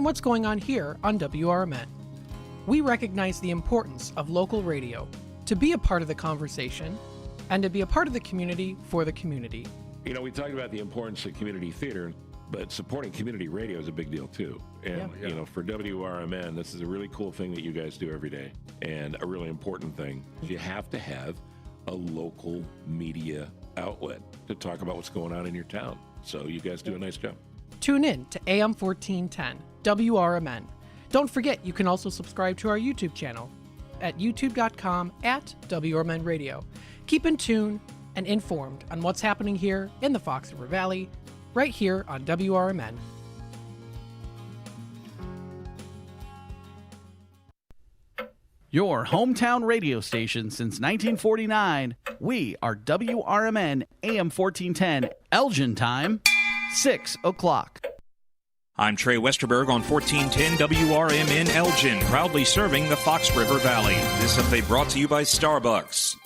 and what's going on here on WRMN. We recognize the importance of local radio to be a part of the conversation and to be a part of the community for the community. You know, we talked about the importance of community theater, but supporting community radio is a big deal too. And, you know, for WRMN, this is a really cool thing that you guys do every day, and a really important thing. You have to have a local media outlet to talk about what's going on in your town. So you guys do a nice job. Tune in to AM 1410, WRMN. Don't forget, you can also subscribe to our YouTube channel at youtube.com/WRMN Radio. Keep in tune and informed on what's happening here in the Fox River Valley, right here on WRMN. Your hometown radio station since 1949. We are WRMN AM 1410, Elgin time, 6 o'clock. I'm Trey Westerberg on 1410 WRMN Elgin, proudly serving the Fox River Valley. This update brought to you by Starbucks.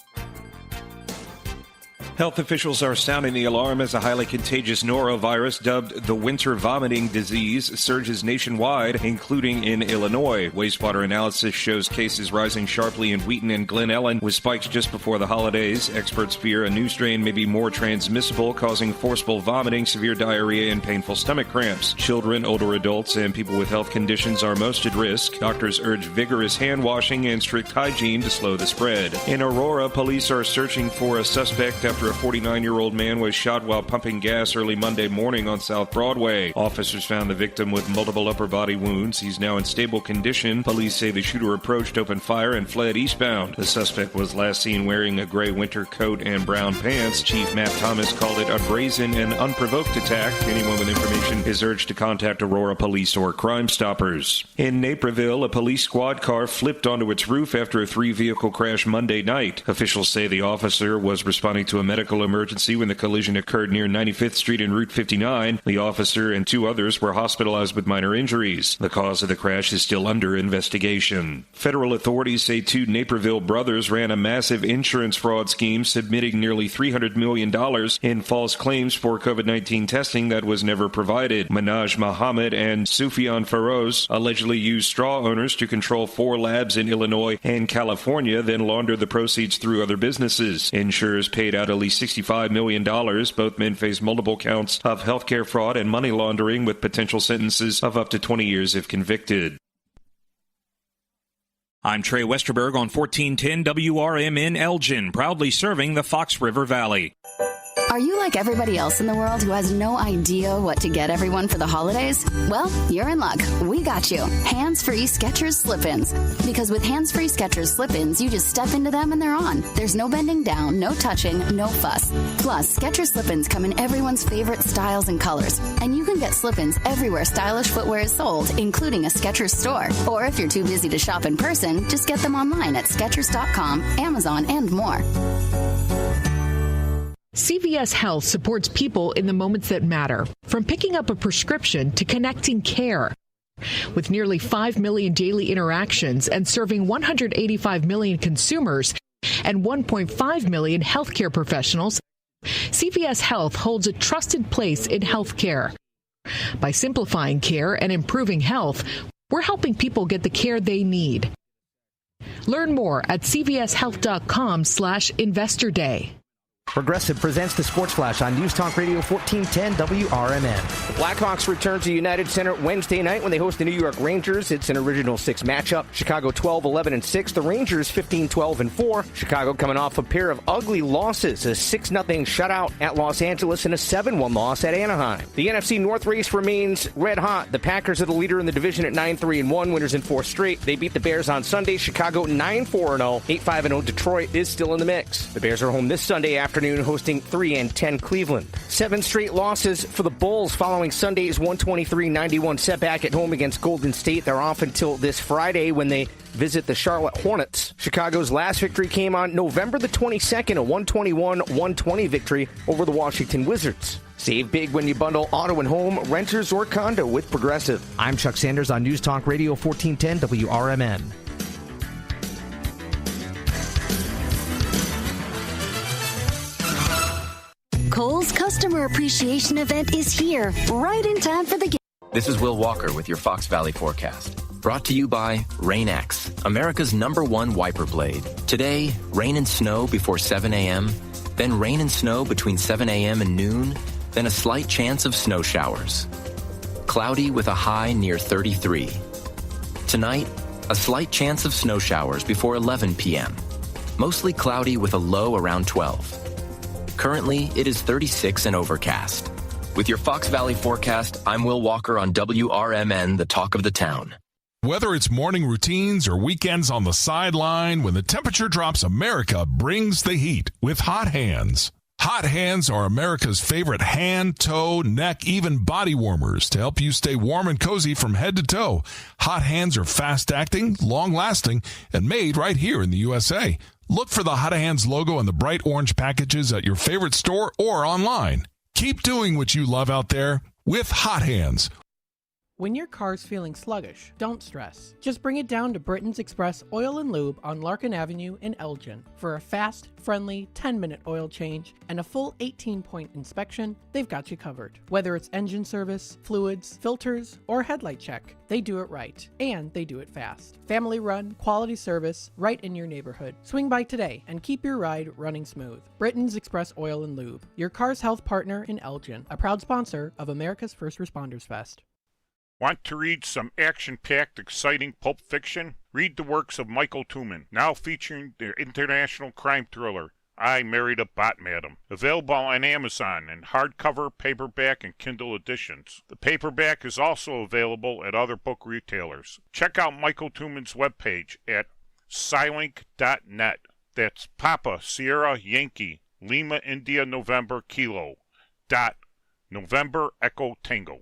Health officials are sounding the alarm as a highly contagious norovirus dubbed the winter vomiting disease surges nationwide, including in Illinois. Wastewater analysis shows cases rising sharply in Wheaton and Glen Ellen, with spikes just before the holidays. Experts fear a new strain may be more transmissible, causing forceful vomiting, severe diarrhea, and painful stomach cramps. Children, older adults, and people with health conditions are most at risk. Doctors urge vigorous hand washing and strict hygiene to slow the spread. In Aurora, police are searching for a suspect after a 49-year-old man was shot while pumping gas early Monday morning on South Broadway. Officers found the victim with multiple upper body wounds. He's now in stable condition. Police say the shooter approached, opened fire, and fled eastbound. The suspect was last seen wearing a gray winter coat and brown pants. Chief Matt Thomas called it a brazen and unprovoked attack. Anyone with information is urged to contact Aurora Police or Crime Stoppers. In Naperville, a police squad car flipped onto its roof after a 3-vehicle crash Monday night. Officials say the officer was responding to a medical emergency when the collision occurred near 95th Street and Route 59. The officer and 2 others were hospitalized with minor injuries. The cause of the crash is still under investigation. Federal authorities say 2 Naperville brothers ran a massive insurance fraud scheme, submitting nearly $300 million in false claims for COVID-19 testing that was never provided. Manaj Muhammad and Sufyan Feroz allegedly used straw owners to control 4 labs in Illinois and California, then launder the proceeds through other businesses. Insurers paid out at least $65 million. Both men face multiple counts of healthcare fraud and money laundering, with potential sentences of up to 20 years if convicted. I'm Trey Westerberg on 1410 WRMN Elgin, proudly serving the Fox River Valley. Are you like everybody else in the world who has no idea what to get everyone for the holidays? Well, you're in luck. We got you. Hands-free Skechers slip-ins. Because with hands-free Skechers slip-ins, you just step into them and they're on. There's no bending down, no touching, no fuss. Plus, Skechers slip-ins come in everyone's favorite styles and colors. And you can get slip-ins everywhere stylish footwear is sold, including a Skechers store. Or if you're too busy to shop in person, just get them online at Skechers.com, Amazon, and more. CVS Health supports people in the moments that matter, from picking up a prescription to connecting care. With nearly 5 million daily interactions and serving 185 million consumers and 1.5 million healthcare professionals, CVS Health holds a trusted place in healthcare. By simplifying care and improving health, we're helping people get the care they need. Learn more at cvshealth.com/investor day. Progressive presents the Sports Flash on News Talk Radio 1410 WRMN. The Blackhawks return to United Center Wednesday night when they host the New York Rangers. It's an original 6 matchup. Chicago 12-11-6. The Rangers 15-12-4. Chicago coming off a pair of ugly losses, a 6-0 shutout at Los Angeles and a 7-1 loss at Anaheim. The NFC North race remains red hot. The Packers are the leader in the division at 9-3-1, winners in 4 straight. They beat the Bears on Sunday. Chicago 9-4-0, 8-5-0. Detroit is still in the mix. The Bears are home this Sunday afternoon, hosting 3-10 Cleveland. 7 straight losses for the Bulls following Sunday's 123-91 setback at home against Golden State. They're off until this Friday when they visit the Charlotte Hornets. Chicago's last victory came on November the 22nd, a 121-120 victory over the Washington Wizards. Save big when you bundle auto and home, renters, or condo with Progressive. I'm Chuck Sanders on News Talk Radio 1410 WRMN. Kohl's Customer Appreciation Event is here, right in time for the This is Will Walker with your Fox Valley forecast. Brought to you by Rain-X, America's #1 wiper blade. Today, rain and snow before 7 a.m., then rain and snow between 7 a.m. and noon, then a slight chance of snow showers. Cloudy with a high near 33. Tonight, a slight chance of snow showers before 11 p.m. Mostly cloudy with a low around 12. Currently, it is 36 and overcast. With your Fox Valley forecast, I'm Will Walker on WRMN, the talk of the town. Whether it's morning routines or weekends on the sideline, when the temperature drops, America brings the heat with Hot Hands. Hot Hands are America's favorite hand, toe, neck, even body warmers to help you stay warm and cozy from head to toe. Hot Hands are fast-acting, long-lasting, and made right here in the USA. Look for the Hot Hands logo in the bright orange packages at your favorite store or online. Keep doing what you love out there with Hot Hands. When your car's feeling sluggish, don't stress. Just bring it down to Britain's Express Oil and Lube on Larkin Avenue in Elgin. For a fast, friendly 10-minute oil change and a full 18-point inspection, they've got you covered. Whether it's engine service, fluids, filters, or headlight check, they do it right, and they do it fast. Family-run, quality service, right in your neighborhood. Swing by today and keep your ride running smooth. Britain's Express Oil and Lube, your car's health partner in Elgin, a proud sponsor of America's First Responders Fest. Want to read some action-packed, exciting pulp fiction? Read the works of Michael Tooman, now featuring the international crime thriller, I Married a Bot Madam. Available on Amazon in hardcover, paperback, and Kindle editions. The paperback is also available at other book retailers. Check out Michael Tooman's webpage at Scilink.net. That's Papa, Sierra, Yankee, Lima, India, November, Kilo, dot, November, Echo, Tango.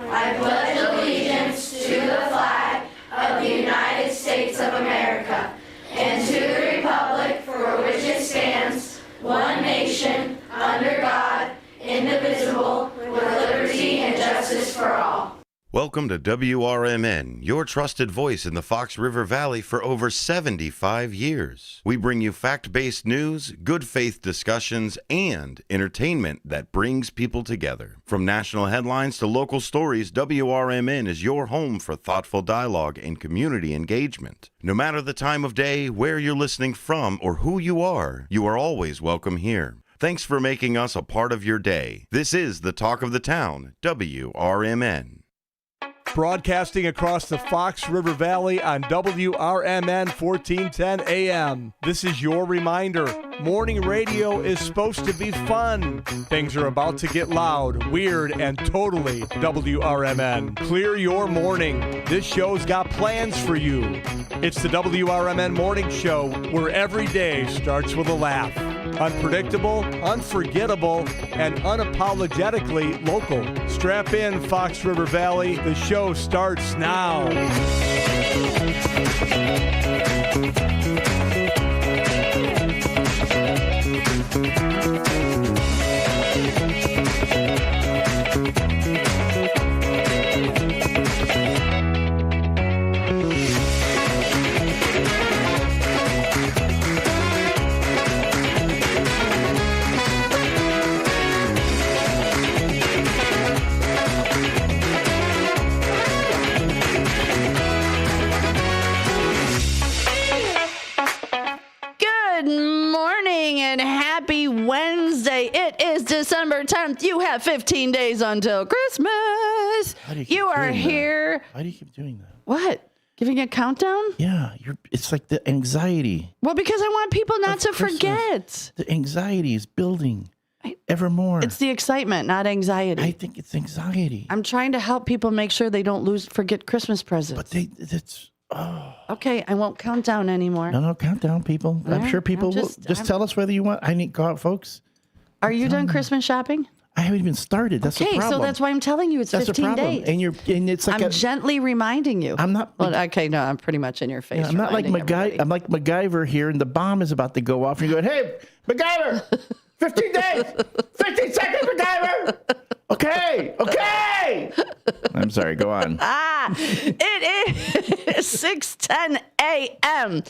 I pledge allegiance to the flag of the United States of America and to the republic for which it stands, one nation, under God, indivisible, with liberty and justice for all. Welcome to WRMN, your trusted voice in the Fox River Valley for over 75 years. We bring you fact-based news, good faith discussions, and entertainment that brings people together. From national headlines to local stories, WRMN is your home for thoughtful dialogue and community engagement. No matter the time of day, where you're listening from, or who you are always welcome here. Thanks for making us a part of your day. This is the Talk of the Town, WRMN. Broadcasting across the Fox River Valley on WRMN 1410 AM. This is your reminder. Morning radio is supposed to be fun. Things are about to get loud, weird, and totally WRMN. Clear your morning. This show's got plans for you. It's the WRMN Morning Show, where every day starts with a laugh. Unpredictable, unforgettable, and unapologetically local. Strap in, Fox River Valley. The show starts now. December 10th. You have 15 days until Christmas. You are here. Why do you keep doing that? What? Giving a countdown? Yeah, it's like the anxiety. Well, because I want people not to forget. The anxiety is building evermore. It's the excitement, not anxiety. I think it's anxiety. I'm trying to help people make sure they don't forget Christmas presents. But it's... Oh. Okay, I won't count down anymore. No, count down, people. I'm sure people will. Just tell us whether you want. I need to go out, folks. Are you done Christmas shopping? I haven't even started. That's the problem. Okay, so that's why I'm telling you it's 15 days. And it's like I'm gently reminding you. I'm not. Well, okay, no, I'm pretty much in your face. I'm not like MacGyver. I'm like MacGyver here, and the bomb is about to go off, and you're going, "Hey, MacGyver, 15 days, 15 seconds, MacGyver." Okay. I'm sorry. Go on. It is 6:10 a.m.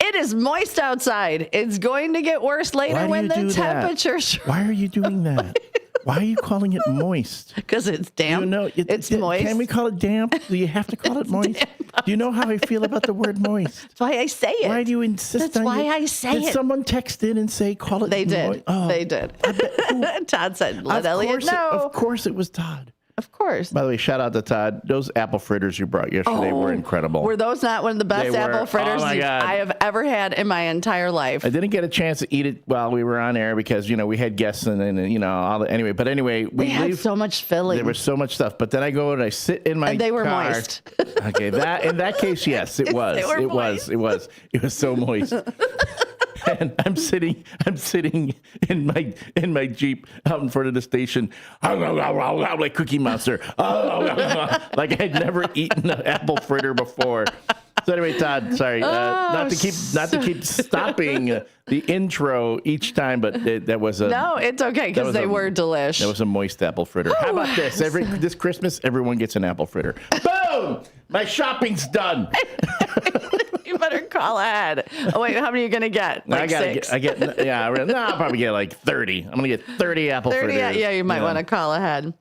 It is moist outside. It's going to get worse later when the temperatures. Why are you doing that? Why are you calling it moist? Because it's damp. It's moist. Can we call it damp? Do you have to call it moist? Do you know how I feel about the word moist? That's why I say it. Why do you insist on it? That's why I say it. Did someone text in and say call it They did. moist? Oh, they did. Todd said, let Elliot know. Of course it was Todd. Of course. By the way, shout out to Todd. Those apple fritters you brought yesterday were incredible. Were those not one of the best apple fritters I have ever had in my entire life? I didn't get a chance to eat it while we were on air because, we had guests and anyway, we had so much filling. There was so much stuff. But then I go and I sit in my and they were car. moist. Okay, in that case, yes, it was. It was so moist. And I'm sitting in my Jeep out in front of the station, like Cookie Monster, like I had never eaten an apple fritter before. So anyway, Todd, sorry, not to keep stopping the intro each time, but that was no, it's okay because they were delish. That was a moist apple fritter. How about this? This Christmas, everyone gets an apple fritter. Boom! My shopping's done. You better call ahead. Oh wait, how many are you gonna get? Like six? I'll probably get like 30. I'm gonna get 30 apple fritters. Yeah, you might want to call ahead.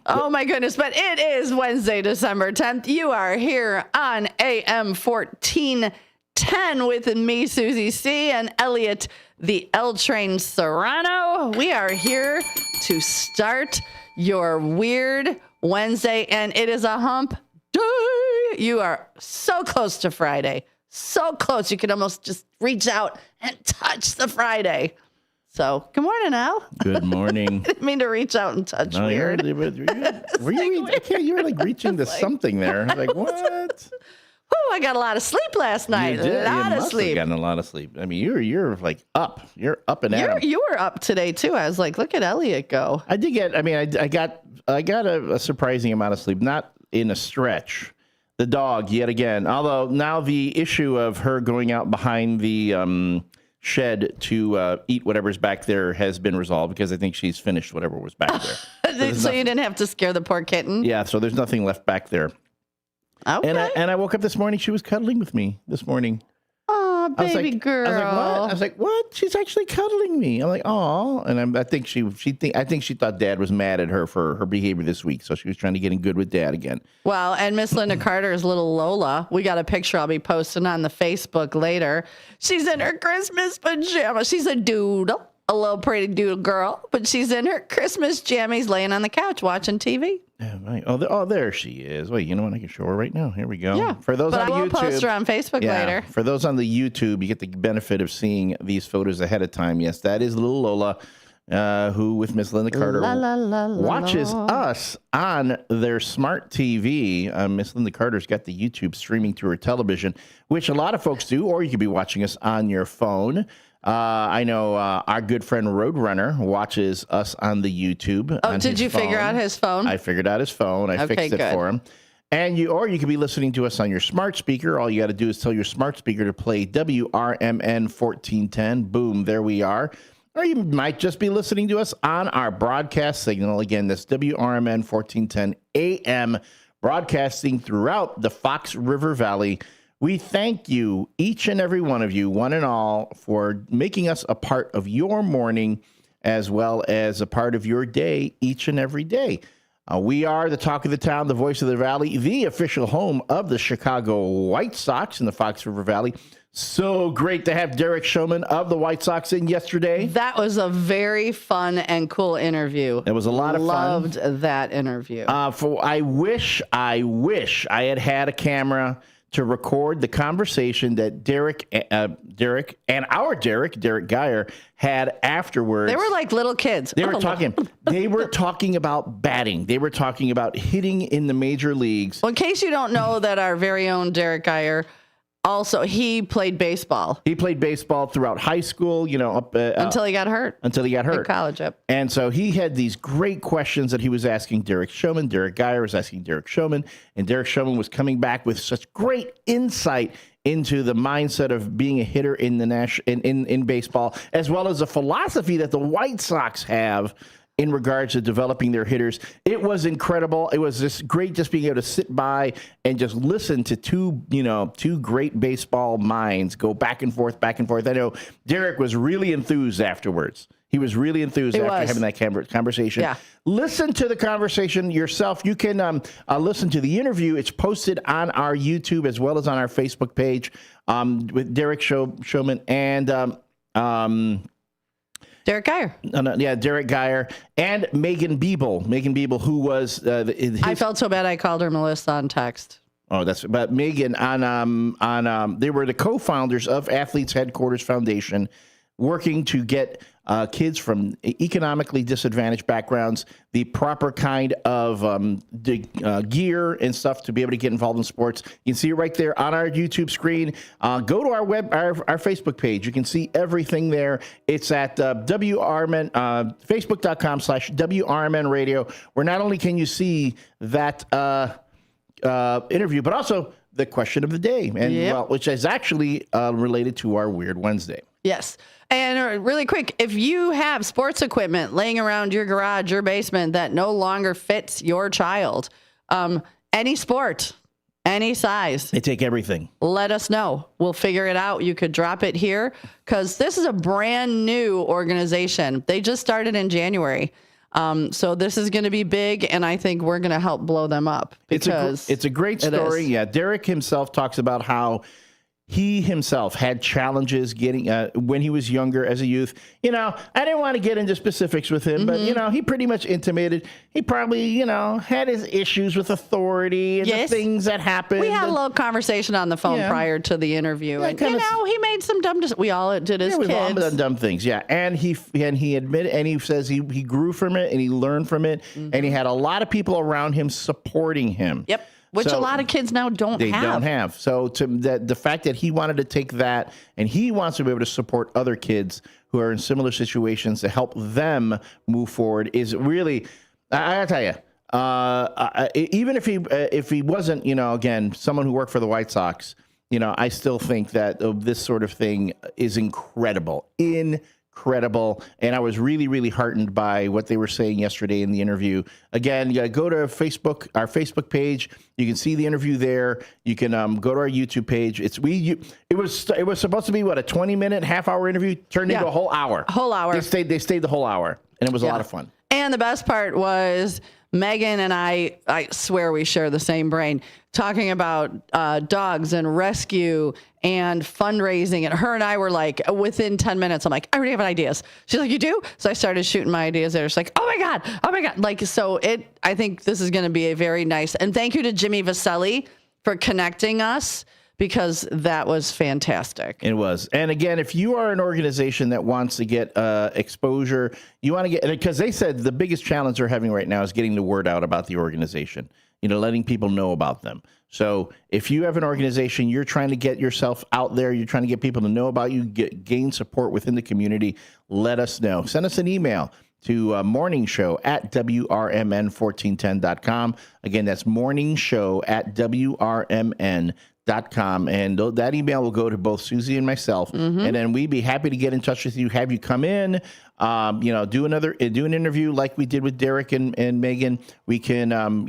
Oh my goodness, but it is Wednesday, December 10th. You are here on AM 1410 with me, Susie C, and Elliot, the L Train Serrano. We are here to start your weird Wednesday, and it is a hump day. You are so close to Friday. So close. You can almost just reach out and touch the Friday. So, good morning, Al. Good morning. I didn't mean to reach out and touch weird. You were like reaching to something there. I was like, what? Oh, I got a lot of sleep last night. You did. A lot of sleep. Have gotten a lot of sleep. I mean, you're like up. You're up and at 'em. You were up today too. I was like, look at Elliot go. I did get. I mean, I got a surprising amount of sleep. Not in a stretch. The dog yet again. Although now the issue of her going out behind the shed to eat whatever's back there has been resolved because I think she's finished whatever was back there. So you didn't have to scare the poor kitten? Yeah, so there's nothing left back there. Okay. And I woke up this morning, she was cuddling with me this morning. Oh, baby girl. I was like, what? She's actually cuddling me. I'm like, oh. And I think she thought Dad was mad at her for her behavior this week. So she was trying to get in good with Dad again. Well, and Miss Linda Carter's little Lola, we got a picture I'll be posting on the Facebook later. She's in her Christmas pajamas. She's a doodle, a little pretty doodle girl, but she's in her Christmas jammies laying on the couch watching TV. Yeah, right. Oh, there she is. Wait, you know what? I can show her right now. Here we go. Yeah, for those on I will YouTube, post her on Facebook later. For those on the YouTube, you get the benefit of seeing these photos ahead of time. Yes, that is little Lola, who with Miss Linda Carter watches us on their smart TV. Miss Linda Carter's got the YouTube streaming to her television, which a lot of folks do, or you could be watching us on your phone. I know our good friend Roadrunner watches us on the YouTube. Oh, did you figure out his phone? I figured out his phone. I fixed it for him. And you could be listening to us on your smart speaker. All you got to do is tell your smart speaker to play WRMN 1410. Boom, there we are. Or you might just be listening to us on our broadcast signal. Again, that's WRMN 1410 AM, broadcasting throughout the Fox River Valley. We thank you, each and every one of you, one and all, for making us a part of your morning as well as a part of your day each and every day. We are the talk of the town, the voice of the valley, the official home of the Chicago White Sox in the Fox River Valley. So great to have Derek Showman of the White Sox in yesterday. That was a very fun and cool interview. It was a lot of fun. Loved that interview. I wish I had a camera to record the conversation that Derek and our Derek Geyer had afterwards. They were like little kids. They were talking about batting. They were talking about hitting in the major leagues. Well, in case you don't know that our very own Derek Geyer, also, he played baseball. He played baseball throughout high school, until he got hurt. Until he got hurt. In college, yep. And so he had these great questions that he was asking Derek Showman. Derek Geyer was asking Derek Showman, and Derek Showman was coming back with such great insight into the mindset of being a hitter in the in baseball, as well as the philosophy that the White Sox have in regards to developing their hitters. It was incredible. It was just great just being able to sit by and just listen to two great baseball minds go back and forth. I know Derek was really enthused afterwards. He was really enthused after having that conversation. Yeah. Listen to the conversation yourself. You can listen to the interview. It's posted on our YouTube as well as on our Facebook page with Derek Showman and Derek Geyer. Derek Geyer and Megan Beeble, who was I felt so bad I called her Melissa on text. Oh, but Megan they were the co-founders of Athletes Headquarters Foundation, working to get kids from economically disadvantaged backgrounds the proper kind of gear and stuff to be able to get involved in sports. You can see it right there on our YouTube screen. Go to our Facebook page. You can see everything there. It's at WRMN, Facebook.com/WRMN Radio, where not only can you see that interview, but also the question of the day, which is actually related to our Weird Wednesday. Yes. And really quick, if you have sports equipment laying around your garage, your basement that no longer fits your child, any sport, any size. They take everything. Let us know. We'll figure it out. You could drop it here because this is a brand new organization. They just started in January. So this is going to be big, and I think we're going to help blow them up. Because it's a great story. Yeah, Derek himself talks about how he himself had challenges getting when he was younger as a youth. I didn't want to get into specifics with him, but he pretty much intimated he probably had his issues with authority and the things that happened. We had a little conversation on the phone prior to the interview, and he made some dumb. We all did as kids. We've all done dumb things, and he admitted, and he says he grew from it and he learned from it, and he had a lot of people around him supporting him. Yep. Which a lot of kids now don't have. So the fact that he wanted to take that and he wants to be able to support other kids who are in similar situations to help them move forward is really, I gotta tell you, even if he wasn't, again, someone who worked for the White Sox, I still think that this sort of thing is incredible. And I was really, really heartened by what they were saying yesterday in the interview. Again, you got to go to our Facebook page. You can see the interview there. You can go to our YouTube page. It was supposed to be a 20-minute, half-hour interview turned into a whole hour. They stayed the whole hour, and it was a lot of fun. And the best part was Megan and I swear we share the same brain, talking about dogs and rescue and fundraising. And her and I were like, within 10 minutes, I'm like, I already have ideas. She's like, you do? So I started shooting my ideas there. She's like, oh my God. Like, so I think this is going to be a very nice, and thank you to Jimmy Vaselli for connecting us, because that was fantastic. It was. And again, if you are an organization that wants to get exposure, you want to get, because they said the biggest challenge they're having right now is getting the word out about the organization, letting people know about them. So if you have an organization, you're trying to get yourself out there, you're trying to get people to know about you, gain support within the community, let us know. Send us an email to morningshow@WRMN1410.com. Again, that's morningshow@WRMN.com, and that email will go to both Susie and myself, and then we'd be happy to get in touch with you, have you come in, do an interview like we did with Derek and Megan. We can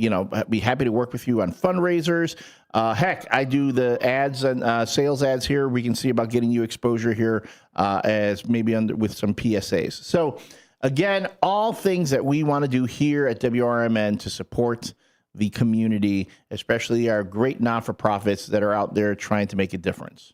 be happy to work with you on fundraisers. Heck, I do the ads and sales ads here. We can see about getting you exposure here as maybe with some PSAs. So again, all things that we want to do here at WRMN to support the community, especially our great not-for-profits that are out there trying to make a difference.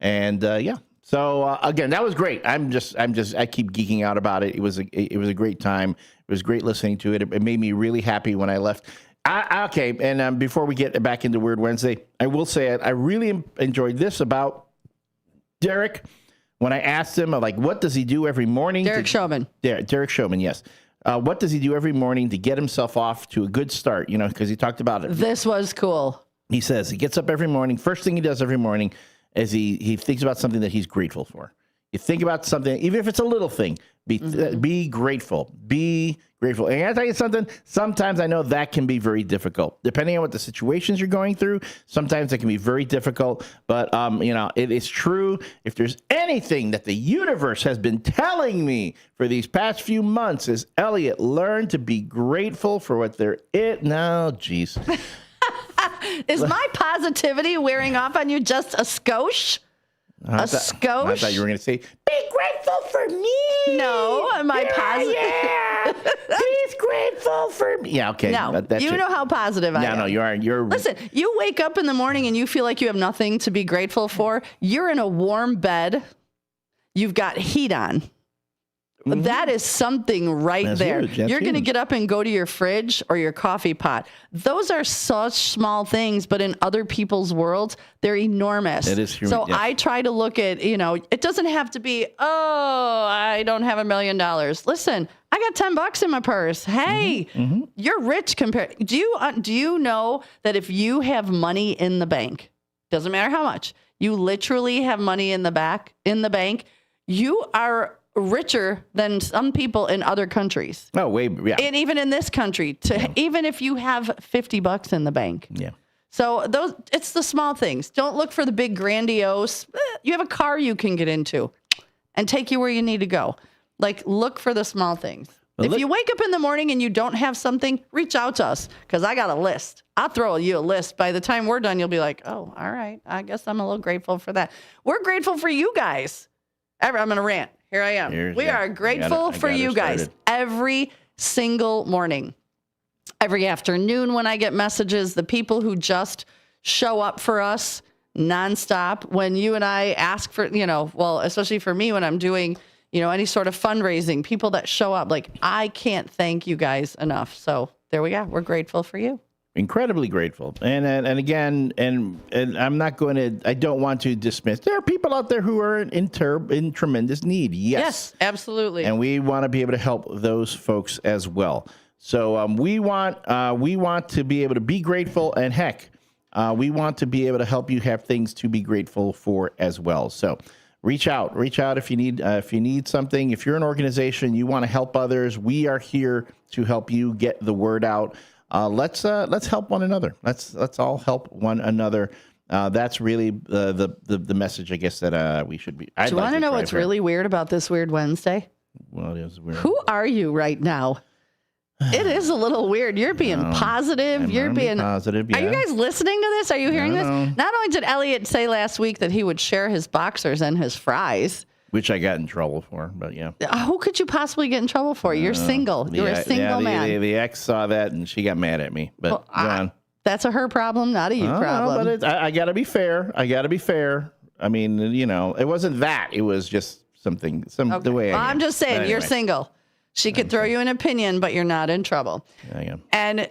And yeah. So again, that was great. I keep geeking out about it. It was a great time. It was great listening to it. It made me really happy when I left. Okay, and before we get back into Weird Wednesday, I will say I really enjoyed this about Derek. When I asked him, like, what does he do every morning? Derek Showman. Derek Showman, yes. What does he do every morning to get himself off to a good start? You know, because he talked about it. This was cool. He says he gets up every morning. First thing he does every morning is he thinks about something that he's grateful for. You think about something, even if it's a little thing, be grateful. Be grateful. And I tell you something, sometimes I know that can be very difficult. Depending on what the situations you're going through, sometimes it can be very difficult. But, you know, it is true. If there's anything that the universe has been telling me for these past few months is, Elliot, learn to be grateful for what there is. No, geez. Is my positivity wearing off on you just a skosh? A skosh? I thought you were going to say, be grateful for me. No, my positive. Yeah. Be grateful for me. Yeah, okay. No, you know how positive I am. No, you're. Listen, you wake up in the morning and you feel like you have nothing to be grateful for. You're in a warm bed. You've got heat on. Mm-hmm. That is something right there. You're going to get up and go to your fridge or your coffee pot. Those are such small things, but in other people's worlds, they're enormous. It is human, so yes. I try to look at, you know, it doesn't have to be, oh, I don't have $1 million. Listen, I got $10 in my purse. Hey, you're rich compared. Do you know that if you have money in the bank, doesn't matter how much, you literally have money in the bank, you are richer than some people in other countries. Oh, way, yeah. And even in this country, even if you have $50 in the bank. Yeah. So it's the small things. Don't look for the big grandiose. You have a car you can get into and take you where you need to go. Like, look for the small things. If you wake up in the morning and you don't have something, reach out to us because I got a list. I'll throw you a list. By the time we're done, you'll be like, oh, all right. I guess I'm a little grateful for that. We're grateful for you guys. I'm going to rant. Here I am. We are grateful for you guys every single morning, every afternoon when I get messages, the people who just show up for us nonstop. When you and I ask for, especially for me when I'm doing, any sort of fundraising, people that show up, like, I can't thank you guys enough. So there we go. We're grateful for you. Incredibly grateful. And again, I'm not going to, I don't want to dismiss. There are people out there who are in tremendous need. Yes, absolutely. And we want to be able to help those folks as well. So we want to be able to be grateful, and heck, we want to be able to help you have things to be grateful for as well. So reach out if you need something. If you're an organization, you want to help others, we are here to help you get the word out. Let's help one another. Let's all help one another. That's really the message, I guess, that we should be. Do you want to know what's really weird about this Weird Wednesday? Well, it is weird. Who are you right now? It is a little weird. You're being positive. You're being positive. Yeah. Are you guys listening to this? Are you hearing this? Not only did Elliot say last week that he would share his boxers and his fries, which I got in trouble for, but yeah. Who could you possibly get in trouble for? You're single. You're a single man. The ex saw that and she got mad at me. But that's a her problem, not a you problem. No, but I got to be fair. I mean, it wasn't that. It was just something, the way I am. I'm just saying, you're single. She could throw you an opinion, but you're not in trouble. I am. And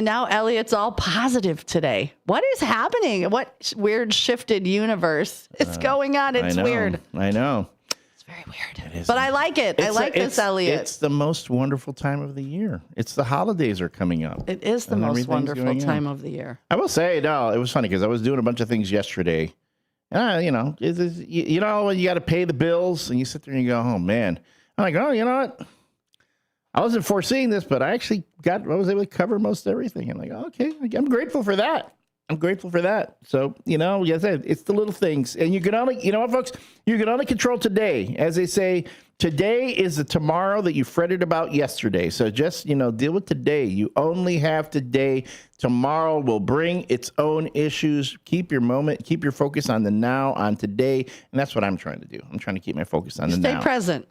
now Elliot's all positive today. What is happening? What weird shifted universe is going on? It's weird. I know. Very weird. But I like it. I like this, Elliot. It's the most wonderful time of the year. It's the holidays are coming up. It is the most wonderful time of the year. I will say, no, it was funny because I was doing a bunch of things yesterday. And, when you got to pay the bills and you sit there and you go, oh, man. I'm like, oh, you know what? I wasn't foreseeing this, but I was able to cover most everything. I'm like, okay, I'm grateful for that. So, like I said, it's the little things. And you can only, what, folks? You can only control today. As they say, today is the tomorrow that you fretted about yesterday. So just, deal with today. You only have today. Tomorrow will bring its own issues. Keep your focus on the now, on today. And that's what I'm trying to do. I'm trying to keep my focus on the now.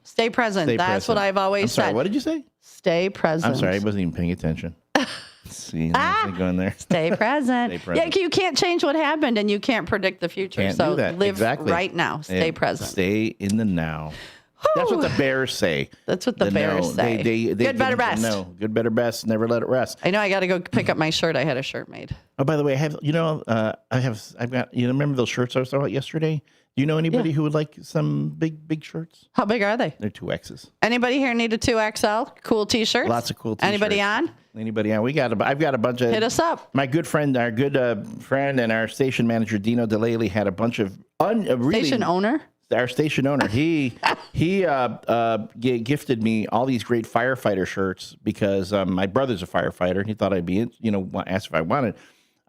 Stay present. That's what I've always said. What did you say? Stay present. I'm sorry. I wasn't even paying attention. See, going there. Stay present. Yeah, you can't change what happened, and you can't predict the future. Can't so do that. live Exactly. right now. Stay present. Stay in the now. That's what the Bears say. That's what the Bears say. They good, better, best. No, good, better, best. Never let it rest. I know. I got to go pick up my shirt. I had a shirt made. Oh, by the way, I have. I've got. Remember those shirts I was talking about yesterday? Do you know anybody who would like some big shirts? How big are they? They're 2Xs. Anybody here need a 2XL? Cool T-shirts. Lots of cool T-shirts. Anybody on? Anybody on? I've got a bunch of. Hit us up. My good friend, our good friend, and our station manager Dino DeLaley had a bunch of Station owner. Our station owner, he gifted me all these great firefighter shirts because my brother's a firefighter and he thought I'd be, asked if I wanted.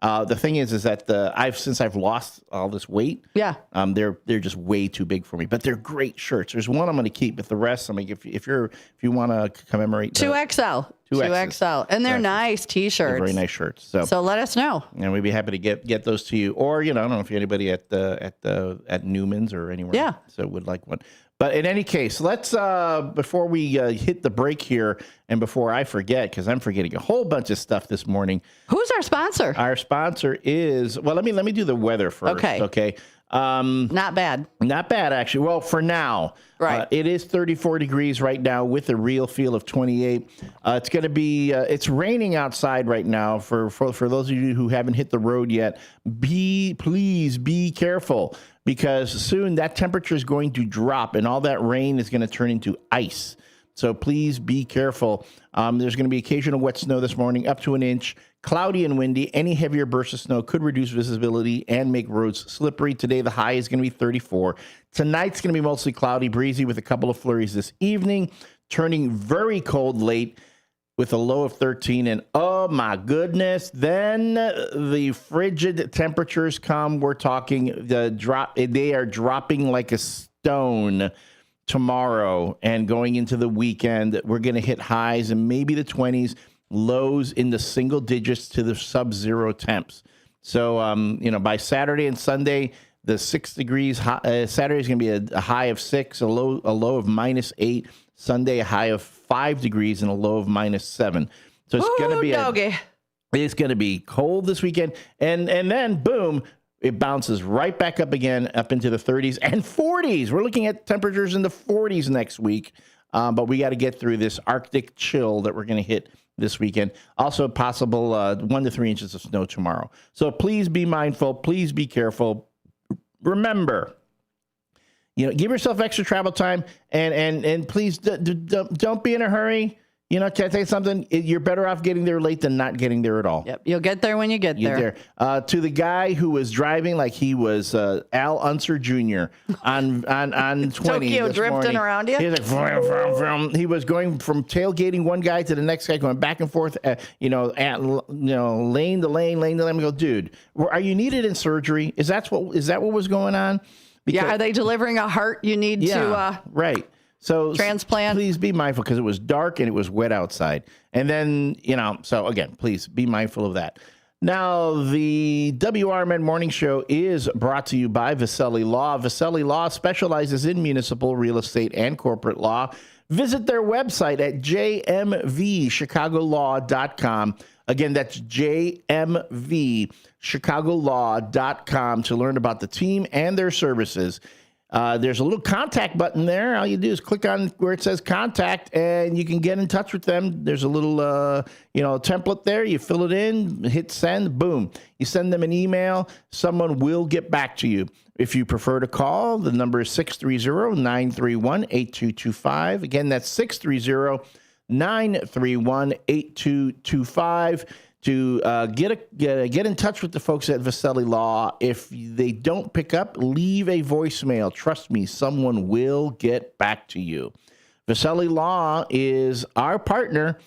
The thing is that since I've lost all this weight, they're just way too big for me. But they're great shirts. There's one I'm going to keep, but the rest, if you want to commemorate 2XL. 2XL. And they're nice T-shirts. They're very nice shirts. So let us know. And we'd be happy to get those to you. Or, I don't know if anybody at Newman's or anywhere. Yeah. So would like one. But in any case, let's, before we hit the break here, and before I forget, because I'm forgetting a whole bunch of stuff this morning. Who's our sponsor? Our sponsor is, let me do the weather first. Okay. Not bad. Not bad, actually. Well, for now. Right. It is 34 degrees right now with a real feel of 28. It's going to be, it's raining outside right now. For those of you who haven't hit the road yet, please be careful because soon that temperature is going to drop and all that rain is going to turn into ice. So please be careful. There's going to be occasional wet snow this morning, up to an inch. Cloudy and windy. Any heavier burst of snow could reduce visibility and make roads slippery. Today, the high is going to be 34. Tonight's going to be mostly cloudy, breezy with a couple of flurries this evening, turning very cold late with a low of 13. And oh my goodness, then the frigid temperatures come. We're talking they are dropping like a stone tomorrow and going into the weekend. We're going to hit highs and maybe the 20s. Lows in the single digits to the sub-zero temps. So, by Saturday and Sunday, the 6 degrees. Saturday is going to be a high of 6, a low of -8. Sunday, a high of 5 degrees and a low of -7. So it's going to be it's going to be cold this weekend, and then boom, it bounces right back up again, up into the 30s and 40s. We're looking at temperatures in the 40s next week, but we got to get through this Arctic chill that we're going to hit this weekend. Also possible 1 to 3 inches of snow tomorrow. So please be mindful. Please be careful. Remember, give yourself extra travel time and please don't be in a hurry. Can I tell you something? You're better off getting there late than not getting there at all. Yep, you'll get there when you get there. To the guy who was driving like he was Al Unser Jr. on 20 Tokyo this drifting morning. around you. He was like, vroom, vroom, vroom. He was going from tailgating one guy to the next guy, going back and forth. Lane to lane. I go, dude, are you needed in surgery? Is that what was going on? Are they delivering a heart you need to? Right. So transplant. Please be mindful because it was dark and it was wet outside. And then, so again, please be mindful of that. Now, the WRMN Morning Show is brought to you by Viselli Law. Viselli Law specializes in municipal real estate and corporate law. Visit their website at jmvchicagolaw.com. Again, that's jmvchicagolaw.com to learn about the team and their services. There's a little contact button there. All you do is click on where it says contact and you can get in touch with them. There's a little, template there. You fill it in, hit send, boom. You send them an email. Someone will get back to you. If you prefer to call, the number is 630-931-8225. Again, that's 630-931-8225. To get in touch with the folks at Viselli Law. If they don't pick up, leave a voicemail. Trust me, someone will get back to you. Viselli Law is our partner,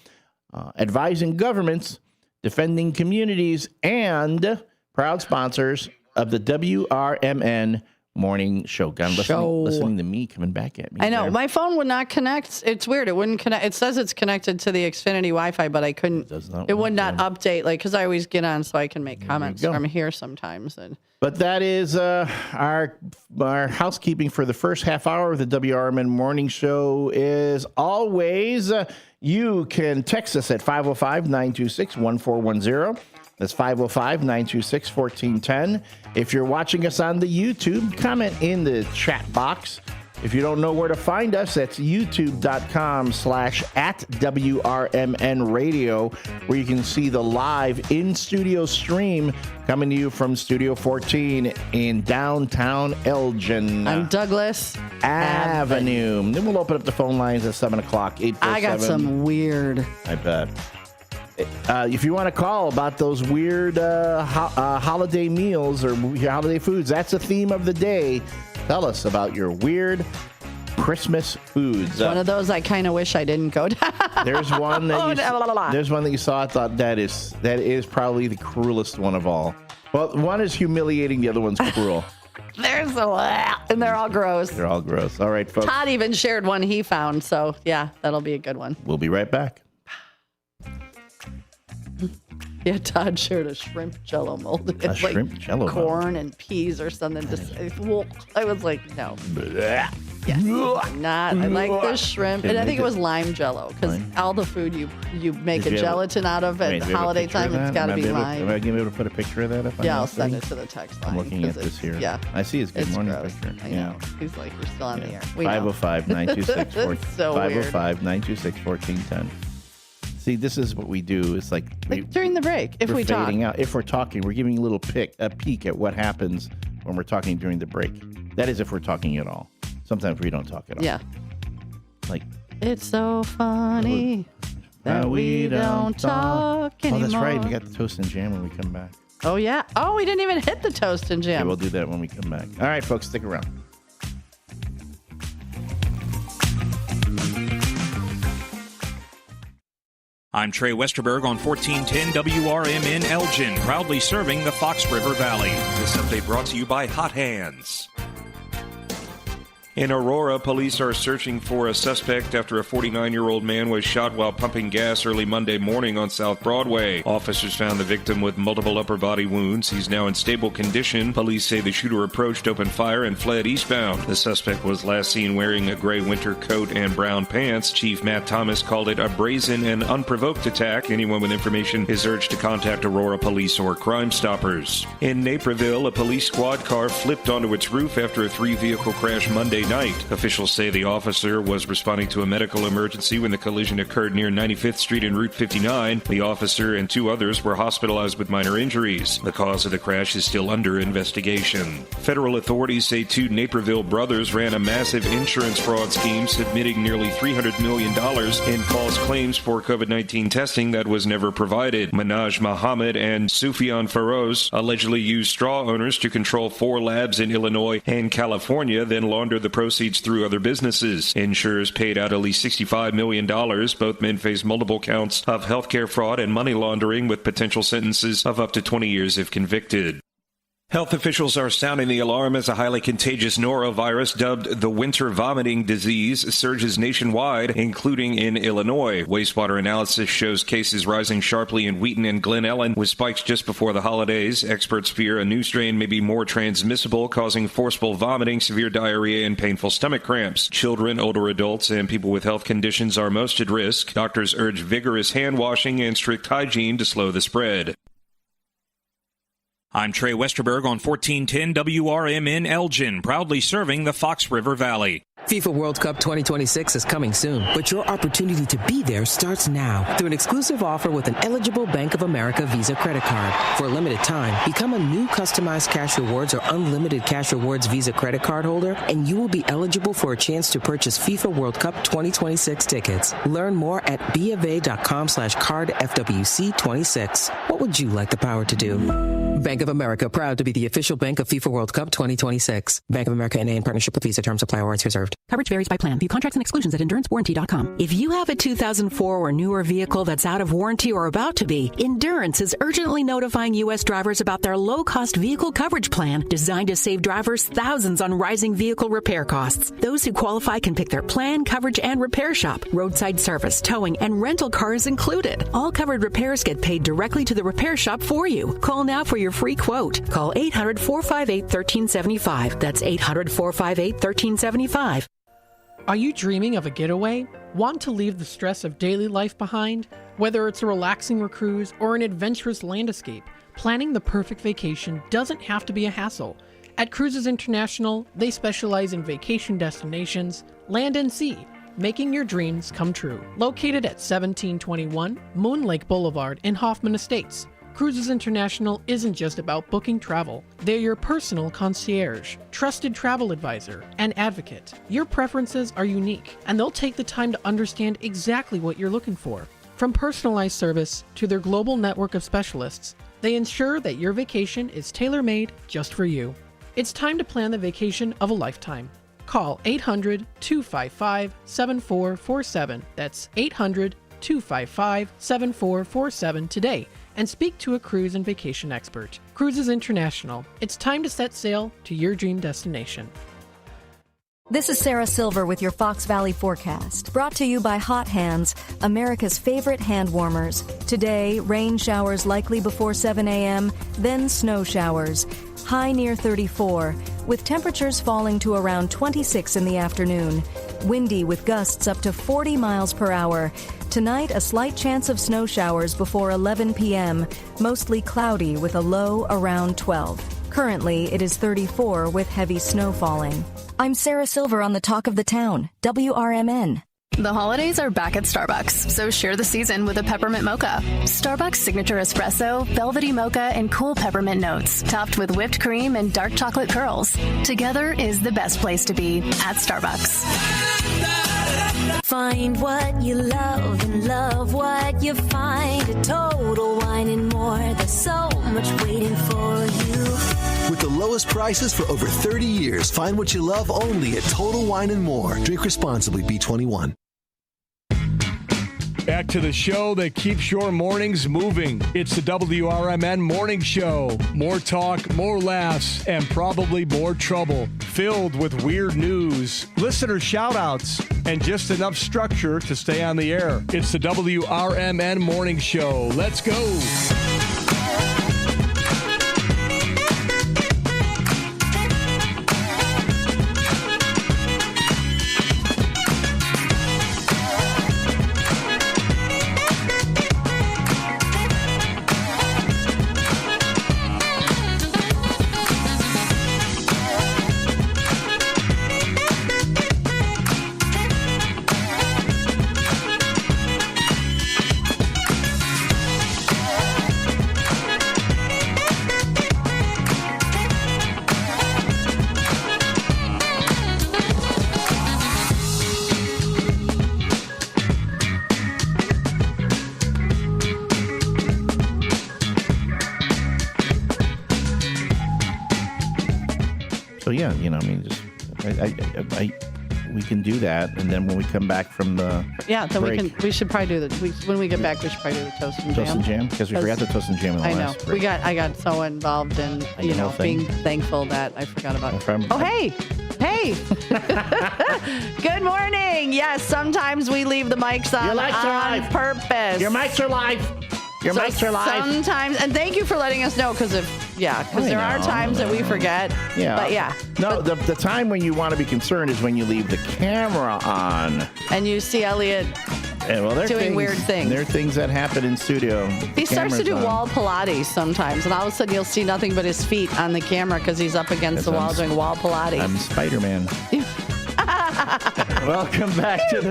advising governments, defending communities, and proud sponsors of the WRMN Morning Show. God, listening to me coming back at me. I know. There. My phone would not connect. It's weird. It wouldn't connect. It says it's connected to the Xfinity Wi-Fi, but I couldn't. It would not update, because I always get on so I can make comments from here sometimes. But that is our housekeeping for the first half hour of the WRMN Morning Show. Is always, You can text us at 505-926-1410. That's 505-926-1410. If you're watching us on the YouTube, comment in the chat box. If you don't know where to find us, that's youtube.com/@WRMN Radio, where you can see the live in-studio stream coming to you from Studio 14 in downtown Elgin. On Douglas Avenue. Then we'll open up the phone lines at 7 o'clock, 847. I got some weird. I bet. If you want to call about those weird holiday meals or holiday foods, that's the theme of the day. Tell us about your weird Christmas foods. One of those I kind of wish I didn't go down. There's one that you saw. I thought that is probably the cruelest one of all. Well, one is humiliating. The other one's cruel. There's a lot, and they're all gross. They're all gross. All right, folks. Todd even shared one he found, so yeah, that'll be a good one. We'll be right back. Yeah, Todd shared a shrimp jello mold. It's like shrimp jello corn and peas or something. I was like, no. Yeah, not. I like the shrimp. And I think it was lime jello, because all the food you make a gelatin out of at holiday time, it's got to be lime. Am I going to be able to put a picture of that up? Yeah, I'll send it to the text line. I'm looking at this here. Yeah. I see his good morning gross. picture. I know. He's like, we're still on the air. 505-926-1410. So 505-926-1410. See, this is what we do. It's like during the break, if we talk. Out. If we're talking, we're giving you a little peek at what happens when we're talking during the break. That is if we're talking at all. Sometimes we don't talk at all. Yeah. Like, it's so funny that we don't talk anymore. Oh, that's right. We got the toast and jam when we come back. Oh, yeah. Oh, we didn't even hit the toast and jam. Yeah, we'll do that when we come back. All right, folks, stick around. I'm Trey Westerberg on 1410 WRMN Elgin, proudly serving the Fox River Valley. This update brought to you by Hot Hands. In Aurora, police are searching for a suspect after a 49-year-old man was shot while pumping gas early Monday morning on South Broadway. Officers found the victim with multiple upper body wounds. He's now in stable condition. Police say the shooter approached, opened fire, and fled eastbound. The suspect was last seen wearing a gray winter coat and brown pants. Chief Matt Thomas called it a brazen and unprovoked attack. Anyone with information is urged to contact Aurora Police or Crime Stoppers. In Naperville, a police squad car flipped onto its roof after a 3-vehicle crash Monday night. Officials say the officer was responding to a medical emergency when the collision occurred near 95th Street and Route 59. The officer and 2 others were hospitalized with minor injuries. The cause of the crash is still under investigation. Federal authorities say 2 Naperville brothers ran a massive insurance fraud scheme, submitting nearly $300 million in false claims for COVID-19 testing that was never provided. Manaj Muhammad and Sufyan Feroz allegedly used straw owners to control 4 labs in Illinois and California, then laundered the proceeds through other businesses. Insurers paid out at least $65 million. Both men face multiple counts of healthcare fraud and money laundering, with potential sentences of up to 20 years if convicted. Health officials are sounding the alarm as a highly contagious norovirus dubbed the winter vomiting disease surges nationwide, including in Illinois. Wastewater analysis shows cases rising sharply in Wheaton and Glen Ellen, with spikes just before the holidays. Experts fear a new strain may be more transmissible, causing forceful vomiting, severe diarrhea, and painful stomach cramps. Children, older adults, and people with health conditions are most at risk. Doctors urge vigorous hand washing and strict hygiene to slow the spread. I'm Trey Westerberg on 1410 WRMN Elgin, proudly serving the Fox River Valley. FIFA World Cup 2026 is coming soon, but your opportunity to be there starts now through an exclusive offer with an eligible Bank of America Visa credit card. For a limited time, become a new customized cash rewards or unlimited cash rewards Visa credit card holder, and you will be eligible for a chance to purchase FIFA World Cup 2026 tickets. Learn more at BofA.com/cardFWC26. What would you like the power to do? Bank of America, proud to be the official bank of FIFA World Cup 2026. Bank of America N.A. in partnership with Visa. Terms apply. Warrants reserved. Coverage varies by plan. View contracts and exclusions at EnduranceWarranty.com. If you have a 2004 or newer vehicle that's out of warranty or about to be, Endurance is urgently notifying U.S. drivers about their low-cost vehicle coverage plan designed to save drivers thousands on rising vehicle repair costs. Those who qualify can pick their plan, coverage, and repair shop. Roadside service, towing, and rental cars included. All covered repairs get paid directly to the repair shop for you. Call now for your free quote. Call 800-458-1375. That's 800-458-1375. Are you dreaming of a getaway? Want to leave the stress of daily life behind? Whether it's a relaxing cruise or an adventurous land escape, planning the perfect vacation doesn't have to be a hassle. At Cruises International, they specialize in vacation destinations, land and sea, making your dreams come true. Located at 1721 Moon Lake Boulevard in Hoffman Estates, Cruises International isn't just about booking travel. They're your personal concierge, trusted travel advisor, and advocate. Your preferences are unique, and they'll take the time to understand exactly what you're looking for. From personalized service to their global network of specialists, they ensure that your vacation is tailor-made just for you. It's time to plan the vacation of a lifetime. Call 800-255-7447. That's 800-255-7447 today and speak to a cruise and vacation expert. Cruises International. It's time to set sail to your dream destination. This is Sarah Silver with your Fox Valley forecast, brought to you by Hot Hands, America's favorite hand warmers. Today, rain showers likely before 7 a.m., then snow showers. High near 34, with temperatures falling to around 26 in the afternoon. Windy with gusts up to 40 miles per hour. Tonight, a slight chance of snow showers before 11 p.m., mostly cloudy with a low around 12. Currently, it is 34 with heavy snow falling. I'm Sarah Silver on the Talk of the Town, WRMN. The holidays are back at Starbucks, so share the season with a peppermint mocha. Starbucks signature espresso, velvety mocha, and cool peppermint notes, topped with whipped cream and dark chocolate curls. Together is the best place to be at Starbucks. Find what you love and love what you find. A Total Wine and More. There's so much waiting for you. With the lowest prices for over 30 years, find what you love only at Total Wine and More. Drink responsibly, B21. Back to the show that keeps your mornings moving. It's the WRMN Morning Show. More talk, more laughs, and probably more trouble. Filled with weird news, listener shout-outs, and just enough structure to stay on the air. It's the WRMN Morning Show. Let's go. So yeah, you know, I mean, just we can do that, and then when we come back from the break, we should probably do when we get back. We should probably do the toast and jam. Toast and jam, because we forgot the toast and jam in the last break. I got so involved in being thankful that I forgot about it. No Oh hey. Good morning. Yes, sometimes we leave the mics on purpose. Your mics are live. Your mics are live. Sometimes, and thank you for letting us know, because there are times that we forget. Yeah. But yeah. No, the time when you want to be concerned is when you leave the camera on. And you see Elliot doing weird things. There are things that happen in studio. He starts to do wall Pilates sometimes, and all of a sudden you'll see nothing but his feet on the camera because he's up against the wall doing wall Pilates. I'm Spider-Man. Welcome back to the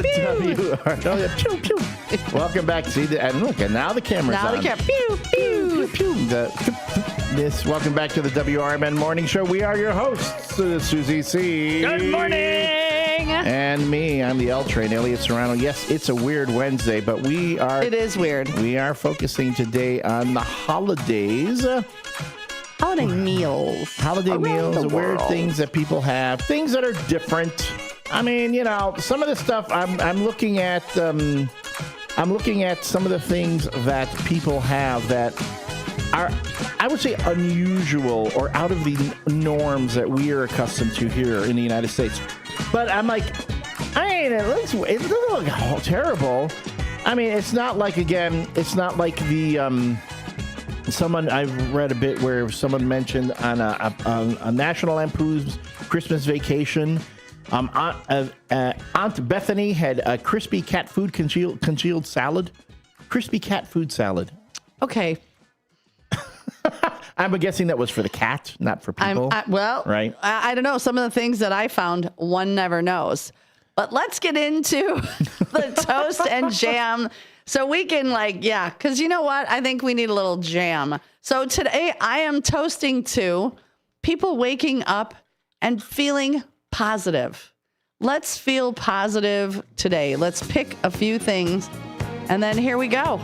Welcome back. And look, and now the camera's on. Now the camera. Pew, pew, pew. Welcome back to the WRMN Morning Show. We are your hosts, Susie C. Good morning. And me, I'm the L Train, Elliot Serrano. Yes, it's a weird Wednesday, but it is weird. We are focusing today on the holidays. Holiday meals. Holiday meals, weird things that people have, things that are different. I mean, some of the stuff I'm looking at. I'm looking at some of the things that people have that are, I would say, unusual or out of the norms that we are accustomed to here in the United States. But I'm like, it doesn't look terrible. I mean, it's not like the someone, I've read a bit where someone mentioned on a National Lampoon's Christmas Vacation Aunt Bethany had a crispy cat food congealed salad. Crispy cat food salad. Okay. I'm guessing that was for the cat, not for people. Right? I don't know. Some of the things that I found, one never knows. But let's get into the toast and jam so we can because you know what? I think we need a little jam. So today I am toasting to people waking up and feeling positive. Let's feel positive today. Let's pick a few things, and then here we go.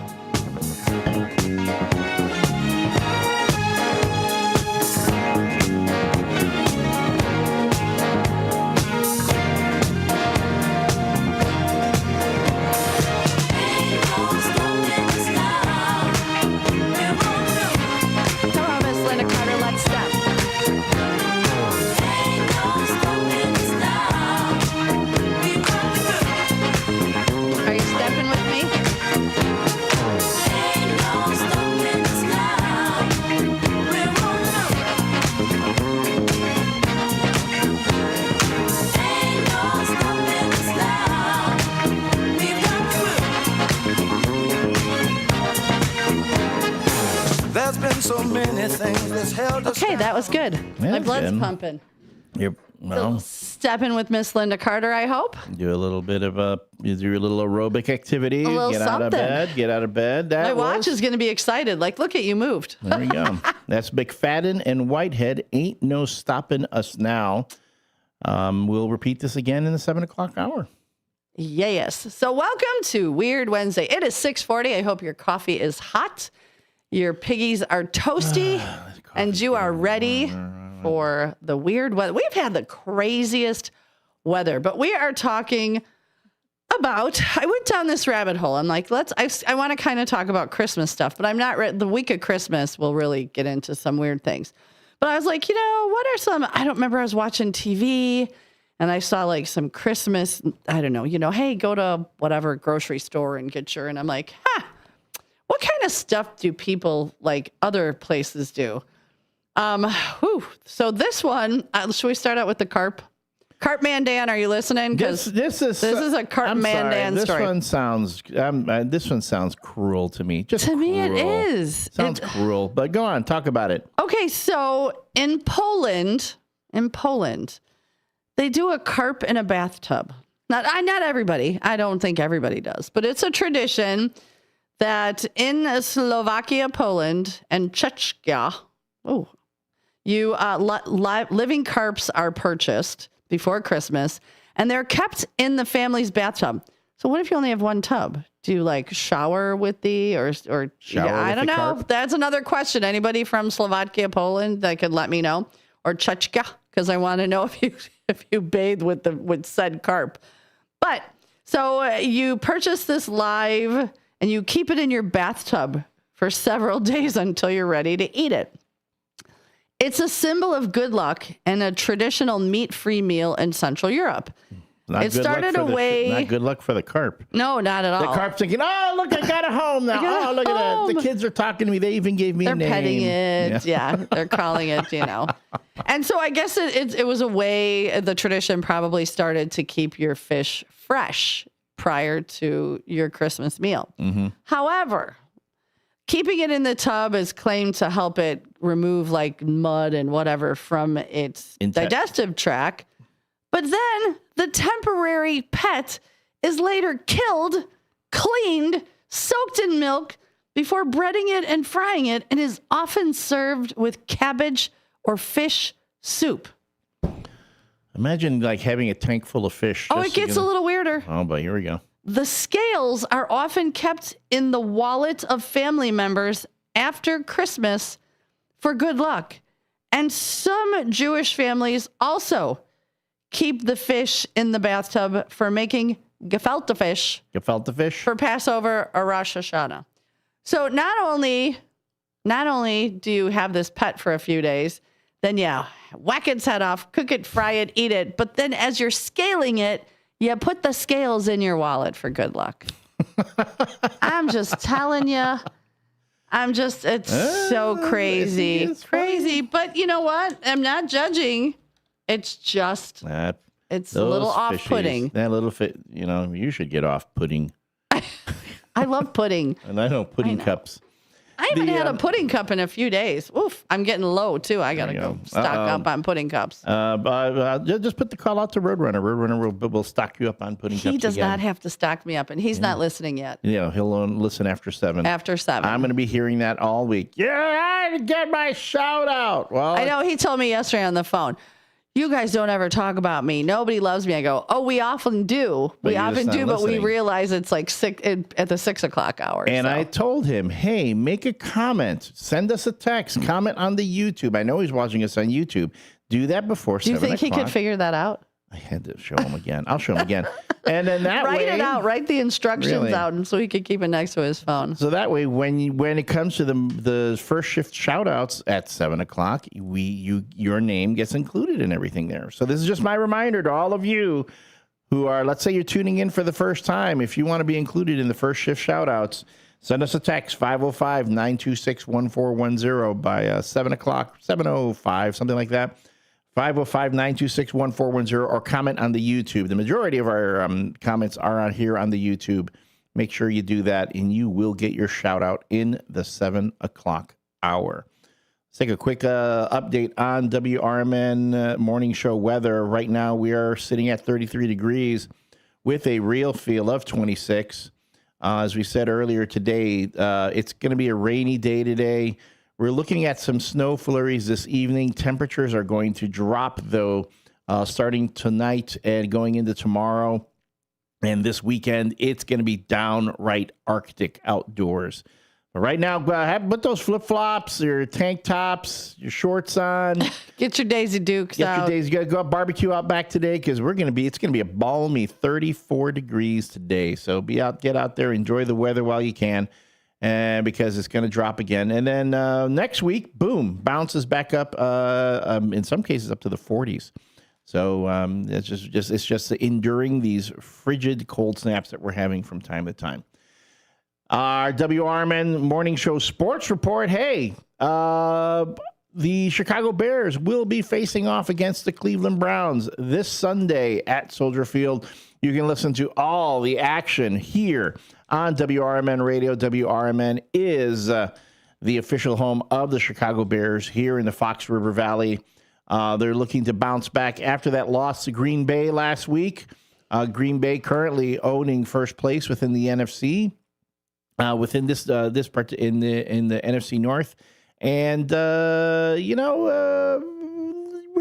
So many things that's held us Okay, that was good. My blood's pumping. Well, stepping with Miss Linda Carter, I hope. Do a little bit of do your little aerobic activity. A little Get something. Get out of bed. My watch is going to be excited. Like, look at you moved. There we go. That's McFadden and Whitehead. Ain't no stopping us now. We'll repeat this again in the 7 o'clock hour. Yes. So welcome to Weird Wednesday. It is 6:40. I hope your coffee is hot. Your piggies are toasty, and you are ready for the weird weather. We've had the craziest weather, but we are talking about, I went down this rabbit hole. I'm like, I want to kind of talk about Christmas stuff, but I'm not ready. The week of Christmas, we'll really get into some weird things. But I was like, what are some, I don't remember, I was watching TV and I saw like some Christmas, I don't know, hey, go to whatever grocery store and get and I'm like, what kind of stuff do people like other places do? So this one, should we start out with the carp? Carp Man Dan, are you listening? Because this is a Carp Man Dan story. This one sounds cruel to me. Just to me, cruel. It is. Sounds cruel. But go on, talk about it. Okay, so in Poland, they do a carp in a bathtub. Not everybody. I don't think everybody does, but it's a tradition that in Slovakia, Poland, and Czechia, living carps are purchased before Christmas, and they're kept in the family's bathtub. So what if you only have one tub? Do you shower with or I don't know. Carp? That's another question. Anybody from Slovakia, Poland that could let me know, or Czechia, because I want to know if you bathe with said carp. But so you purchase this live. And you keep it in your bathtub for several days until you're ready to eat it. It's a symbol of good luck and a traditional meat-free meal in Central Europe. Not good luck for the carp. No, not at all. The carp's thinking, oh, look, I got a home now. Look at that. The kids are talking to me. They even gave me a name. They're petting it. Yeah, they're calling it, And so I guess it was a way, the tradition probably started to keep your fish fresh prior to your Christmas meal. Mm-hmm. However, keeping it in the tub is claimed to help it remove mud and whatever from its digestive tract. But then the temporary pet is later killed, cleaned, soaked in milk before breading it and frying it, and is often served with cabbage or fish soup. Imagine having a tank full of fish. It gets a little weirder. Oh, but here we go. The scales are often kept in the wallet of family members after Christmas for good luck. And some Jewish families also keep the fish in the bathtub for making gefilte fish. Gefilte fish? For Passover or Rosh Hashanah. So not only do you have this pet for a few days, then whack its head off, cook it, fry it, eat it. But then as you're scaling it, you put the scales in your wallet for good luck. I'm just telling you. It's so crazy. Crazy. But you know what? I'm not judging. It's just It's a little off-putting. That little fit, you should get off pudding. I love pudding. And I know pudding cups. I haven't had a pudding cup in a few days. Oof, I'm getting low, too. I got to go stock up on pudding cups. Just put the call out to Roadrunner. Roadrunner will stock you up on pudding cups. He does not have to stock me up, and he's not listening yet. Yeah, he'll listen after 7. After 7. I'm going to be hearing that all week. Yeah, I had to get my shout out. Well, I know he told me yesterday on the phone, you guys don't ever talk about me. Nobody loves me. I go, oh, we often do. But we realize it's like at the 6 o'clock hour. And I told him, hey, make a comment. Send us a text. Comment on the YouTube. I know he's watching us on YouTube. Do that before 7 o'clock. Do you think he could figure that out? I had to show him again. I'll show him again. And then that way... Write it out. Write the instructions out and so he could keep it next to his phone. So that way, when it comes to the first shift shout-outs at 7 o'clock, your name gets included in everything there. So this is just my reminder to all of you who are, let's say you're tuning in for the first time. If you want to be included in the first shift shout-outs, send us a text, 505-926-1410 by 7 o'clock, 7:05, something like that. 505-926-1410 or comment on the YouTube. The majority of our comments are on here on the YouTube. Make sure you do that, and you will get your shout-out in the 7 o'clock hour. Let's take a quick update on WRMN morning show weather. Right now, we are sitting at 33 degrees with a real feel of 26. As we said earlier today, it's going to be a rainy day today. We're looking at some snow flurries this evening. Temperatures are going to drop, though, starting tonight and going into tomorrow. And this weekend, it's going to be downright Arctic outdoors. But right now, put those flip-flops, your tank tops, your shorts on. Get your Daisy Dukes out. You got to go barbecue out back today because it's going to be a balmy 34 degrees today. So get out there, enjoy the weather while you can. And because it's going to drop again. And then next week, boom, bounces back up, in some cases up to the 40s. So it's just enduring these frigid cold snaps that we're having from time to time. Our WRMN Morning Show Sports Report. Hey, the Chicago Bears will be facing off against the Cleveland Browns this Sunday at Soldier Field. You can listen to all the action here on WRMN Radio. WRMN is the official home of the Chicago Bears here in the Fox River Valley. They're looking to bounce back after that loss to Green Bay last week. Green Bay currently owning first place within the NFC, within this part in the NFC North, and we're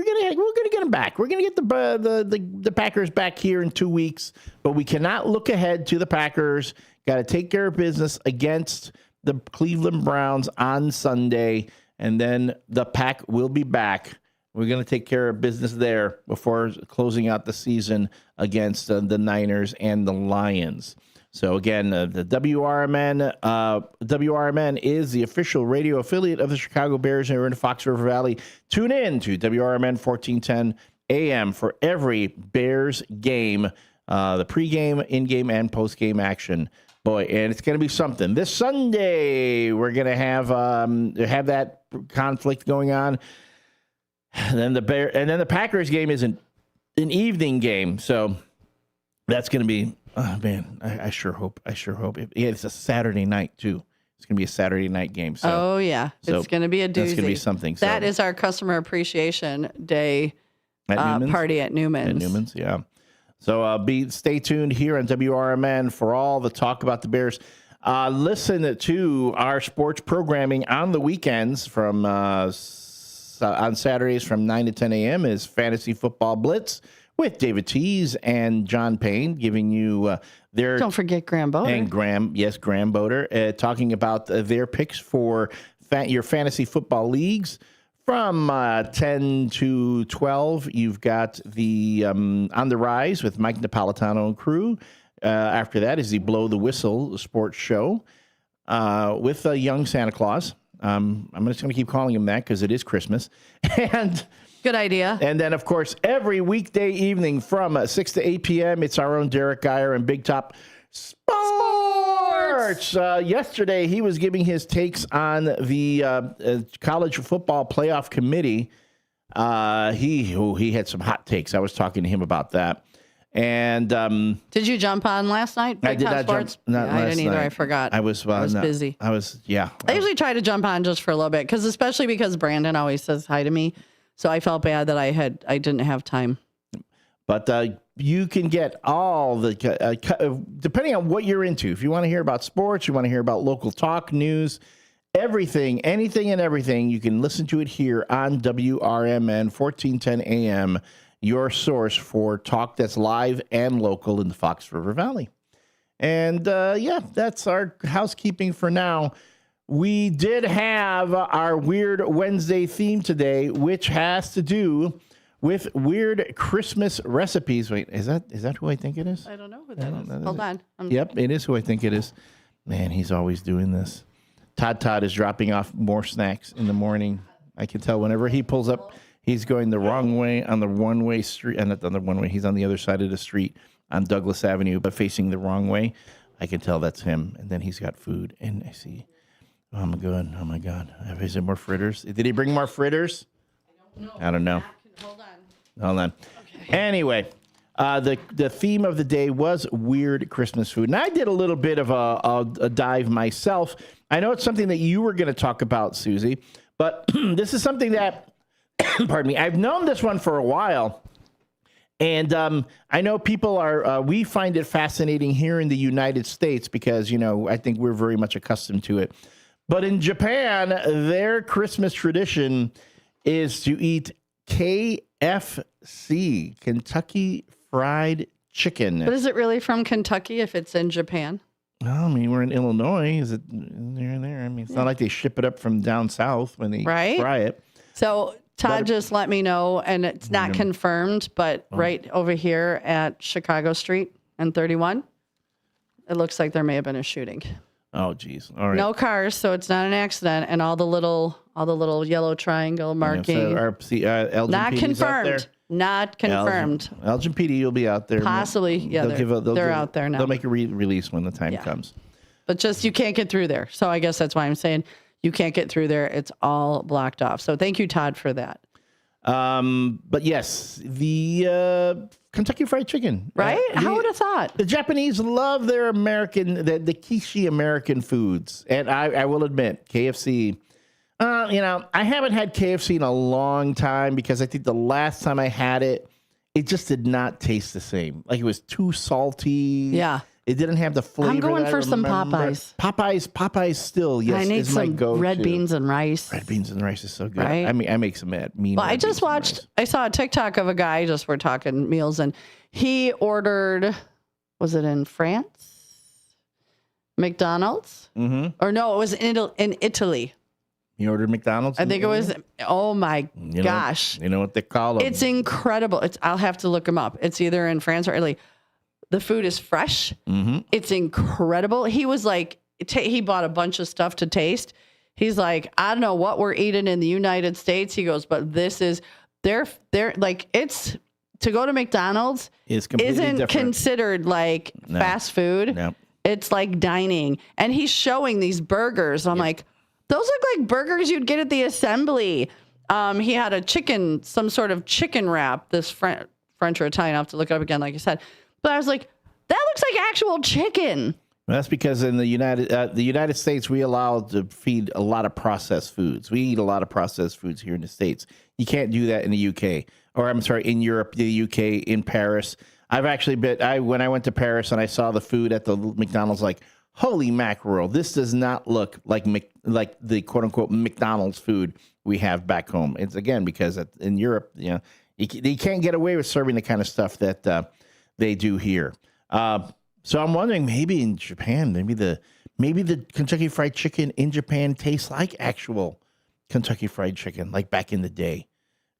gonna get them back. We're gonna get the Packers back here in 2 weeks, but we cannot look ahead to the Packers. Got to take care of business against the Cleveland Browns on Sunday, and then the Pack will be back. We're going to take care of business there before closing out the season against the Niners and the Lions. So again, the WRMN is the official radio affiliate of the Chicago Bears here in the Fox River Valley. Tune in to WRMN 1410 AM for every Bears game, the pregame, in-game, and post-game action. Boy, and it's going to be something. This Sunday, we're going to have that conflict going on. And then the Packers game is an evening game, so that's going to be. Oh man, I sure hope. It's a Saturday night too. It's going to be a Saturday night game. So, it's going to be a doozy. That's going to be something. So. That is our Customer Appreciation Day party at Newman's. At Newman's, yeah. So stay tuned here on WRMN for all the talk about the Bears. Listen to our sports programming on the weekends from on Saturdays from 9 to 10 a.m. is Fantasy Football Blitz with David Tease and John Payne giving you their... Don't forget Graham Boder. And Graham Boder, talking about their picks for your fantasy football leagues. From 10 to 12, you've got the On the Rise with Mike Napolitano and crew. After that is the Blow the Whistle sports show with Young Santa Claus. I'm just going to keep calling him that because it is Christmas. And good idea. And then, of course, every weekday evening from 6 to 8 p.m., it's our own Derek Geyer and Big Top Sports. Yesterday, he was giving his takes on the college football playoff committee. He had some hot takes. I was talking to him about that. And did you jump on last night? I did not jump. I didn't either. I forgot. I was busy. I usually try to jump on just for a little bit, especially because Brandon always says hi to me. So I felt bad that I didn't have time. But you can get all the depending on what you're into. If you want to hear about sports, you want to hear about local talk, news, everything, anything and everything, you can listen to it here on WRMN 1410 AM. Your source for talk that's live and local in the Fox River Valley. And that's our housekeeping for now. We did have our Weird Wednesday theme today, which has to do with weird Christmas recipes. Wait, is that who I think it is? I don't know who that is. Hold on. Yep, it is who I think it is. Man, he's always doing this. Todd is dropping off more snacks in the morning. I can tell whenever he pulls up. He's going the wrong way on the one-way street, and not on the one-way. He's on the other side of the street on Douglas Avenue, but facing the wrong way. I can tell that's him. And then he's got food, and I see. Oh my God! Is there more fritters? Did he bring more fritters? I don't know. Hold on. Okay. Anyway, the theme of the day was weird Christmas food, and I did a little bit of a dive myself. I know it's something that you were going to talk about, Susie, but this is something that. Pardon me. I've known this one for a while, and I know people are. We find it fascinating here in the United States because I think we're very much accustomed to it. But in Japan, their Christmas tradition is to eat KFC, Kentucky Fried Chicken. But is it really from Kentucky if it's in Japan? Well, I mean, we're in Illinois. Is it there? I mean, it's not like they ship it up from down south when they fry it. So. Todd just let me know, and it's not confirmed, but right over here at Chicago Street and 31, it looks like there may have been a shooting. Oh, geez. All right. No cars, so it's not an accident, and all the little yellow triangle marking. Elgin not PD's confirmed. Not confirmed. Elgin PD, you'll be out there. Possibly, yeah. They're out there now. They'll make a release when the time comes. But just you can't get through there. So I guess that's why I'm saying. You can't get through there. It's all blocked off. So thank you, Todd, for that. But yes, the Kentucky Fried Chicken. Right? How would have thought? The Japanese love their American, the quiche American foods. And I will admit, KFC, I haven't had KFC in a long time because I think the last time I had it, it just did not taste the same. Like it was too salty. Yeah. It didn't have the flavor. I'm going for some Popeyes. Popeyes still, yes, I need is my some go-to. red beans and rice. Red beans and rice is so good. Right? I mean, I make some mean. Well, I just watched, I saw a TikTok of a guy, we're talking meals, and he ordered, was it in France? McDonald's? Mm-hmm. Or no, it was in Italy. You ordered McDonald's? I think it was, oh my gosh. You know what they call them? It's incredible. I'll have to look them up. It's either in France or Italy. The food is fresh. Mm-hmm. It's incredible. He was like, he bought a bunch of stuff to taste. He's like, I don't know what we're eating in the United States. He goes, but this is, they're like, it's, to go to McDonald's isn't different. considered like fast food. No. It's like dining. And he's showing these burgers. I'm like, those look like burgers you'd get at the assembly. He had a chicken, some sort of chicken wrap, this French or Italian. I'll have to look it up again, like you said. But I was like, that looks like actual chicken. Well, that's because in the United States, we allow to feed a lot of processed foods. We eat a lot of processed foods here in the States. You can't do that in the UK. Or I'm sorry, in Europe, the UK, in Paris. I've actually when I went to Paris and I saw the food at the McDonald's, like, holy mackerel, this does not look like the quote unquote McDonald's food we have back home. It's again because in Europe, you can't get away with serving the kind of stuff that they do here. So I'm wondering, maybe in Japan, maybe the Kentucky Fried Chicken in Japan tastes like actual Kentucky Fried Chicken, like back in the day.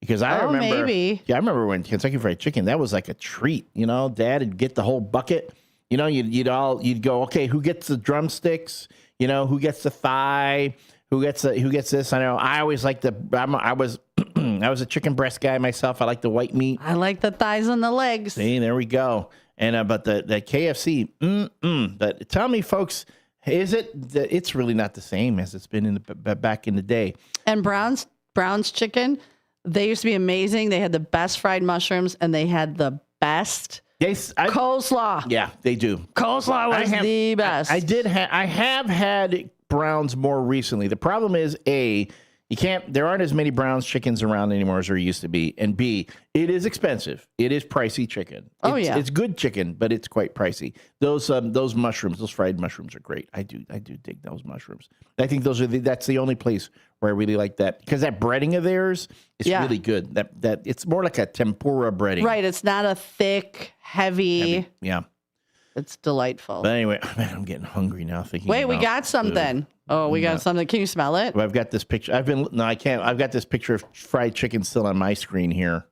Because I remember, maybe. Yeah, I remember when Kentucky Fried Chicken, that was like a treat. Dad would get the whole bucket. You'd go, okay, who gets the drumsticks? Who gets the thigh? Who gets this? I know. I always like I was a chicken breast guy myself. I like the white meat. I like the thighs and the legs. See, there we go. And but the KFC, but tell me, folks, is it that it's really not the same as it's been back in the day? And Brown's chicken, They used to be amazing. They had the best fried mushrooms, and they had the best coleslaw. Yeah, they do. Coleslaw was the best. I have had Browns more recently. The problem is, A, there aren't as many Browns chickens around anymore as there used to be. And B, it is expensive. It is pricey chicken. It's good chicken, but it's quite pricey. Those mushrooms, those fried mushrooms are great. I do dig those mushrooms. I think that's the only place where I really like that, because that breading of theirs is really good. That it's more like a tempura breading. Right. It's not a thick, heavy. Yeah. It's delightful. But anyway, man, I'm getting hungry now thinking. Wait, we got something. Food. Oh, we got something. Can you smell it? Well, I've got this picture. I can't. I've got this picture of fried chicken still on my screen here.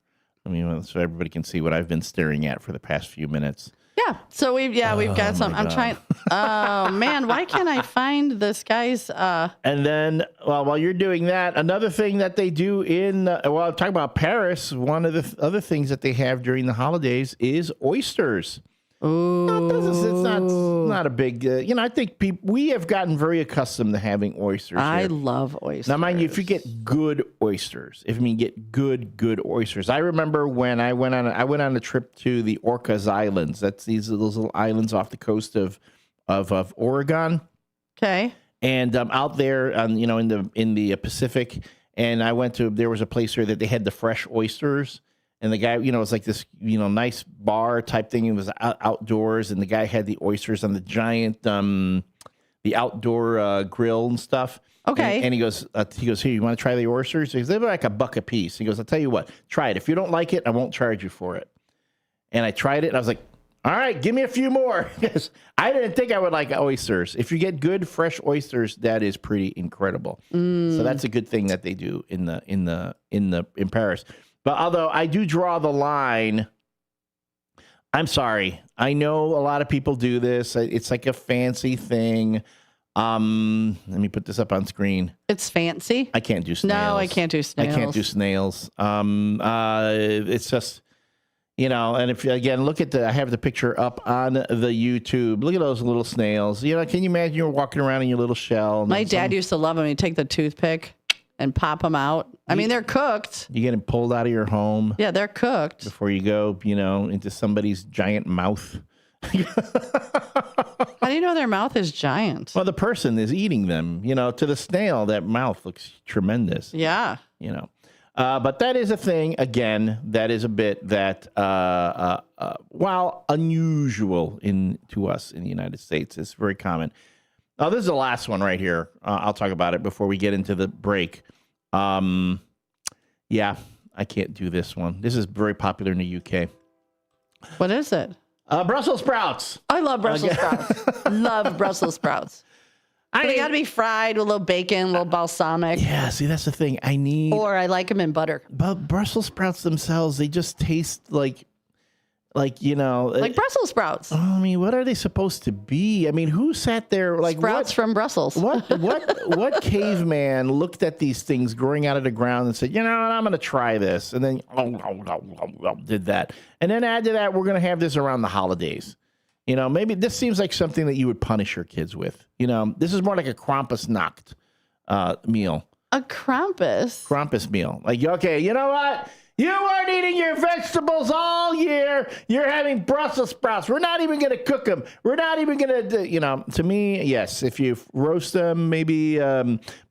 I mean, so everybody can see what I've been staring at for the past few minutes. Yeah. So we've got some. I'm trying. Oh man, why can't I find this guy's? And then, while you're doing that, another thing that they do I'm talking about Paris. One of the other things that they have during the holidays is oysters. Ooh. It's not a big, I think we have gotten very accustomed to having oysters. I love oysters. Now, mind you, if you get good oysters, get good oysters. I remember when I went on a trip to the Orcas Islands. That's those little islands off the coast of Oregon. Okay. And out there, in the Pacific, and there was a place here that they had the fresh oysters. And the guy, it was like this, nice bar type thing. It was outdoors, and the guy had the oysters on the giant, the outdoor grill and stuff. Okay. And he goes, here, you want to try the oysters? He goes, they're like $1 a piece. He goes, I'll tell you what, try it. If you don't like it, I won't charge you for it. And I tried it, and I was like, all right, give me a few more. Because I didn't think I would like oysters. If you get good fresh oysters, that is pretty incredible. So that's a good thing that they do in Paris. But although I do draw the line, I'm sorry. I know a lot of people do this. It's like a fancy thing. Let me put this up on screen. It's fancy. I can't do snails. No, I can't do snails. I can't do snails. It's just, and if again, I have the picture up on the YouTube. Look at those little snails. Can you imagine you're walking around in your little shell? My dad used to love them. He'd take the toothpick and pop them out. I mean, they're cooked. You get them pulled out of your home. Yeah, they're cooked. Before you go, into somebody's giant mouth. How do you know their mouth is giant? Well, the person is eating them. To the snail, that mouth looks tremendous. Yeah. But that is a thing, again, that is a bit that, while unusual to us in the United States, it's very common. Oh, this is the last one right here. I'll talk about it before we get into the break. Yeah, I can't do this one. This is very popular in the UK. What is it? Brussels sprouts. I love Brussels sprouts. Love Brussels sprouts. They got to be fried with a little bacon, a little balsamic. Yeah, see, that's the thing. Or I like them in butter. But Brussels sprouts themselves, they just taste like like Brussels sprouts. I mean, what are they supposed to be? I mean, who sat there sprouts from Brussels? What caveman looked at these things growing out of the ground and said, I'm going to try this, and then did that, and then add to that, we're going to have this around the holidays. Maybe this seems like something that you would punish your kids with. This is more like a Krampusnacht meal. A Krampus meal. Like, okay, you know what? You weren't eating your vegetables all year. You're having Brussels sprouts. We're not even going to cook them. We're not even going to, to me, yes, if you roast them, maybe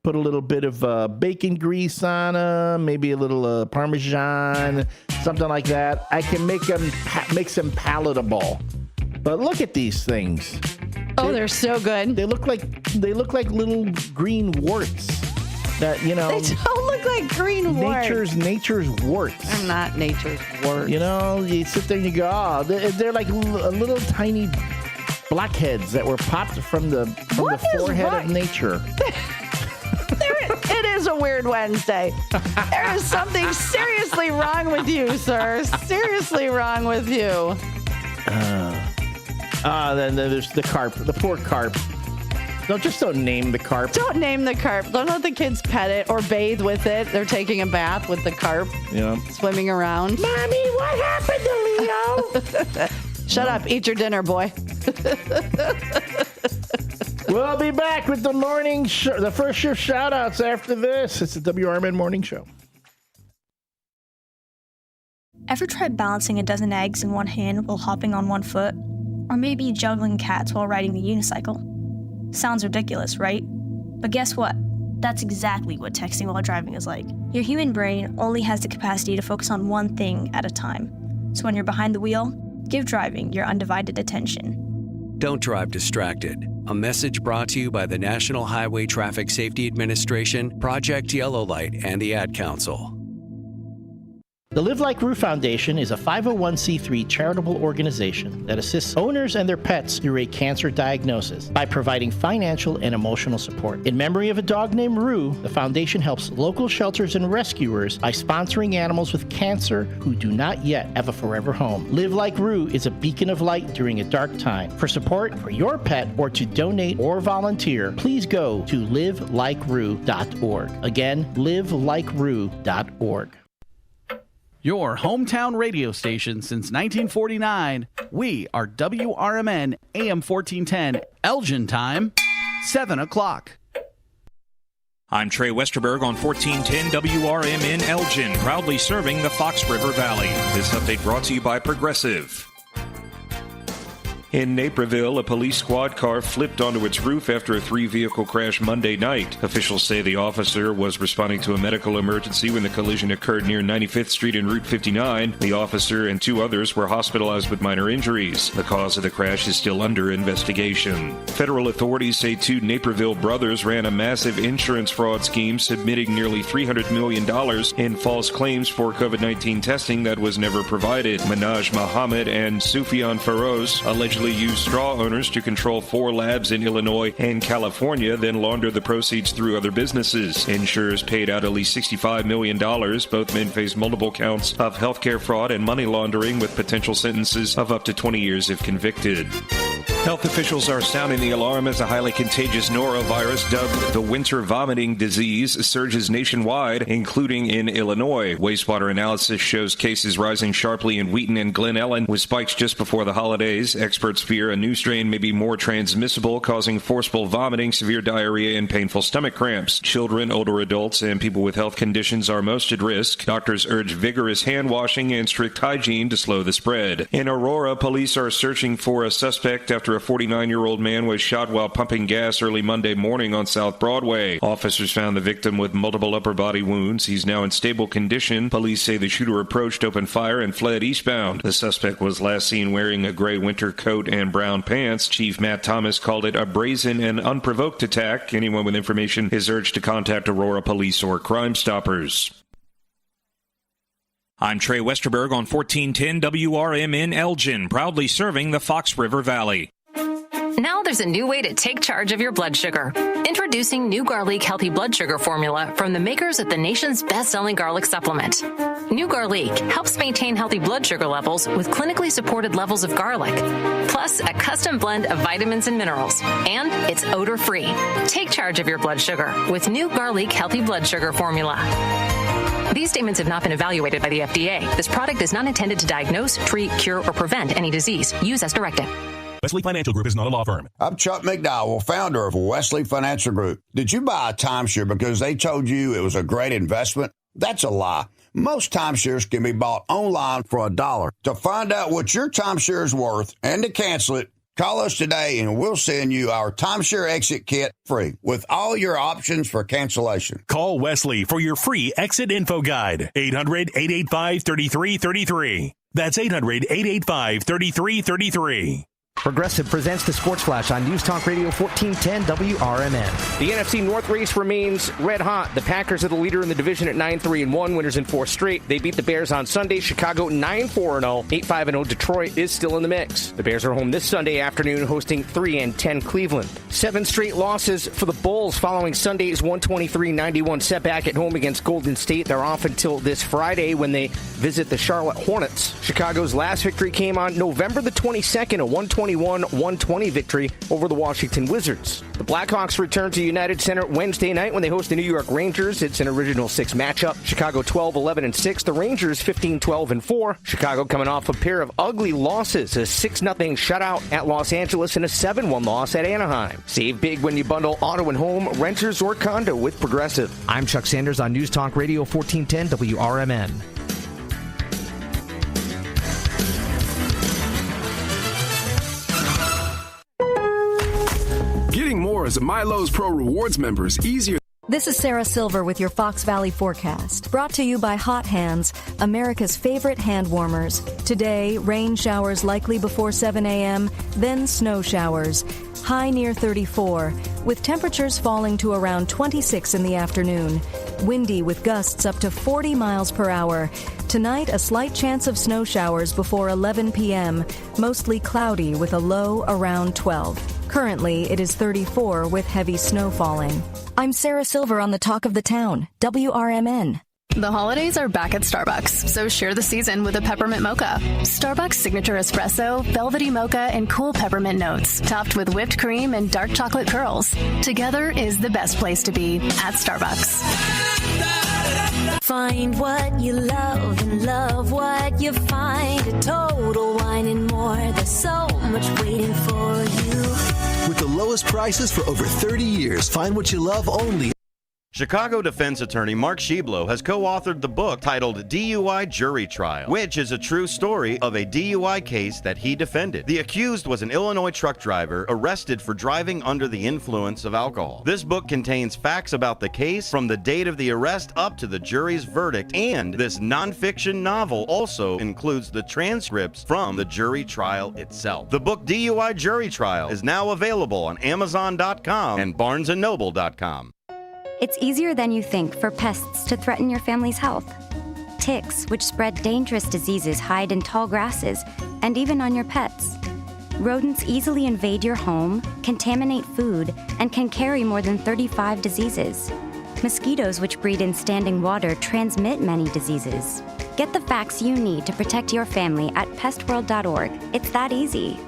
put a little bit of bacon grease on them, maybe a little Parmesan, something like that. I can make them palatable. But look at these things. Oh, they're so good. They look like little green warts. That they don't look like green warts. Nature's warts. They're not nature's warts. You sit there and you go, they're like little tiny blackheads that were popped from the forehead of nature. It is a weird Wednesday. There is something seriously wrong with you, sir. Seriously wrong with you. Then there's the carp, the poor carp. No, just don't name the carp. Don't name the carp. Don't let the kids pet it or bathe with it. They're taking a bath with the carp. Yeah. Swimming around. Mommy, what happened to Leo? Shut up. Eat your dinner, boy. We'll be back with the morning show, the first shift shout outs after this. It's the WRMN Morning Show. Ever tried balancing a dozen eggs in one hand while hopping on one foot? Or maybe juggling cats while riding the unicycle? Sounds ridiculous, right? But guess what? That's exactly what texting while driving is like. Your human brain only has the capacity to focus on one thing at a time. So when you're behind the wheel, give driving your undivided attention. Don't drive distracted. A message brought to you by the National Highway Traffic Safety Administration, Project Yellow Light, and the Ad Council. The Live Like Rue Foundation is a 501c3 charitable organization that assists owners and their pets through a cancer diagnosis by providing financial and emotional support. In memory of a dog named Rue, the foundation helps local shelters and rescuers by sponsoring animals with cancer who do not yet have a forever home. Live Like Rue is a beacon of light during a dark time. For support for your pet or to donate or volunteer, please go to livelikeRue.org. Again, livelikeRue.org. Your hometown radio station since 1949. We are WRMN AM 1410, Elgin time, 7 o'clock. I'm Trey Westerberg on 1410 WRMN Elgin, proudly serving the Fox River Valley. This update brought to you by Progressive. In Naperville, a police squad car flipped onto its roof after a 3-vehicle crash Monday night. Officials say the officer was responding to a medical emergency when the collision occurred near 95th Street and Route 59. The officer and 2 others were hospitalized with minor injuries. The cause of the crash is still under investigation. Federal authorities say 2 Naperville brothers ran a massive insurance fraud scheme, submitting nearly $300 million in false claims for COVID-19 testing that was never provided. Minaj Muhammad and Sufyan Feroz allegedly used straw owners to control 4 labs in Illinois and California, then launder the proceeds through other businesses. Insurers paid out at least $65 million. Both men face multiple counts of healthcare fraud and money laundering with potential sentences of up to 20 years if convicted. Health officials are sounding the alarm as a highly contagious norovirus dubbed the winter vomiting disease surges nationwide, including in Illinois. Wastewater analysis shows cases rising sharply in Wheaton and Glen Ellen, with spikes just before the holidays. Experts fear a new strain may be more transmissible, causing forceful vomiting, severe diarrhea, and painful stomach cramps. Children, older adults, and people with health conditions are most at risk. Doctors urge vigorous hand washing and strict hygiene to slow the spread. In Aurora, police are searching for a suspect after a 49-year-old man was shot while pumping gas early Monday morning on South Broadway. Officers found the victim with multiple upper body wounds. He's now in stable condition. Police say the shooter approached, opened fire, and fled eastbound. The suspect was last seen wearing a gray winter coat and brown pants. Chief Matt Thomas called it a brazen and unprovoked attack. Anyone with information is urged to contact Aurora Police or Crime Stoppers. I'm Trey Westerberg on 1410 WRMN Elgin, proudly serving the Fox River Valley. Now there's a new way to take charge of your blood sugar. Introducing New Garlic Healthy Blood Sugar Formula from the makers of the nation's best-selling garlic supplement. New Garlic helps maintain healthy blood sugar levels with clinically supported levels of garlic, plus a custom blend of vitamins and minerals, and it's odor-free. Take charge of your blood sugar with New Garlic Healthy Blood Sugar Formula. These statements have not been evaluated by the FDA. This product is not intended to diagnose, treat, cure, or prevent any disease. Use as directed. Wesley Financial Group is not a law firm. I'm Chuck McDowell, founder of Wesley Financial Group. Did you buy a timeshare because they told you it was a great investment? That's a lie. Most timeshares can be bought online for $1. To find out what your timeshare is worth and to cancel it, call us today and we'll send you our timeshare exit kit free with all your options for cancellation. Call Wesley for your free exit info guide. 800-885-3333. That's 800-885-3333. Progressive presents the Sports Flash on News Talk Radio 1410 WRMN. The NFC North race remains red hot. The Packers are the leader in the division at 9-3-1, winners in 4 straight. They beat the Bears on Sunday. Chicago 9-4-0, 8-5-0. Detroit is still in the mix. The Bears are home this Sunday afternoon, hosting 3-10 Cleveland. 7 straight losses for the Bulls following Sunday's 123-91 setback at home against Golden State. They're off until this Friday when they visit the Charlotte Hornets. Chicago's last victory came on November the 22nd, a 121-120 victory over the Washington Wizards. The Blackhawks return to United Center Wednesday night when they host the New York Rangers. It's an original 6 matchup. Chicago 12-11-6. The Rangers 15-12-4. Chicago coming off a pair of ugly losses, a 6-0 shutout at Los Angeles and a 7-1 loss at Anaheim. Save big when you bundle auto and home, renters, or condo with Progressive. I'm Chuck Sanders on News Talk Radio 1410 WRMN. as Milo's Pro Rewards members easier. This is Sarah Silver with your Fox Valley forecast, brought to you by Hot Hands, America's favorite hand warmers. Today, rain showers likely before 7 a.m., then snow showers. High near 34, with temperatures falling to around 26 in the afternoon. Windy with gusts up to 40 miles per hour. Tonight, a slight chance of snow showers before 11 p.m., mostly cloudy with a low around 12. Currently, it is 34 with heavy snow falling. I'm Sarah Silver on the Talk of the Town, WRMN. The holidays are back at Starbucks, so share the season with a peppermint mocha. Starbucks signature espresso, velvety mocha, and cool peppermint notes, topped with whipped cream and dark chocolate pearls. Together is the best place to be at Starbucks. Find what you love and love what you find. A Total Wine and More. There's so much waiting for you. With the lowest prices for over 30 years, find what you love only. Chicago defense attorney Mark Schieblo has co-authored the book titled DUI Jury Trial, which is a true story of a DUI case that he defended. The accused was an Illinois truck driver arrested for driving under the influence of alcohol. This book contains facts about the case from the date of the arrest up to the jury's verdict, and this nonfiction novel also includes the transcripts from the jury trial itself. The book DUI Jury Trial is now available on Amazon.com and BarnesandNoble.com. It's easier than you think for pests to threaten your family's health. Ticks, which spread dangerous diseases, hide in tall grasses and even on your pets. Rodents easily invade your home, contaminate food, and can carry more than 35 diseases. Mosquitoes, which breed in standing water, transmit many diseases. Get the facts you need to protect your family at pestworld.org. It's that easy.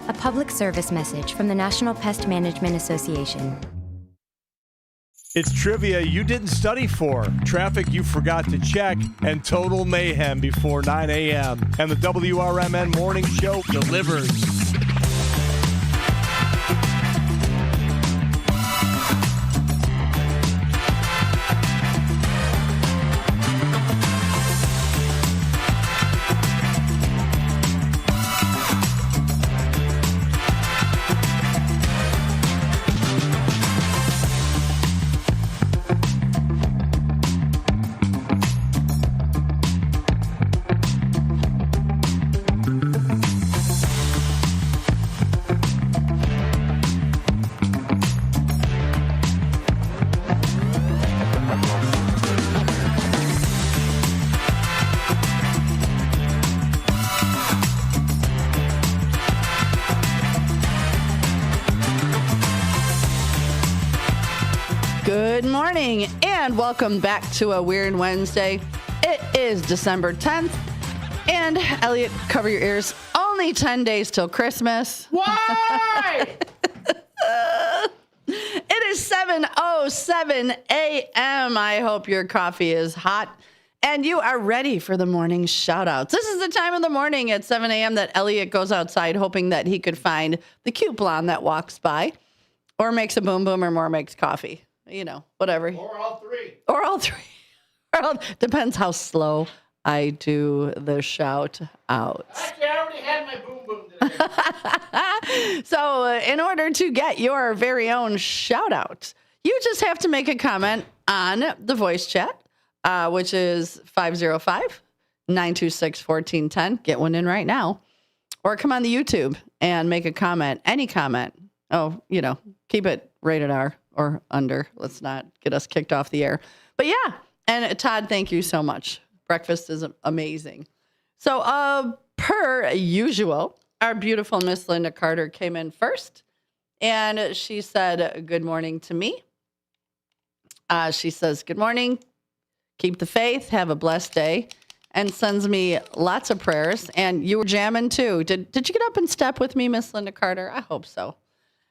A public service message from the National Pest Management Association. It's trivia you didn't study for, traffic you forgot to check, and total mayhem before 9 a.m. And the WRMN Morning Show delivers. Good morning and welcome back to a Weird Wednesday. It is December 10th and Elliot, cover your ears. Only 10 days till Christmas. Why? It is 7:07 a.m. I hope your coffee is hot and you are ready for the morning shout outs. This is the time of the morning at 7 a.m. that Elliot goes outside hoping that he could find the cute blonde that walks by or makes a boom boom or more makes coffee. You know, whatever. Or all three. Or all three. Depends how slow I do the shout outs. Actually, I already had my boom boom today. So in order to get your very own shout out, you just have to make a comment on the voice chat, which is 505-926-1410. Get one in right now. Or come on the YouTube and make a comment, any comment. Oh, you know, keep it rated R or under. Let's not get us kicked off the air. But yeah, and Todd, thank you so much. Breakfast is amazing. So per usual, our beautiful Miss Linda Carter came in first, and she said, good morning to me. She says, good morning. Keep the faith. Have a blessed day. And sends me lots of prayers. And you were jamming too. Did you get up and step with me, Miss Linda Carter? I hope so.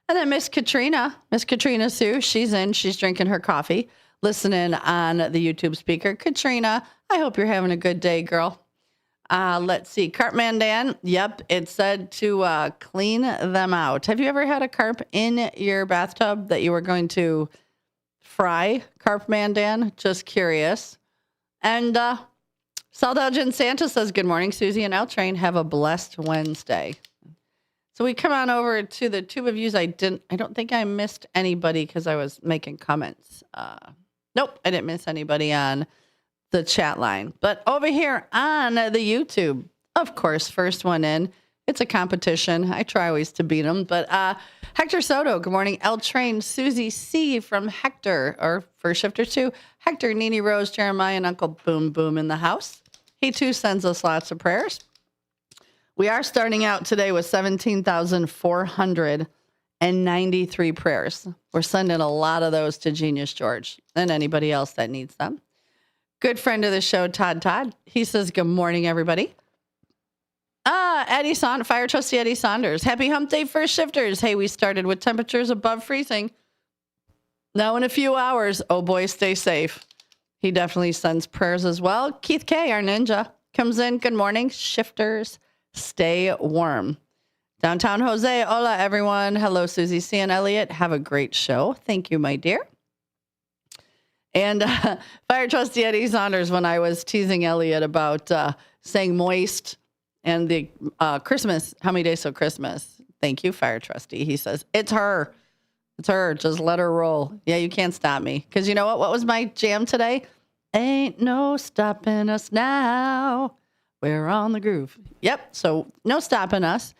And then Miss Katrina Sue, she's in. She's drinking her coffee, listening on the YouTube speaker. Katrina, I hope you're having a good day, girl. Let's see. Carpman Dan, yep, it said to clean them out. Have you ever had a carp in your bathtub that you were going to fry, Carpman Dan? Just curious. And Saldalgin Santa says, good morning, Susie and L Train. Have a blessed Wednesday. So we come on over to the tube of views. I don't think I missed anybody because I was making comments. Nope, I didn't miss anybody on the chat line. But over here on the YouTube, of course, first one in. It's a competition. I try always to beat them. But Hector Soto, good morning. L Train, Susie C from Hector, or First Shifter 2. Hector, Nene Rose, Jeremiah, and Uncle Boom Boom in the house. He too sends us lots of prayers. We are starting out today with 17,493 prayers. We're sending a lot of those to Genius George and anybody else that needs them. Good friend of the show, Todd. He says, good morning, everybody. Fire Trustee Eddie Saunders. Happy hump day, First Shifters. Hey, we started with temperatures above freezing. Now in a few hours, oh boy, stay safe. He definitely sends prayers as well. Keith K, our ninja, comes in. Good morning, Shifters. Stay warm. Downtown Jose. Hola, everyone. Hello, Susie C. and Elliot. Have a great show. Thank you, my dear. And Fire Trustee Eddie Saunders, when I was teasing Elliot about saying moist and the Christmas, how many days till Christmas? Thank you, Fire Trustee. He says, it's her. It's her. Just let her roll. Yeah, you can't stop me. Because you know what? What was my jam today? Ain't no stopping us now. We're on the groove. Yep. So no stopping us.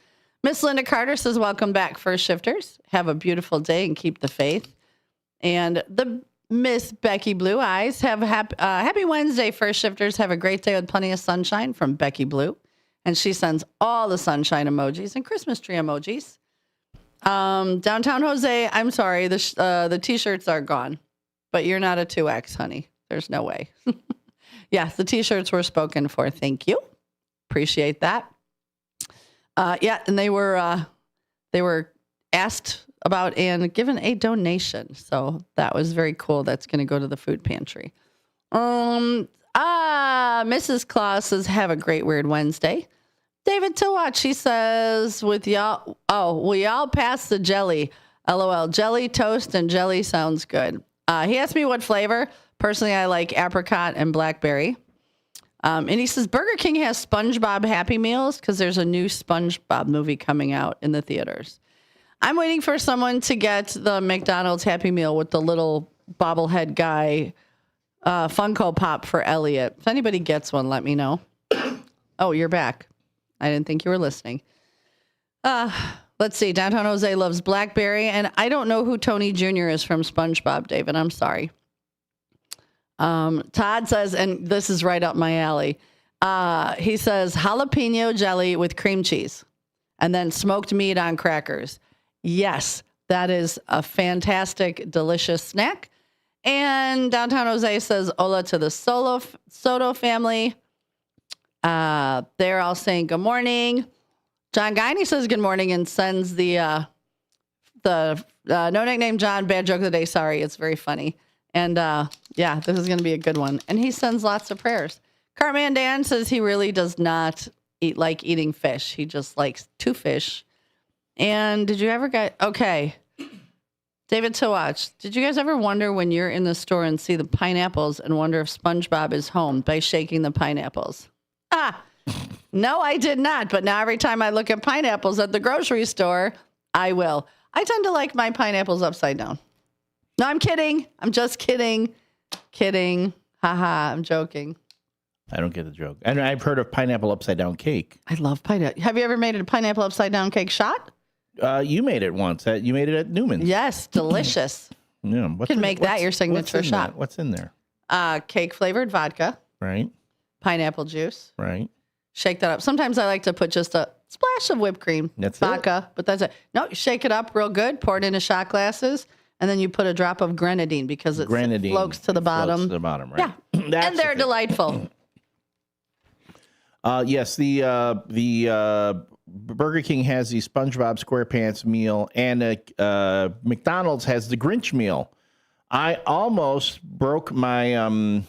Miss Linda Carter says, welcome back, First Shifters. Have a beautiful day and keep the faith. And the Miss Becky Blue Eyes, have happy Wednesday, First Shifters. Have a great day with plenty of sunshine from Becky Blue. And she sends all the sunshine emojis and Christmas tree emojis. Downtown Jose, I'm sorry, the T-shirts are gone. But you're not a 2X, honey. There's no way. Yes, the T-shirts were spoken for. Thank you. Appreciate that. Yeah, and they were asked about and given a donation. So that was very cool. That's going to go to the food pantry. Mrs. Claus says, have a great Weird Wednesday. David Tillwatch, she says, with y'all, we all pass the jelly. LOL, jelly, toast, and jelly sounds good. He asked me what flavor. Personally, I like apricot and blackberry. And he says, Burger King has SpongeBob Happy Meals because there's a new SpongeBob movie coming out in the theaters. I'm waiting for someone to get the McDonald's Happy Meal with the little bobblehead guy Funko Pop for Elliot. If anybody gets one, let me know. Oh, you're back. I didn't think you were listening. Let's see. Downtown Jose loves blackberry, and I don't know who Tony Jr. is from SpongeBob, David. I'm sorry. Todd says, and this is right up my alley. He says jalapeno jelly with cream cheese and then smoked meat on crackers. Yes, that is a fantastic, delicious snack. And Downtown Jose says, hola to the Soto family. They're all saying good morning. John Guiney says good morning and sends the no nickname John, bad joke of the day. Sorry, it's very funny. And yeah, this is going to be a good one. And he sends lots of prayers. Cartman Dan says he really does not like eating fish. He just likes to fish. And did you ever okay. David Towatch, did you guys ever wonder when you're in the store and see the pineapples and wonder if SpongeBob is home by shaking the pineapples? No, I did not. But now every time I look at pineapples at the grocery store, I will. I tend to like my pineapples upside down. No, I'm kidding. I'm just kidding. Kidding. Haha, I'm joking. I don't get the joke. And I've heard of pineapple upside down cake. I love pineapple. Have you ever made a pineapple upside down cake shot? You made it once. You made it at Newman's. Yes, delicious. Yeah, you can make that your signature shot. What's in there? Cake flavored vodka. Right. Pineapple juice. Right. Shake that up. Sometimes I like to put just a splash of whipped cream. That's vodka, but that's it. No, you shake it up real good. Pour it into shot glasses. And then you put a drop of grenadine because it floats to the bottom. Floats to the bottom, right? Yeah, and they're delightful. Yes, the Burger King has the SpongeBob SquarePants meal, and McDonald's has the Grinch meal. I almost broke my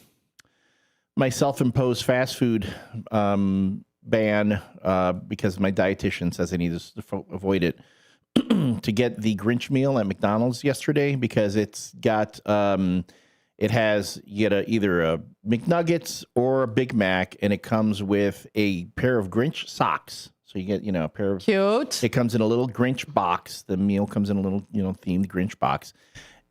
my self-imposed fast food ban because my dietitian says I need to avoid it. To get the Grinch meal at McDonald's yesterday because it's got it has either a McNuggets or a Big Mac, and it comes with a pair of Grinch socks. So you get, a pair of... Cute. It comes in a little Grinch box. The meal comes in a little, themed Grinch box.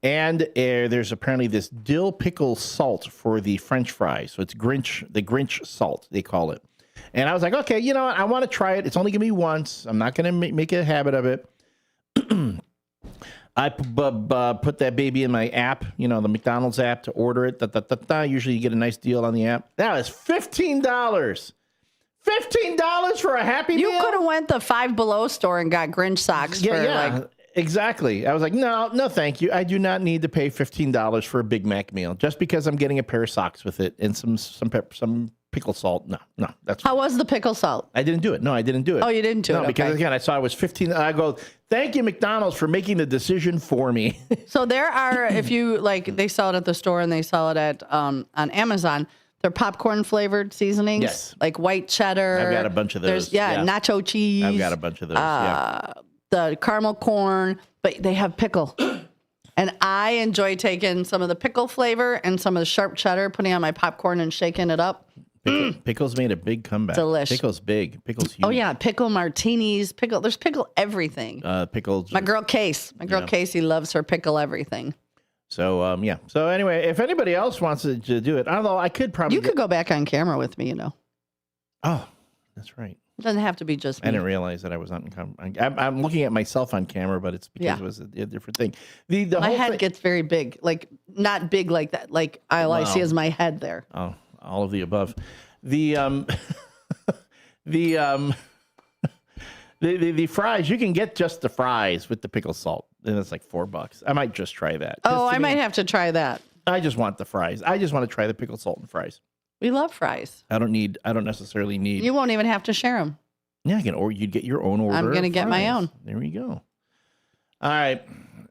And there's apparently this dill pickle salt for the French fries. So it's the Grinch salt, they call it. And I was like, okay, you know what? I want to try it. It's only going to be once. I'm not going to make a habit of it. I put that baby in my app, the McDonald's app to order it. Usually you get a nice deal on the app. That was $15. $15 for a Happy Meal? You could have went the Five Below store and got Grinch socks Exactly. I was like, no, thank you. I do not need to pay $15 for a Big Mac meal just because I'm getting a pair of socks with it and some pickle salt. No, that's How was the pickle salt? I didn't do it. No, I didn't do it. Oh, you didn't do it? No, because again, I saw it was $15. I go, thank you, McDonald's, for making the decision for me. So there are, if you they sell it at the store and they sell it at on Amazon. They're popcorn flavored seasonings. Yes. Like white cheddar. I've got a bunch of those. There's nacho cheese. I've got a bunch of those. The caramel corn, but they have pickle. And I enjoy taking some of the pickle flavor and some of the sharp cheddar, putting on my popcorn and shaking it up. Pickle's made a big comeback. Delicious. Pickle's big. Pickle's huge. Oh, yeah. Pickle martinis. There's pickle everything. Pickles. My girl Casey loves her pickle everything. So, So anyway, if anybody else wants to do it, although I could probably... You could go back on camera with me, Oh, that's right. It doesn't have to be just me. I didn't realize that I was on camera. I'm looking at myself on camera, but it's because it was a different thing. My head gets very big, not big like that. Like all I see is my head there. Oh, all of the above. The fries, you can get just the fries with the pickle salt, and it's like $4. I might just try that. Oh, I might have to try that. I just want the fries. I just want to try the pickle salt and fries. We love fries. I don't necessarily need. You won't even have to share them. Yeah, you'd get your own order. I'm going to get my own. There we go. All right.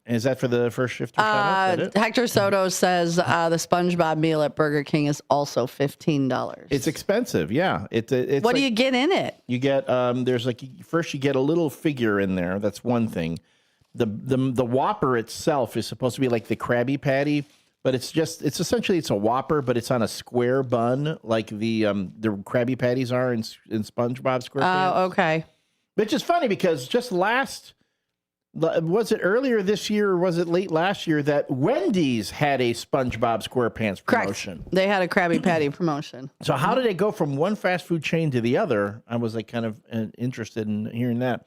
Is that for the first shift? Hector Soto says the SpongeBob meal at Burger King is also $15. It's expensive. Yeah. It's what do you get in it? You get there's first you get a little figure in there. That's one thing. The Whopper itself is supposed to be like the Krabby Patty. But it's essentially a Whopper, but it's on a square bun, like the Krabby Patties are in SpongeBob SquarePants. Oh, okay. Which is funny because just was it earlier this year or was it late last year that Wendy's had a SpongeBob SquarePants promotion? Correct. They had a Krabby Patty promotion. So how did it go from one fast food chain to the other? I was kind of interested in hearing that.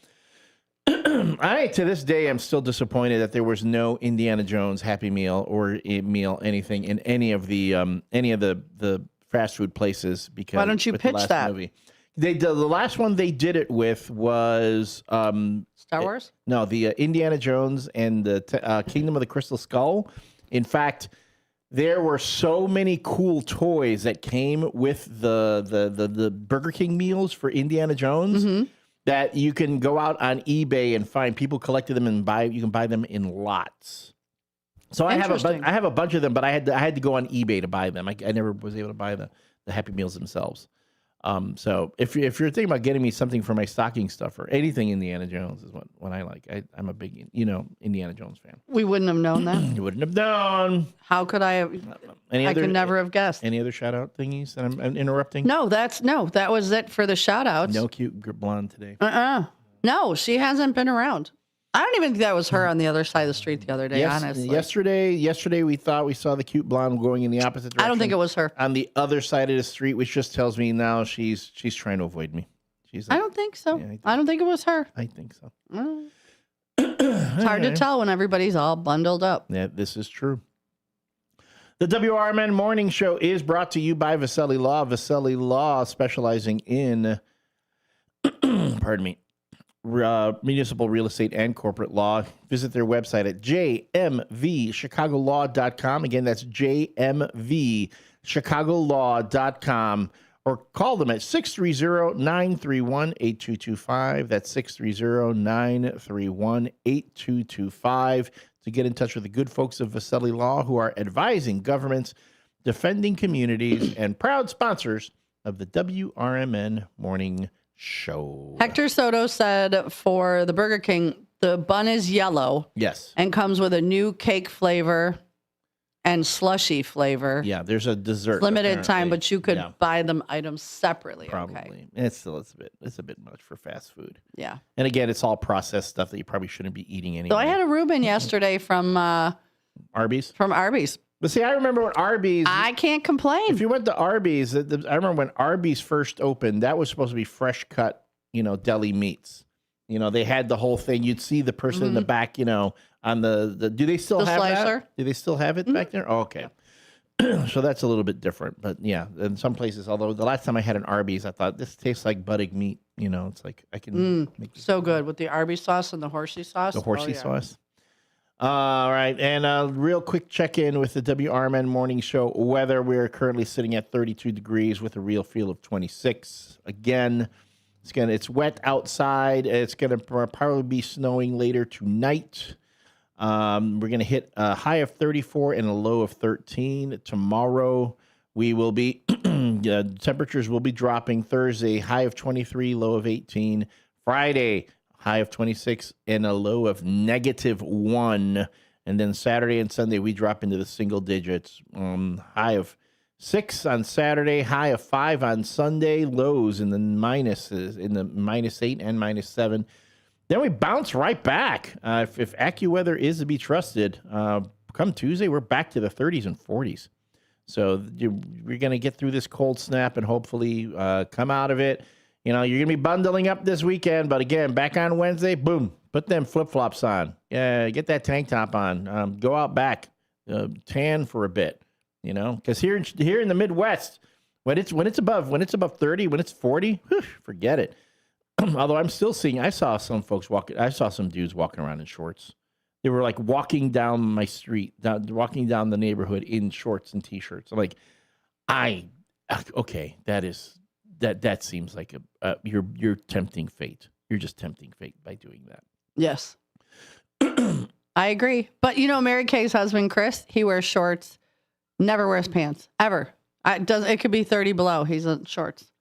To this day, I'm still disappointed that there was no Indiana Jones Happy Meal or anything in any of the fast food places. Because why don't you pitch that movie? The last one they did it with was Star Wars. No, the Indiana Jones and the Kingdom of the Crystal Skull. In fact, there were so many cool toys that came with the Burger King meals for Indiana Jones. Mm-hmm. That you can go out on eBay and find people collected them and you can buy them in lots. So I have a bunch of them, but I had to go on eBay to buy them. I never was able to buy the Happy Meals themselves. So if you're thinking about getting me something for my stocking stuffer, anything Indiana Jones is what I like. I'm a big Indiana Jones fan. We wouldn't have known that. You wouldn't have known. How could I have? I could never have guessed. Any other shout out thingies that I'm interrupting? No, that was it for the shout outs. No cute blonde today. No, she hasn't been around. I don't even think that was her on the other side of the street the other day, honestly. Yesterday we thought we saw the cute blonde going in the opposite direction. I don't think it was her. On the other side of the street, which just tells me now she's trying to avoid me. I don't think so. Yeah, I don't think it was her. I think so. It's hard to tell when everybody's all bundled up. Yeah, this is true. The WRMN Morning Show is brought to you by Vasselli Law. Vasselli Law, specializing in, pardon me, municipal real estate and corporate law. Visit their website at jmvchicagolaw.com. Again, that's jmvchicagolaw.com. Or call them at 630-931-8225. That's 630-931-8225 to get in touch with the good folks of Vasselli Law who are advising governments, defending communities, and proud sponsors of the WRMN Morning Show. Hector Soto said for the Burger King, the bun is yellow. Yes. And comes with a new cake flavor and slushy flavor. Yeah, there's a dessert. Limited time, but you could buy them items separately. Probably. Okay. It's a bit much for fast food. Yeah. And again, it's all processed stuff that you probably shouldn't be eating anyway. So I had a Reuben yesterday from Arby's. From Arby's. But see, I remember when Arby's. I can't complain. If you went to Arby's, I remember when Arby's first opened, that was supposed to be fresh cut, deli meats. They had the whole thing. You'd see the person in the back, on the do they still have slicer? that? Do they still have it back there? Oh, okay. So that's a little bit different. But yeah, in some places, although the last time I had an Arby's, I thought this tastes like budding meat. It's like I can make so good with the Arby's sauce and the horsey sauce. The horsey sauce. All right. And a real quick check-in with the WRMN Morning Show weather. We're currently sitting at 32 degrees with a real feel of 26. Again, it's wet outside. It's going to probably be snowing later tonight. We're going to hit a high of 34 and a low of 13. Tomorrow, we will be, temperatures will be dropping. Thursday, high of 23, low of 18. Friday, high of 26 and a low of -1. And then Saturday and Sunday, we drop into the single digits. High of 6 on Saturday, high of 5 on Sunday, lows in the minuses, in the -8 and -7. Then we bounce right back. If AccuWeather is to be trusted, come Tuesday, we're back to the 30s and 40s. So we're going to get through this cold snap and hopefully come out of it. You're going to be bundling up this weekend, but again, back on Wednesday, boom, put them flip-flops on. Yeah, get that tank top on. Go out back, tan for a bit, because here in the Midwest, when it's above 30, when it's 40, whew, forget it. Although I'm still seeing, I saw some dudes walking around in shorts. They were like walking down my street, walking down the neighborhood in shorts and t-shirts. I'm like, okay, that seems like you're tempting fate. You're just tempting fate by doing that. Yes. I agree. But Mary Kay's husband, Chris, he wears shorts, never wears pants, ever. It could be 30 below. He's in shorts.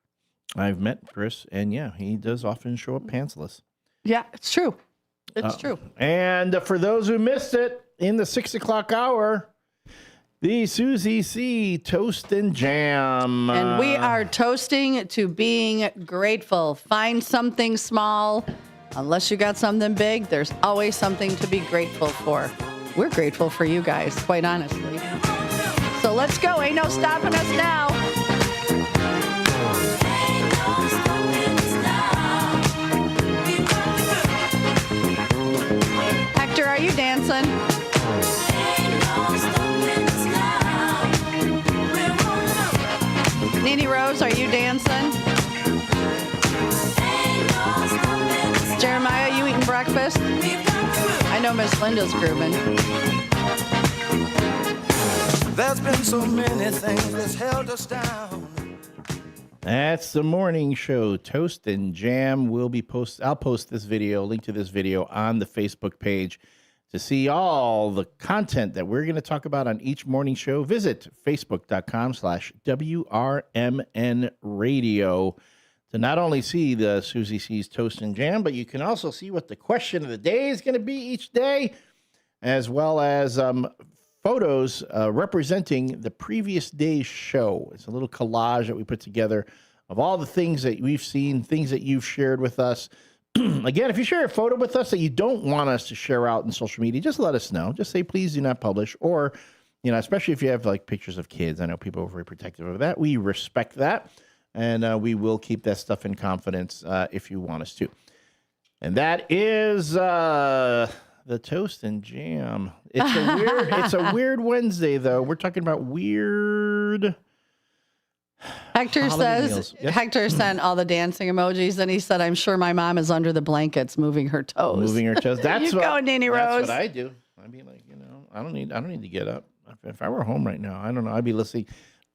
I've met Chris, and yeah, he does often show up pantsless. Yeah, it's true. It's true. And for those who missed it, in the 6 o'clock hour, the Susie C Toast and Jam. And we are toasting to being grateful. Find something small. Unless you got something big, there's always something to be grateful for. We're grateful for you guys, quite honestly. So let's go. Ain't no stopping us now. Hector, are you dancing? Nene Rose, are you dancing? Jeremiah, you eating breakfast? I know Miss Linda's grooving. There's been so many things that's held us down. That's the morning show. Toast and Jam will be I'll post this video, link to this video on the Facebook page. To see all the content that we're going to talk about on each morning show, visit facebook.com/WRMN radio to not only see the Susie C's Toast and Jam, but you can also see what the question of the day is going to be each day, as well as photos representing the previous day's show. It's a little collage that we put together of all the things that we've seen, things that you've shared with us. Again, if you share a photo with us that you don't want us to share out in social media, just let us know. Just say, please do not publish. Or, especially if you have like pictures of kids. I know people are very protective of that. We respect that. And we will keep that stuff in confidence if you want us to. And that is the Toast and Jam. It's a weird Wednesday, though. We're talking about weird. Hector says, yes? Hector sent all the dancing emojis, and he said, I'm sure my mom is under the blankets moving her toes. Moving her toes. That's you go, Nene Rose. That's what I do. I'd be like, I don't need to get up. If I were home right now, I don't know. I'd be listening.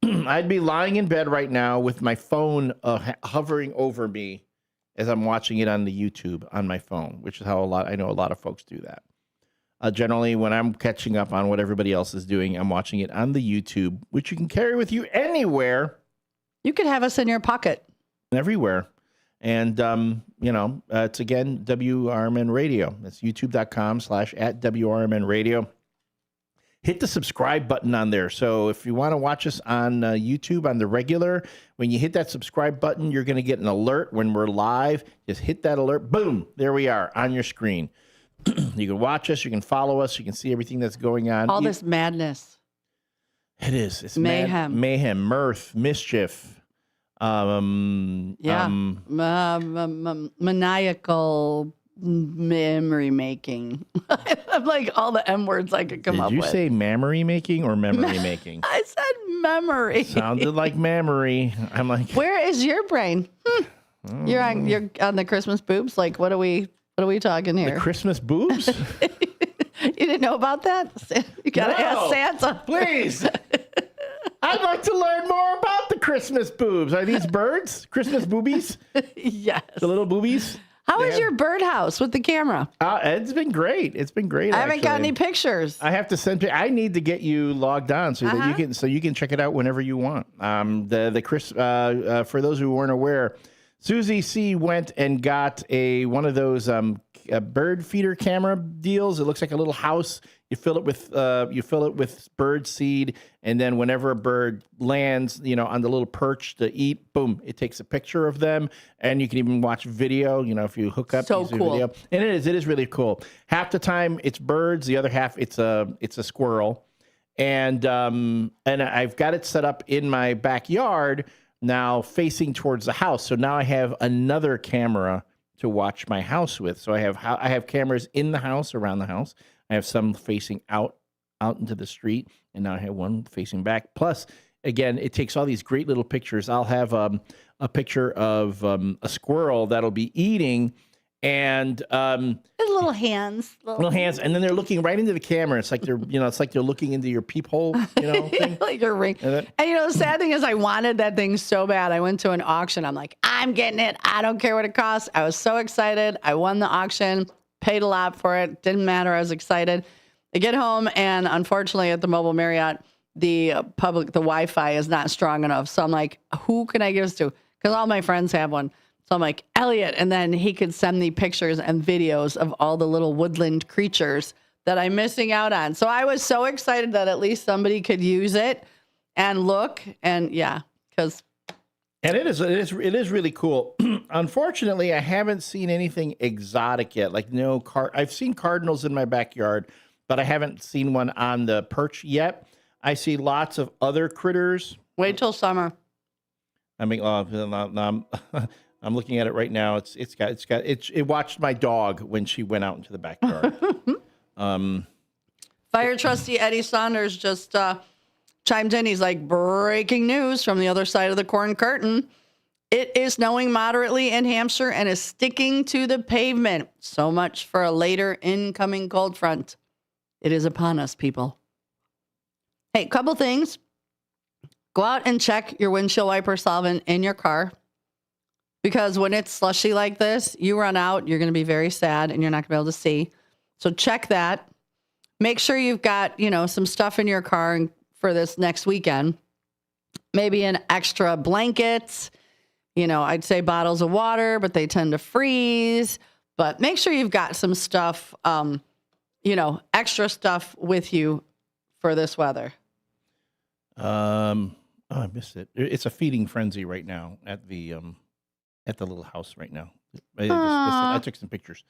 I'd be lying in bed right now with my phone hovering over me as I'm watching it on the YouTube on my phone, which is how I know a lot of folks do that. Generally, when I'm catching up on what everybody else is doing, I'm watching it on the YouTube, which you can carry with you anywhere. You could have us in your pocket. Everywhere. And, it's again, WRMN Radio. That's youtube.com/@WRMN Radio. hit the subscribe button on there. So if you want to watch us on YouTube on the regular, when you hit that subscribe button, you're going to get an alert when we're live. Just hit that alert. Boom. There we are on your screen. You can watch us. You can follow us. You can see everything that's going on. All this madness. It is. It's mayhem. Mayhem, mirth, mischief. Maniacal memory making. I'm like all the M words I could come up with. Did you say memory making or memory making? I said memory. Sounded like memory. I'm like, where is your brain? You're on the Christmas boobs. Like, what are we talking here? The Christmas boobs? You didn't know about that? You gotta ask Santa, please. I'd like to learn more about the Christmas boobs. Are these birds? Christmas boobies? Yes. The little boobies? How is your birdhouse with the camera? It's been great. It's been great. I haven't got any pictures. I have to send. I need to get you logged on so that you can check it out whenever you want. For those who weren't aware, Susie C went and got one of those bird feeder camera deals. It looks like a little house. You fill it with bird seed, and then whenever a bird lands, on the little perch to eat, boom, it takes a picture of them, and you can even watch video. If you hook up, so cool. Video. And it is really cool. Half the time it's birds, the other half it's a squirrel, and I've got it set up in my backyard now, facing towards the house. So now I have another camera to watch my house with. So I have cameras in the house, around the house. I have some facing out into the street, and now I have one facing back. Plus, again, it takes all these great little pictures. I'll have a picture of a squirrel that'll be eating, and little hands, little hands, and then they're looking right into the camera. It's like they're looking into your peephole, thing. Like your ring. And the sad thing is, I wanted that thing so bad. I went to an auction. I'm like, I'm getting it. I don't care what it costs. I was so excited. I won the auction. Paid a lot for it. Didn't matter. I was excited. I get home, and unfortunately at the Mobile Marriott, the Wi-Fi is not strong enough. So I'm like, who can I give this to? Because all my friends have one. So I'm like, Elliot. And then he could send me pictures and videos of all the little woodland creatures that I'm missing out on. So I was so excited that at least somebody could use it and look. And because. And it is really cool. Unfortunately, I haven't seen anything exotic yet. Like I've seen cardinals in my backyard, but I haven't seen one on the perch yet. I see lots of other critters. Wait till summer. I mean, I'm looking at it right now. It watched my dog when she went out into the backyard. Fire trustee Eddie Saunders just chimed in. He's like, breaking news from the other side of the corn curtain. It is snowing moderately in Hampshire and is sticking to the pavement. So much for a later incoming cold front. It is upon us, people. Hey, couple things. Go out and check your windshield wiper solvent in your car. Because when it's slushy like this, you run out, you're going to be very sad, and you're not going to be able to see. So check that. Make sure you've got, some stuff in your car for this next weekend. Maybe an extra blankets. I'd say bottles of water, but they tend to freeze. But make sure you've got some stuff, extra stuff with you for this weather. I missed it. It's a feeding frenzy right now at the little house right now. I took some pictures.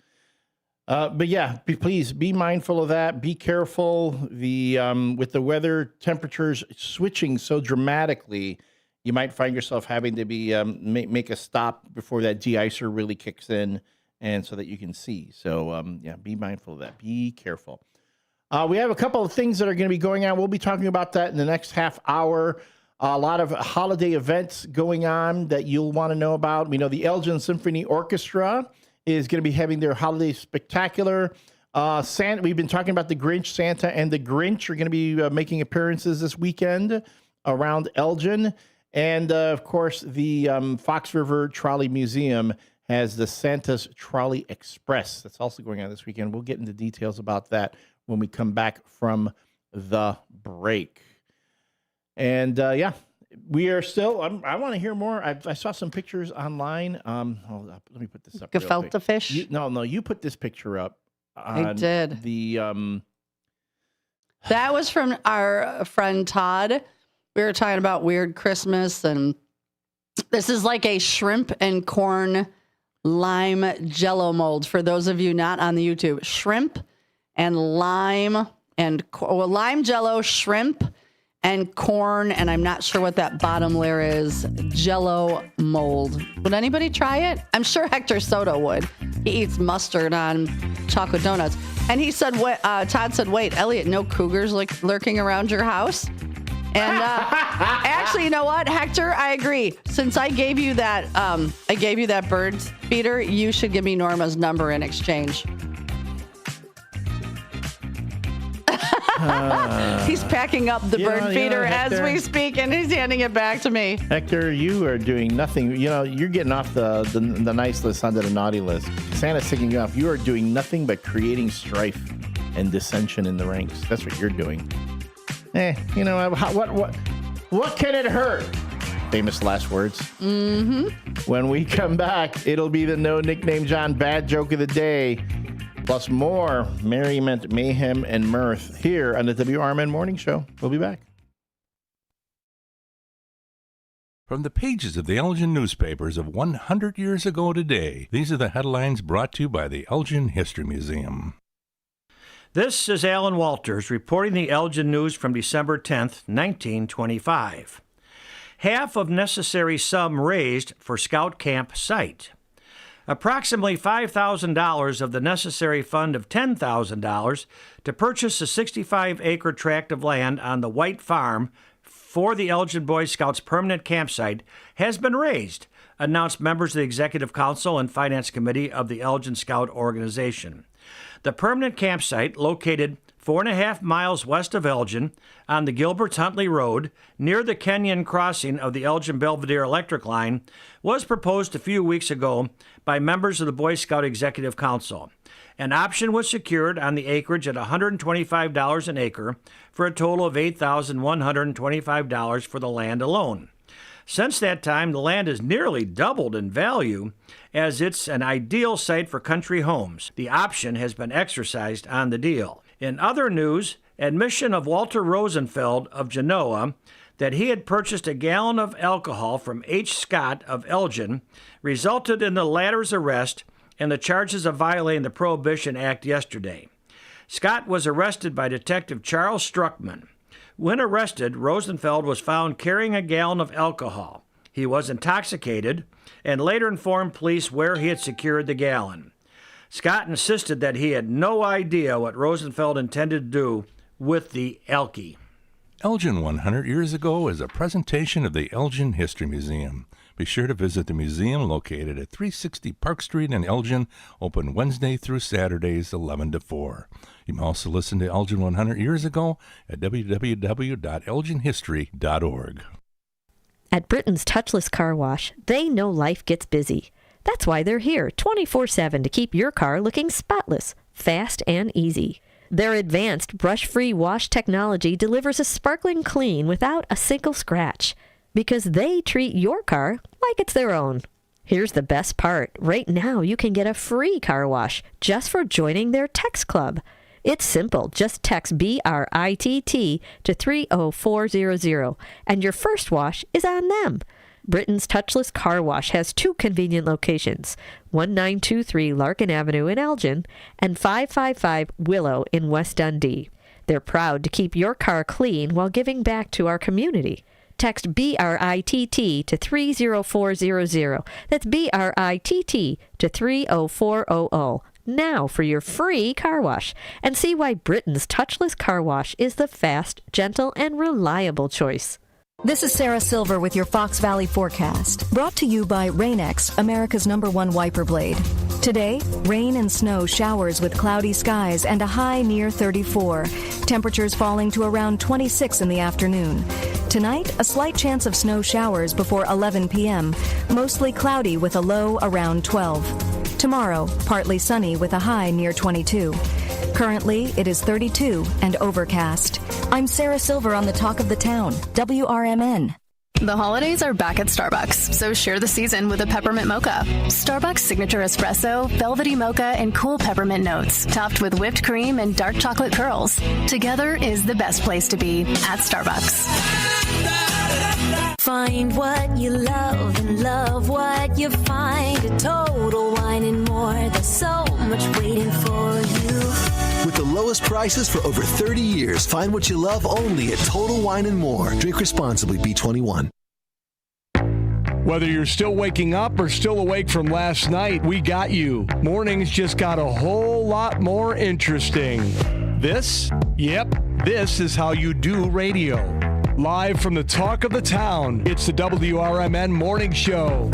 But yeah, please be mindful of that. Be careful. With the weather temperatures switching so dramatically, you might find yourself having to be make a stop before that de-icer really kicks in, and so that you can see. So be mindful of that. Be careful. We have a couple of things that are going to be going on. We'll be talking about that in the next half hour. A lot of holiday events going on that you'll want to know about. We know the Elgin Symphony Orchestra is going to be having their holiday spectacular. We've been talking about the Grinch. Santa and the Grinch are going to be making appearances this weekend around Elgin. And, of course, the Fox River Trolley Museum has the Santa's Trolley Express. That's also going on this weekend. We'll get into details about that when we come back from the break. And, we are still, I want to hear more. I saw some pictures online. Let me put this up. Gefilte fish? You put this picture up. I did. The, That was from our friend Todd. We were talking about weird Christmas, and this is like a shrimp and corn lime jello mold. For those of you not on the YouTube, shrimp and lime and lime jello, shrimp and corn, and I'm not sure what that bottom layer is, jello mold. Would anybody try it? I'm sure Hector Soto would. He eats mustard on chocolate donuts. And he said, Todd said, wait, Elliot, no cougars lurking around your house? And actually, you know what, Hector, I agree. Since I gave you that bird feeder, you should give me Norma's number in exchange. He's packing up the bird feeder as we speak, and he's handing it back to me. Hector, you are doing nothing. You're getting off the nice list onto the naughty list. Santa's taking you off. You are doing nothing but creating strife and dissension in the ranks. That's what you're doing. What can it hurt? Famous last words. Mm-hmm. When we come back, it'll be the No Nickname John bad joke of the day. Plus more merriment, mayhem, and mirth here on the WRMN Morning Show. We'll be back. From the pages of the Elgin newspapers of 100 years ago today, these are the headlines brought to you by the Elgin History Museum. This is Alan Walters reporting the Elgin News from December 10th, 1925. Half of necessary sum raised for Scout Camp site. Approximately $5,000 of the necessary fund of $10,000 to purchase a 65-acre tract of land on the White Farm for the Elgin Boy Scouts permanent campsite has been raised, announced members of the Executive Council and Finance Committee of the Elgin Scout Organization. The permanent campsite, located 4.5 miles west of Elgin on the Gilberts-Huntley Road, near the Kenyon crossing of the Elgin-Belvedere Electric Line, was proposed a few weeks ago by members of the Boy Scout Executive Council. An option was secured on the acreage at $125 an acre for a total of $8,125 for the land alone. Since that time, the land has nearly doubled in value as it's an ideal site for country homes. The option has been exercised on the deal. In other news, admission of Walter Rosenfeld of Genoa that he had purchased a gallon of alcohol from H. Scott of Elgin resulted in the latter's arrest and the charges of violating the Prohibition Act yesterday. Scott was arrested by Detective Charles Struckman. When arrested, Rosenfeld was found carrying a gallon of alcohol. He was intoxicated and later informed police where he had secured the gallon. Scott insisted that he had no idea what Rosenfeld intended to do with the alky. Elgin 100 Years Ago is a presentation of the Elgin History Museum. Be sure to visit the museum located at 360 Park Street in Elgin, open Wednesday through Saturdays 11 to 4. You can also listen to Elgin 100 Years Ago at www.elginhistory.org. At Britain's Touchless Car Wash, they know life gets busy. That's why they're here 24/7 to keep your car looking spotless, fast, and easy. Their advanced brush-free wash technology delivers a sparkling clean without a single scratch, because they treat your car like it's their own. Here's the best part. Right now, you can get a free car wash just for joining their text club. It's simple. Just text BRITT to 30400, and your first wash is on them. Britain's Touchless Car Wash has two convenient locations, 1923 Larkin Avenue in Elgin and 555 Willow in West Dundee. They're proud to keep your car clean while giving back to our community. Text BRITT to 30400. That's BRITT to 30400. Now for your free car wash, and see why Britain's Touchless Car Wash is the fast, gentle, and reliable choice. This is Sarah Silver with your Fox Valley forecast, brought to you by Rain-X, America's #1 wiper blade. Today, rain and snow showers with cloudy skies and a high near 34. Temperatures falling to around 26 in the afternoon. Tonight, a slight chance of snow showers before 11 p.m., mostly cloudy with a low around 12. Tomorrow, partly sunny with a high near 22. Currently, it is 32 and overcast. I'm Sarah Silver on the Talk of the Town, WRMN. The holidays are back at Starbucks, so share the season with a peppermint mocha. Starbucks signature espresso, velvety mocha, and cool peppermint notes, topped with whipped cream and dark chocolate curls. Together is the best place to be at Starbucks. Find what you love and love what you find. A Total Wine and More. There's so much waiting for you. With the lowest prices for over 30 years, find what you love only at Total Wine and More. Drink responsibly, B21. Whether you're still waking up or still awake from last night, we got you. Mornings just got a whole lot more interesting. This is how you do radio. Live from the talk of the town, it's the WRMN Morning Show.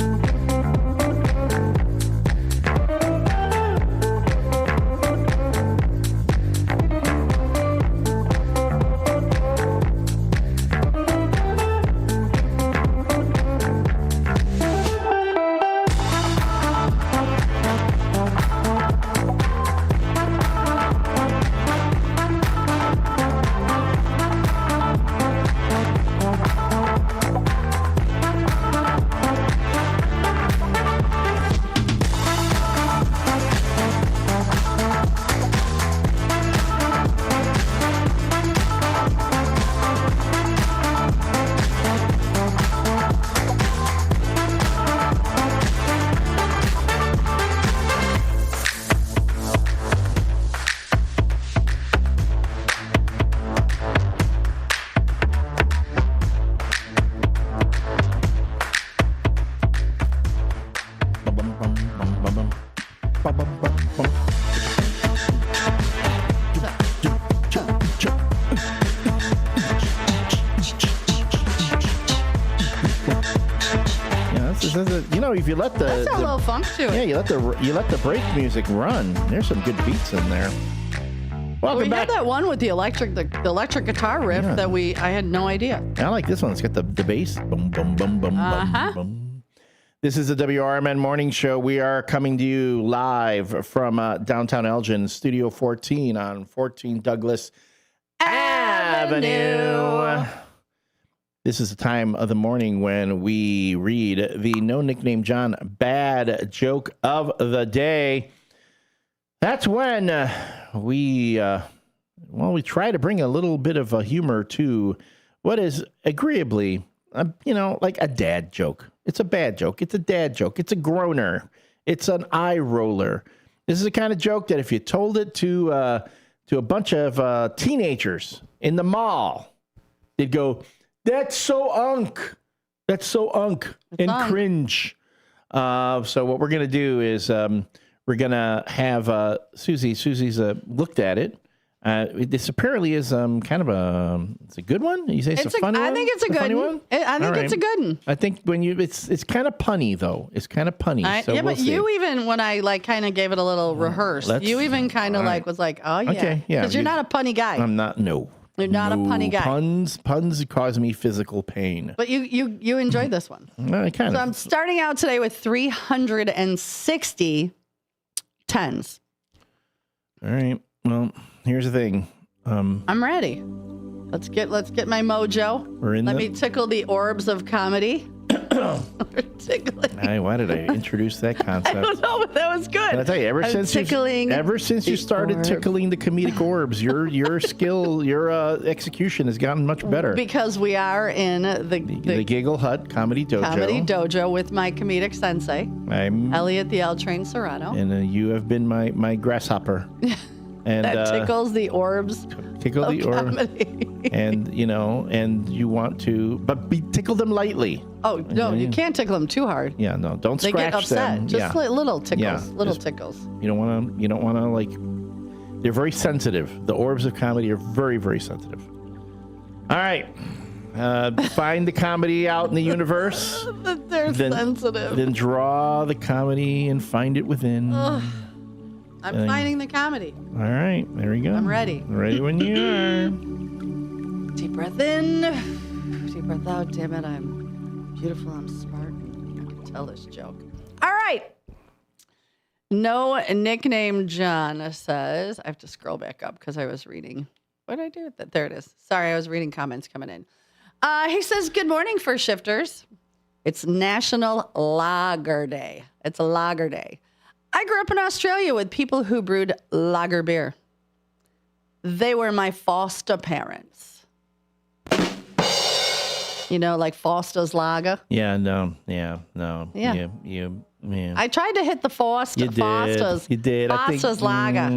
If you let that's a little funk to it. Yeah, you let the break music run. There's some good beats in there. Welcome back. We had that one with the electric guitar riff that I had no idea. I like this one. It's got the bass. Boom, boom, boom, boom, boom, boom. This is the WRMN Morning Show. We are coming to you live from downtown Elgin, Studio 14 on 14 Douglas Avenue. This is the time of the morning when we read the No Nickname John bad joke of the day. That's when we try to bring a little bit of humor to what is agreeably, like a dad joke. It's a bad joke. It's a dad joke. It's a groaner. It's an eye roller. This is the kind of joke that if you told it to a bunch of teenagers in the mall, they'd go, "That's so unk. That's so unk," and cringe. So what we're going to do is we're going to have Susie. Susie's looked at it. This apparently is kind of it's a good one. You say it's a funny one? I think it's a good one. I think it's a good one. I think it's kind of punny though. It's kind of punny. But you even, when I kind of gave it a little rehearse, you even kind of was like, oh yeah. Okay, yeah. Because you're not a punny guy. I'm not, no. You're not a punny guy. Puns cause me physical pain. But you enjoyed this one. Kind of. So I'm starting out today with 360 tens. All right. Well, here's the thing. I'm ready. Let's get my mojo. Let me tickle the orbs of comedy. Why did I introduce that concept? I don't know, but that was good. Can I tell you, ever since you started tickling the comedic orbs, your skill, your execution has gotten much better. Because we are in the Giggle Hut Comedy Dojo. Comedy Dojo with my comedic sensei. I'm Elliot the L Train Serrano. And you have been my grasshopper. And that tickles the orbs. Tickle the orbs. And you want to, but tickle them lightly. Oh no, you can't tickle them too hard. Yeah, no, don't scratch them. They get upset. Just little tickles, tickles. You don't want to like. They're very sensitive. The orbs of comedy are very, very sensitive. All right, find the comedy out in the universe. They're sensitive. Then draw the comedy and find it within. I'm finding the comedy. All right, there we go. I'm ready. Ready when you are. Deep breath in, deep breath out. Damn it, I'm beautiful, I'm smart, and I can tell this joke. All right. No Nickname John says, I have to scroll back up because I was reading. What did I do with that? There it is. Sorry, I was reading comments coming in. He says, good morning, First Shifters. It's National Lager Day. It's a lager day. I grew up in Australia with people who brewed lager beer. They were my foster parents. You know, like Foster's Lager. Yeah. No. Yeah. Yeah. I tried to hit the Foster. You did. Foster's. You did. Foster's Lager.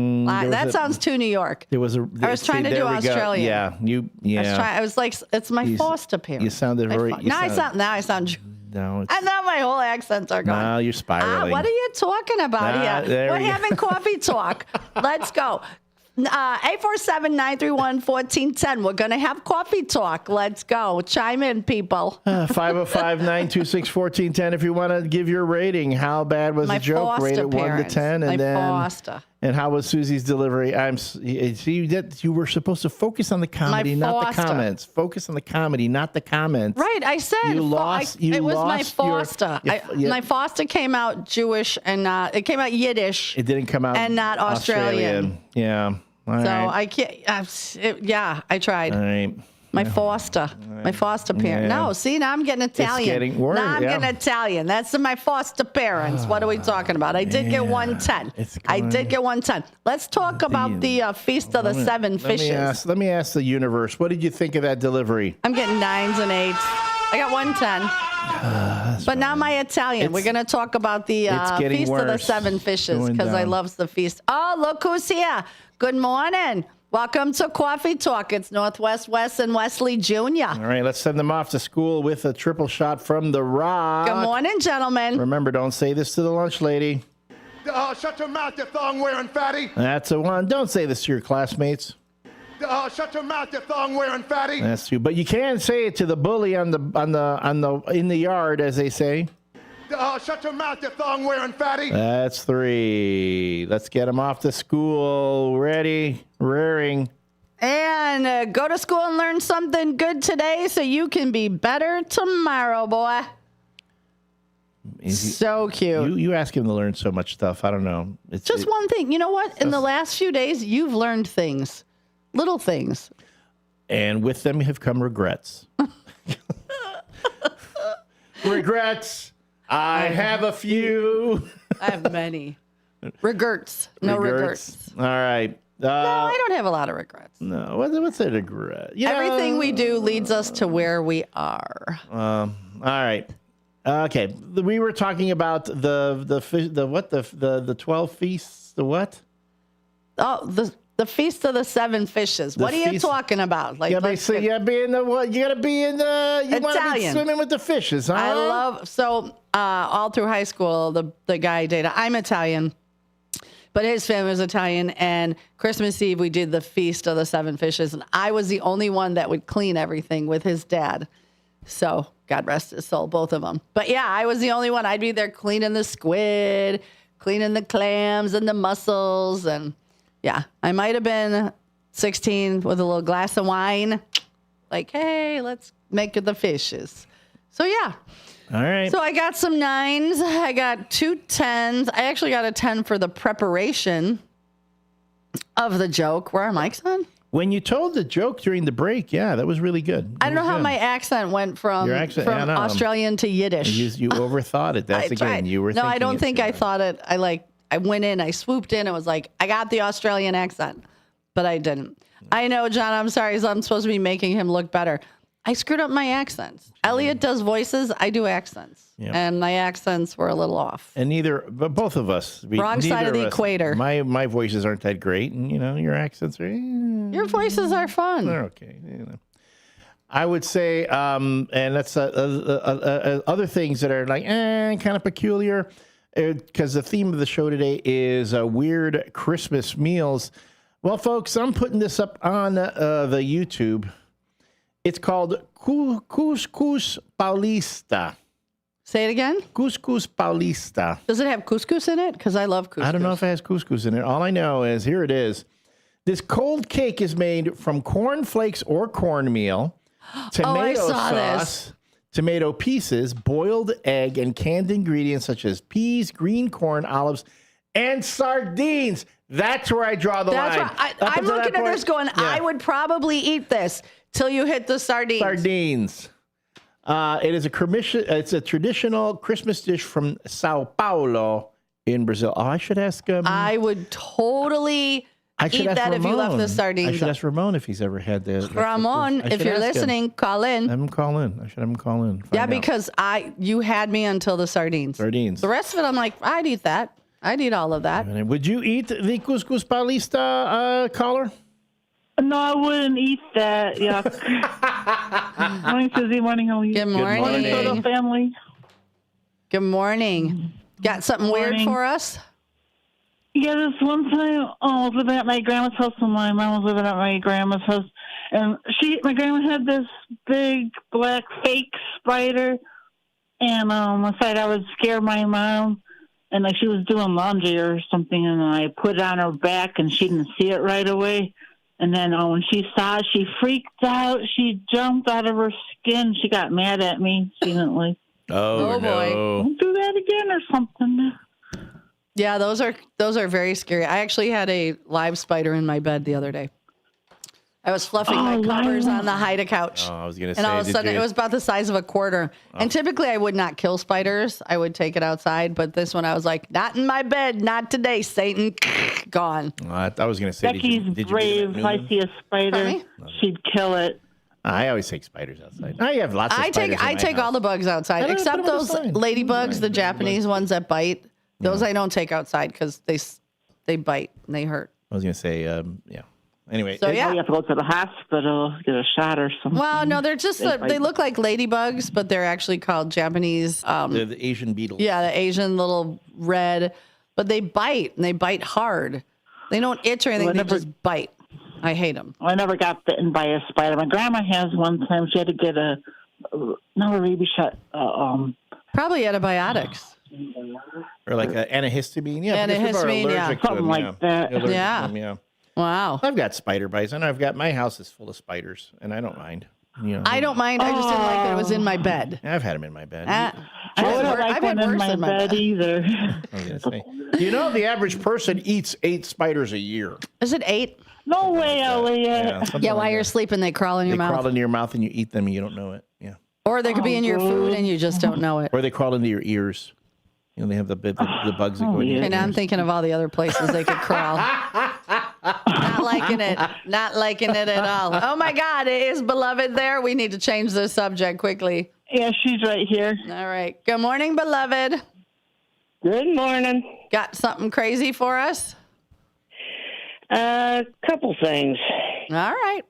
That sounds too New York. There was I was trying to do Australian. Yeah. I was like, it's my foster parents. You sounded very. Now I sound. No. And now my whole accents are gone. No, you're spiraling. What are you talking about here? We're having coffee talk. Let's go. 847-931-1410. We're going to have coffee talk. Let's go. Chime in, people. 505-926-1410 if you want to give your rating. How bad was the joke? Rate it 1 to 10. And Foster. And how was Susie's delivery? You were supposed to focus on the comedy, not the comments. Focus on the comedy, not the comments. Right. I said it was my Foster. My Foster came out Jewish and it came out Yiddish. It didn't come out and not Australian. Yeah. All right. I can't. I tried. All right. My Foster parent. Yeah. No, see, now I'm getting Italian. It's getting worse. Now I'm getting Italian. That's my foster parents. What are we talking about? I did get 110. I did get 110. Let's talk about the Feast of the Seven Fishes. Let me ask the universe. What did you think of that delivery? I'm getting 9s and 8s. I got 110. But now my Italian. We're going to talk about the Feast of the Seven Fishes because I love the feast. Oh, look who's here. Good morning. Welcome to Coffee Talk. It's Northwest Wes and Wesley Jr. All right, let's send them off to school with a triple shot from The Rock. Good morning, gentlemen. Remember, don't say this to the lunch lady. Shut your mouth, you thong-wearing fatty. That's a one. Don't say this to your classmates. Shut your mouth, you thong-wearing fatty. That's two. But you can say it to the bully in the yard, as they say. Shut your mouth, you thong-wearing fatty. That's 3. Let's get them off to school. Ready, rearing. And go to school and learn something good today so you can be better tomorrow, boy. So cute. You ask him to learn so much stuff. I don't know. It's just one thing. You know what? In the last few days, you've learned things. Little things. And with them have come regrets. Regrets. I have a few. I have many. Regrets. No regrets. All right. No, I don't have a lot of regrets. No. What's a regret? Everything we do leads us to where we are. All right. Okay. We were talking about the 12 feasts. The what? Oh, the Feast of the Seven Fishes. What are you talking about? You gotta be in the what? You gotta be in the. You want to be swimming with the fishes, huh? I love all through high school. The guy I dated. I'm Italian, but his family was Italian. And Christmas Eve we did the Feast of the Seven Fishes, and I was the only one that would clean everything with his dad. So God rest his soul, both of them. But yeah, I was the only one. I'd be there cleaning the squid, cleaning the clams and the mussels, and. Yeah, I might have been 16 with a little glass of wine. Like, hey, let's make it the fishes. So, yeah. All right. So, I got some 9s. I got 2 10s. I actually got a 10 for the preparation of the joke. Where are mics on? When you told the joke during the break, yeah, that was really good. I don't know how my accent went from Australian to Yiddish. You overthought it. That's again, you were. No, I don't think I thought it. I went in, I swooped in, and was like, I got the Australian accent, but I didn't. I know, John, I'm sorry, so I'm supposed to be making him look better. I screwed up my accents. Elliot does voices, I do accents. Yep. And my accents were a little off. And but both of us. Wrong side of the equator. My voices aren't that great, and your accents are. Your voices are fun. They're okay. I would say, and that's other things that are like kind of peculiar. Because the theme of the show today is weird Christmas meals. Well, folks, I'm putting this up on the YouTube. It's called Couscous Paulista. Say it again? Couscous Paulista. Does it have couscous in it? Because I love couscous. I don't know if it has couscous in it. All I know is, here it is. This cold cake is made from corn flakes or cornmeal, tomato sauce, tomato pieces, boiled egg, and canned ingredients such as peas, green corn, olives, and sardines. That's where I draw the line. I'm looking at this going, I would probably eat this till you hit the sardines. Sardines. It is it's a traditional Christmas dish from Sao Paulo in Brazil. Oh, I should ask him. I would totally eat that if you left the sardines. I should ask Ramon if he's ever had the. Ramon, if you're listening, call in. Have him call in. I should have him call in. Yeah, because you had me until the sardines. The rest of it, I'm like, I'd eat that. I'd eat all of that. Would you eat the couscous paulista, caller? No, I wouldn't eat that. Yeah. Morning, Susie. Morning, how are you? Good morning. Morning, Soto family. Good morning. Got something weird for us? Yeah, this one time I was living at my grandma's house when my mom was living at my grandma's house. And my grandma had this big black fake spider. And I said I would scare my mom. And like she was doing laundry or something. And I put it on her back and she didn't see it right away. And then when she saw it, she freaked out. She jumped out of her skin. She got mad at me. She didn't like. Oh, boy. Don't do that again or something. Yeah, those are very scary. I actually had a live spider in my bed the other day. I was fluffing my covers on the hide couch. Oh, I was going to say. And all of a sudden, it was about the size of a quarter. Oh. And typically, I would not kill spiders. I would take it outside. But this one, I was like, not in my bed. Not today, Satan. Gone. I was going to say, Becky's brave. If I see a spider, she'd kill it. I always take spiders outside. I have lots of spiders I take all the bugs outside, except those ladybugs, the Japanese ones that bite. Those I don't take outside because they bite and they hurt. I was going to say, yeah. Anyway, so you have to go to the hospital, get a shot or something. Well, no, they're just they look like ladybugs, but they're actually called Japanese. They're the Asian beetles. Yeah, the Asian little red, but they bite and they bite hard. They don't itch or anything; they just bite. I hate them. I never got bitten by a spider. My grandma has one time. She had to get a rabies shot. Probably antibiotics. Or like an antihistamine. Yeah, antihistamine, something like that. Yeah. Wow. I've got spider bites, and my house is full of spiders, and I don't mind. I don't mind. I just didn't like that it was in my bed. I've had them in my bed. I don't like one in my bed either. I was gonna say, the average person eats 8 spiders a year. Is it 8? No way, Elliot. Yeah, while you're sleeping, they crawl in your mouth. They crawl into your mouth, and you eat them, and you don't know it. Yeah. Or they could be in your food, and you just don't know it. Or they crawl into your ears. They have the bugs that go in your ears. And I'm thinking of all the other places they could crawl. Not liking it. Not liking it at all. Oh, my God. Is Beloved there? We need to change the subject quickly. Yeah, she's right here. All right. Good morning, Beloved. Good morning. Got something crazy for us? Couple things. All right.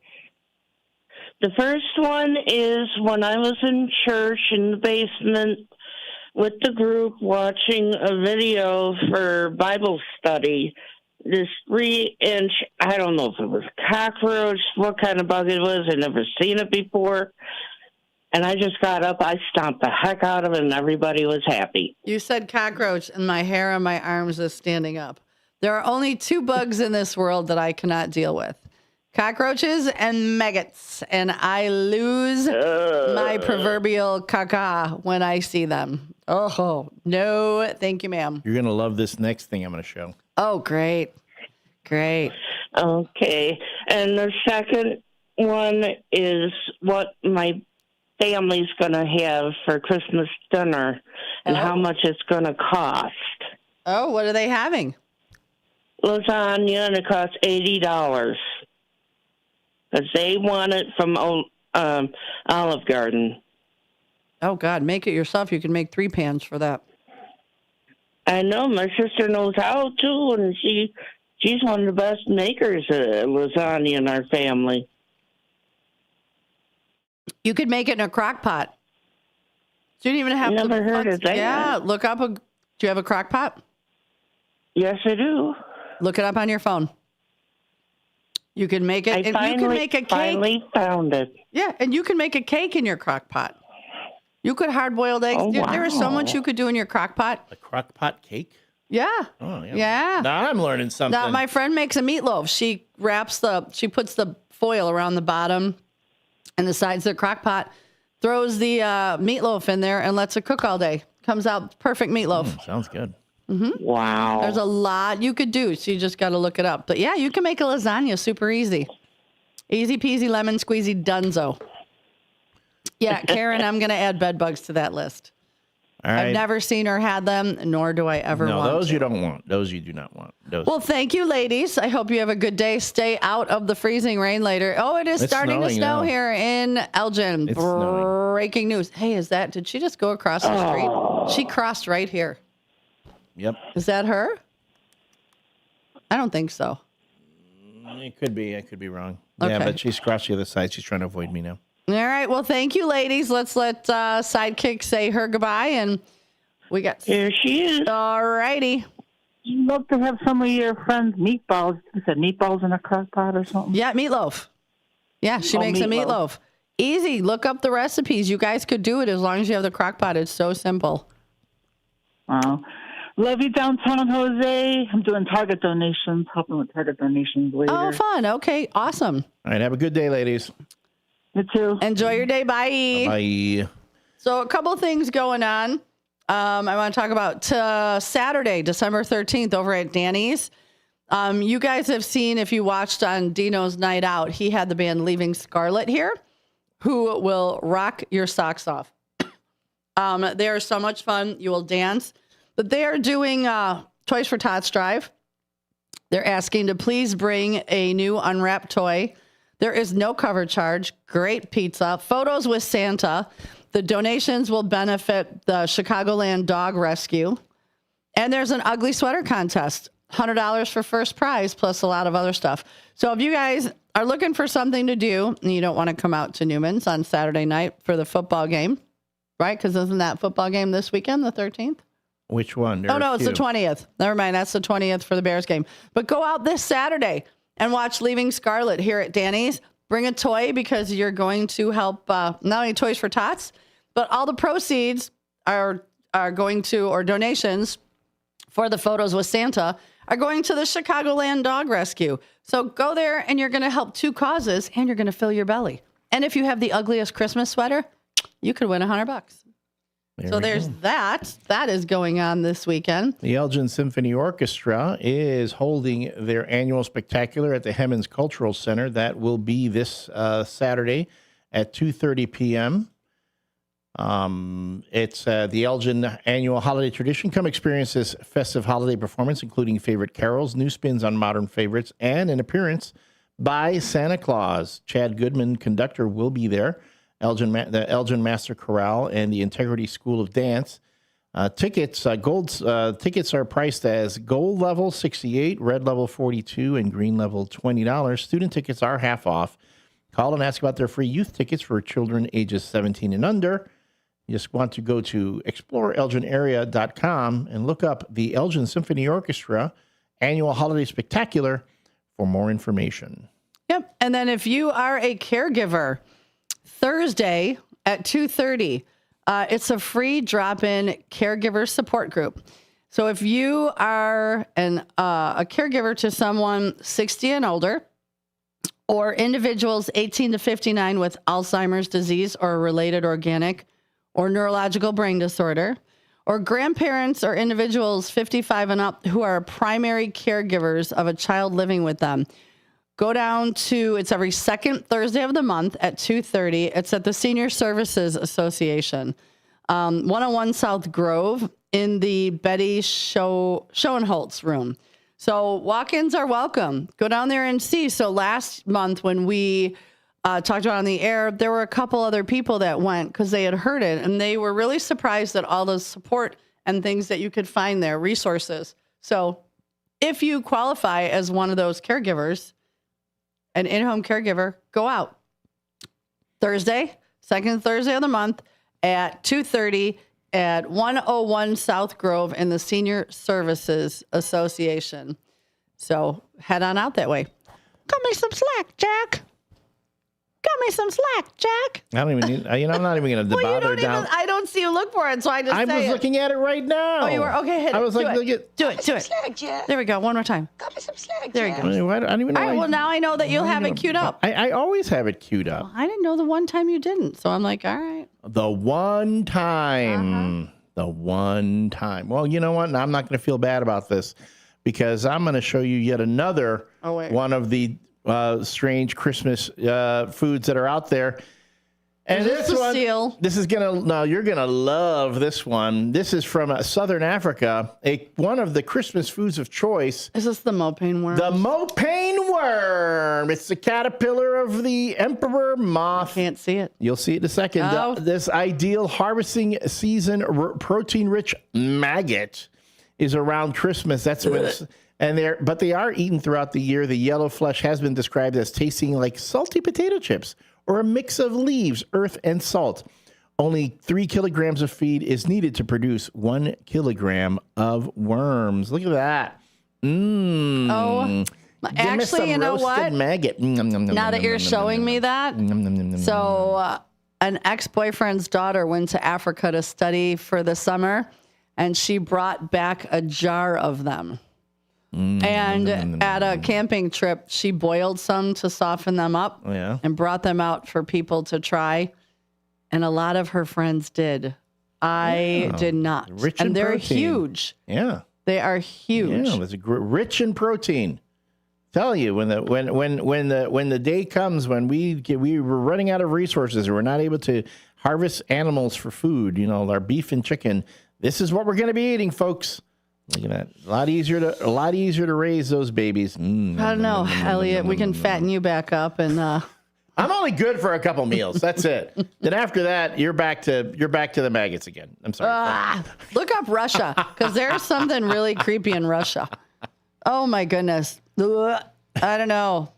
The first one is when I was in church in the basement with the group watching a video for Bible study. This 3-inch, I don't know if it was cockroach, what kind of bug it was. I'd never seen it before. And I just got up, I stomped the heck out of it, and everybody was happy. You said cockroach, and my hair on my arms is standing up. There are only 2 bugs in this world that I cannot deal with. Cockroaches and maggots, and I lose my proverbial caca when I see them. Oh, no, thank you, ma'am. You're going to love this next thing I'm going to show. Oh, great. Great. Okay. And the second one is what my family's going to have for Christmas dinner and how much it's going to cost. Oh, what are they having? Lasagna, and it costs $80. Because they want it from Olive Garden. Oh, God, make it yourself. You can make 3 pans for that. I know. My sister knows how, too, and she's one of the best makers of lasagna in our family. You could make it in a crock pot. So you don't even have Never heard of that. Yeah, look up do you have a crock pot? Yes, I do. Look it up on your phone. You can make it. You can make a cake. Finally found it. Yeah, and you can make a cake in your crock pot. You could hard-boiled eggs. Oh, wow. There is so much you could do in your crock pot. A crock pot cake? Yeah. Oh, yeah. Yeah. Now I'm learning something. Now my friend makes a meatloaf. She puts the foil around the bottom and the sides of the crock pot, throws the meatloaf in there, and lets it cook all day. Comes out perfect meatloaf. Sounds good. Mm-hmm. Wow. There's a lot you could do, so you just got to look it up. But yeah, you can make a lasagna super easy. Easy peasy, lemon squeezy, dunzo. Yeah, Karen, I'm going to add bed bugs to that list. All right. I've never seen or had them, nor do I ever want those to. you don't want. Those you do not want. Those. Well, thank you, ladies. I hope you have a good day. Stay out of the freezing rain later. Oh, it's starting to snow here in Elgin. It's Breaking news. Hey, did she just go across the street? She crossed right here. Yep. Is that her? I don't think so. It could be. I could be wrong. Okay. Yeah, but she's crossed the other side. She's trying to avoid me now. All right. Well, thank you, ladies. Let's let Sidekick say her goodbye. And we got... Here she is. All righty. You'd love to have some of your friends' meatballs. You said meatballs in a crock pot or something? Yeah, meatloaf. Yeah, she makes a meatloaf. Easy. Look up the recipes. You guys could do it as long as you have the crock pot. It's so simple. Wow. Love you, downtown Jose. I'm doing Target donations, helping with Target donations later. Oh, fun. Okay, awesome. All right, have a good day, ladies. You too. Enjoy your day. Bye. Bye. So a couple things going on. I want to talk about Saturday, December 13th over at Danny's. You guys have seen, if you watched on Dino's Night Out, he had the band Leaving Scarlet here, who will rock your socks off. They are so much fun. You will dance. But they are doing Toys for Tots Drive. They're asking to please bring a new unwrapped toy. There is no cover charge. Great pizza. Photos with Santa. The donations will benefit the Chicagoland Dog Rescue. And there's an ugly sweater contest. $100 for first prize, plus a lot of other stuff. So if you guys are looking for something to do, and you don't want to come out to Newman's on Saturday night for the football game, right? Because isn't that football game this weekend, the 13th? Which one? Oh, no, it's the 20th. Never mind. That's the 20th for the Bears game. But go out this Saturday and watch Leaving Scarlet here at Danny's. Bring a toy because you're going to help not only Toys for Tots, but all the proceeds are going to, or donations for the Photos with Santa are going to the Chicagoland Dog Rescue. So go there and you're going to help two causes and you're going to fill your belly. And if you have the ugliest Christmas sweater, you could win $100. There's that. That is going on this weekend. The Elgin Symphony Orchestra is holding their annual spectacular at the Hemmons Cultural Center. That will be this Saturday at 2:30 p.m. It's the Elgin annual holiday tradition. Come experience this festive holiday performance, including favorite carols, new spins on modern favorites, and an appearance by Santa Claus. Chad Goodman, conductor, will be there. The Elgin Master Chorale and the Integrity School of Dance. Tickets are priced as gold level $68, red level $42, and green level $20. Student tickets are half off. Call and ask about their free youth tickets for children ages 17 and under. You just want to go to exploreelginarea.com and look up the Elgin Symphony Orchestra Annual Holiday Spectacular for more information. Yep. And then if you are a caregiver, Thursday at 2:30, it's a free drop-in caregiver support group. So if you are a caregiver to someone 60 and older, or individuals 18 to 59 with Alzheimer's disease or a related organic or neurological brain disorder, or grandparents or individuals 55 and up who are primary caregivers of a child living with them, go down to, it's every second Thursday of the month at 2:30. It's at the Senior Services Association, 101 South Grove in the Betty Schoenholtz room. So walk-ins are welcome. Go down there and see. So last month when we talked about on the air, there were a couple other people that went because they had heard it, and they were really surprised at all the support and things that you could find there, resources. So if you qualify as one of those caregivers, an in-home caregiver, go out Thursday, second Thursday of the month at 2:30 at 101 South Grove in the Senior Services Association. So head on out that way. Cut me some slack, Jack. Cut me some slack, Jack. I don't even need, I'm not even going to bother down. I don't see you look for it, so I just I was looking at it right now. Oh, you were? Okay, hit it. I was like, do it. Slack, Jack. There we go. One more time. Cut me some slack, There you Jack. go. I don't even know. All right, well, now I know that you'll have it queued up. I always have it queued up. I didn't know the one time you didn't, so I'm like, all right. The one time. The one time. Well, you know what? Now, I'm not going to feel bad about this because I'm going to show you yet another one of the strange Christmas foods that are out there. And this one, you're gonna love this one. This is from Southern Africa, one of the Christmas foods of choice. Is this the mopane worm? The mopane worm. It's the caterpillar of the emperor moth. I can't see it. You'll see it in a second. Oh. This ideal harvesting season protein-rich maggot is around Christmas. That's when but they are eaten throughout the year. The yellow flesh has been described as tasting like salty potato chips, or a mix of leaves, earth, and salt. Only 3 kilograms of feed is needed to produce 1 kilogram of worms. Look at that. Oh, actually, you know what? Maggot. Now that you're showing me that, so an ex-boyfriend's daughter went to Africa to study for the summer, and she brought back a jar of them. And at a camping trip, she boiled some to soften them up and brought them out for people to try. And a lot of her friends did. I did not. Rich in they're protein. huge. Yeah. They are huge. Yeah, it's rich in protein. Tell you, when the day comes when we were running out of resources and we're not able to harvest animals for food, our beef and chicken, this is what we're going to be eating, folks. Look at that. A lot easier to raise those babies. I don't know, Elliot. We can fatten you back up and. I'm only good for a couple meals. That's it. Then after that, you're back to the maggots again. I'm sorry. Look up Russia because there's something really creepy in Russia. Oh my goodness. Ugh. I don't know.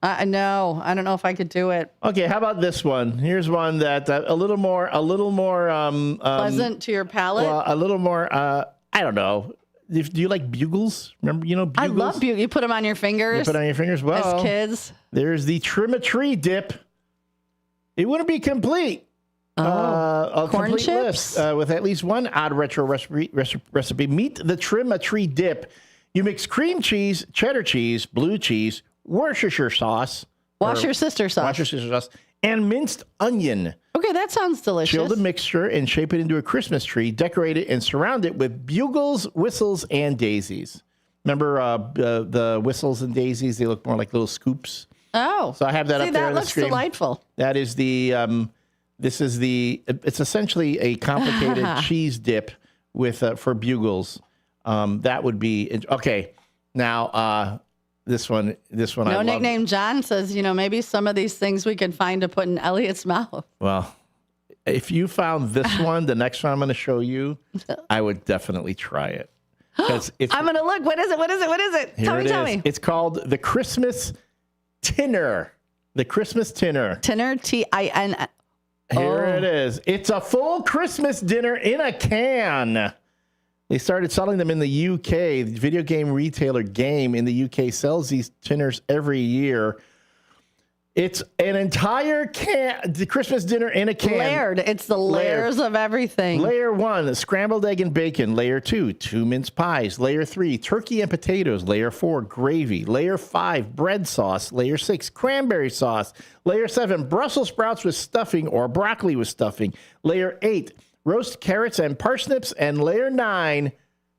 I don't know if I could do it. Okay, how about this one? Here's one that a little more pleasant to your palate. Well, a little more. I don't know. Do you like bugles? Remember, bugles? I love bugles. You put them on your fingers. You put on your fingers. Well, as kids. There's the trim-a-tree dip. It wouldn't be complete. A corn complete chips list, with at least one odd retro recipe. Meet the trim-a-tree dip. You mix cream cheese, cheddar cheese, blue cheese, Worcestershire sauce, Worcestershire sauce, and minced onion. Okay, that sounds delicious. Chill the mixture and shape it into a Christmas tree. Decorate it and surround it with bugles, whistles, and daisies. Remember the whistles and daisies? They look more like little scoops. Oh, so I have that up there. That looks delightful. That is the. It's essentially a complicated cheese dip with for bugles. That would be okay. Now. This one. No nickname John says, maybe some of these things we can find to put in Elliot's mouth. Well, if you found this one, the next one I'm going to show you, I would definitely try it. I'm going to look. What is it? Tell me. It's called the Christmas Tinner. The Christmas Tinner. Tinner, Tin. Here it is. It's a full Christmas dinner in a can. They started selling them in the UK. The video game retailer Game in the UK sells these tinners every year. It's an entire can, the Christmas dinner in a can. Layered. It's the layers of everything. Layer 1, scrambled egg and bacon. Layer 2, 2 mince pies. Layer 3, turkey and potatoes. Layer 4, gravy. Layer 5, bread sauce. Layer 6, cranberry sauce. Layer 7, Brussels sprouts with stuffing or broccoli with stuffing. Layer 8, roast carrots and parsnips. And layer 9,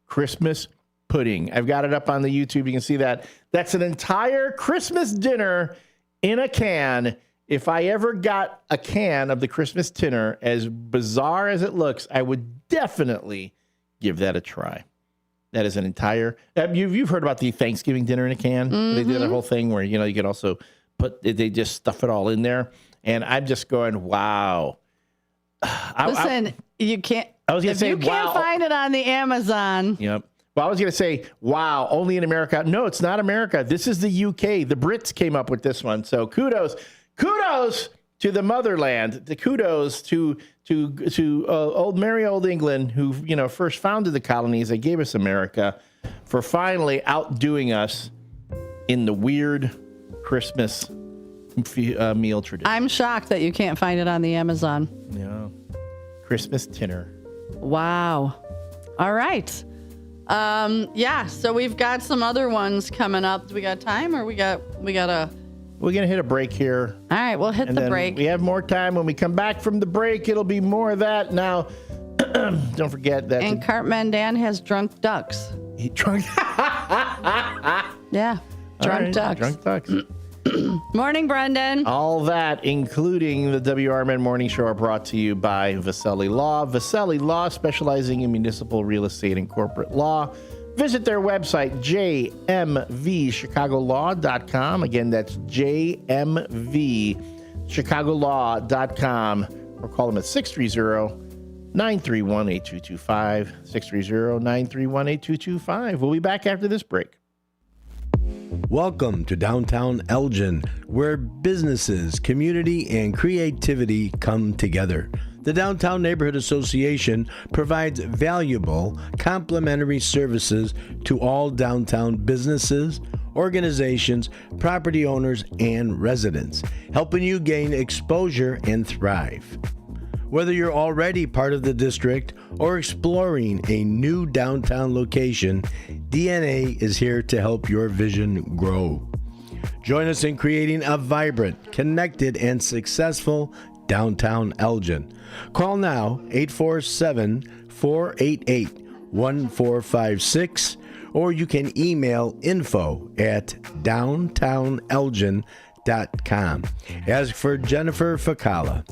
Christmas pudding. I've got it up on the YouTube. You can see that. That's an entire Christmas dinner in a can. If I ever got a can of the Christmas Tinner, as bizarre as it looks, I would definitely give that a try. That is an entire. You've heard about the Thanksgiving dinner in a can. Mm-hmm. They do that whole thing where you can also they just stuff it all in there, and I'm just going, wow. Listen, you can't. I was going to say, you can't find it on the Amazon. Yep. Well, I was going to say, wow, only in America. No, it's not America. This is the UK. The Brits came up with this one. So kudos to the motherland. The kudos to old merry old England, who first founded the colonies. They gave us America, for finally outdoing us in the weird Christmas meal tradition. I'm shocked that you can't find it on the Amazon. Yeah, Christmas Tinner. Wow. All right. So we've got some other ones coming up. Do we got time, or we got a... We're going to hit a break here. All right, we'll hit the break. We have more time. When we come back from the break, it'll be more of that. Now, Don't forget that. And Cartman Dan has drunk ducks. Drunk. Yeah, drunk ducks. Drunk ducks. Morning, Brendan. All that, including the WRMN Morning Show, are brought to you by Vaselli Law. Vaselli Law, specializing in municipal real estate and corporate law. Visit their website, jmvchicagolaw.com. Again, that's jmvchicagolaw.com. Or call them at 630-931-8225. 630-931-8225. We'll be back after this break. Welcome to downtown Elgin, where businesses, community, and creativity come together. The Downtown Neighborhood Association provides valuable, complimentary services to all downtown businesses, organizations, property owners, and residents, helping you gain exposure and thrive. Whether you're already part of the district or exploring a new downtown location, DNA is here to help your vision grow. Join us in creating a vibrant, connected, and successful downtown Elgin. Call now 847-488-1456, or you can email info@downtownelgin.com. Ask for Jennifer Facala.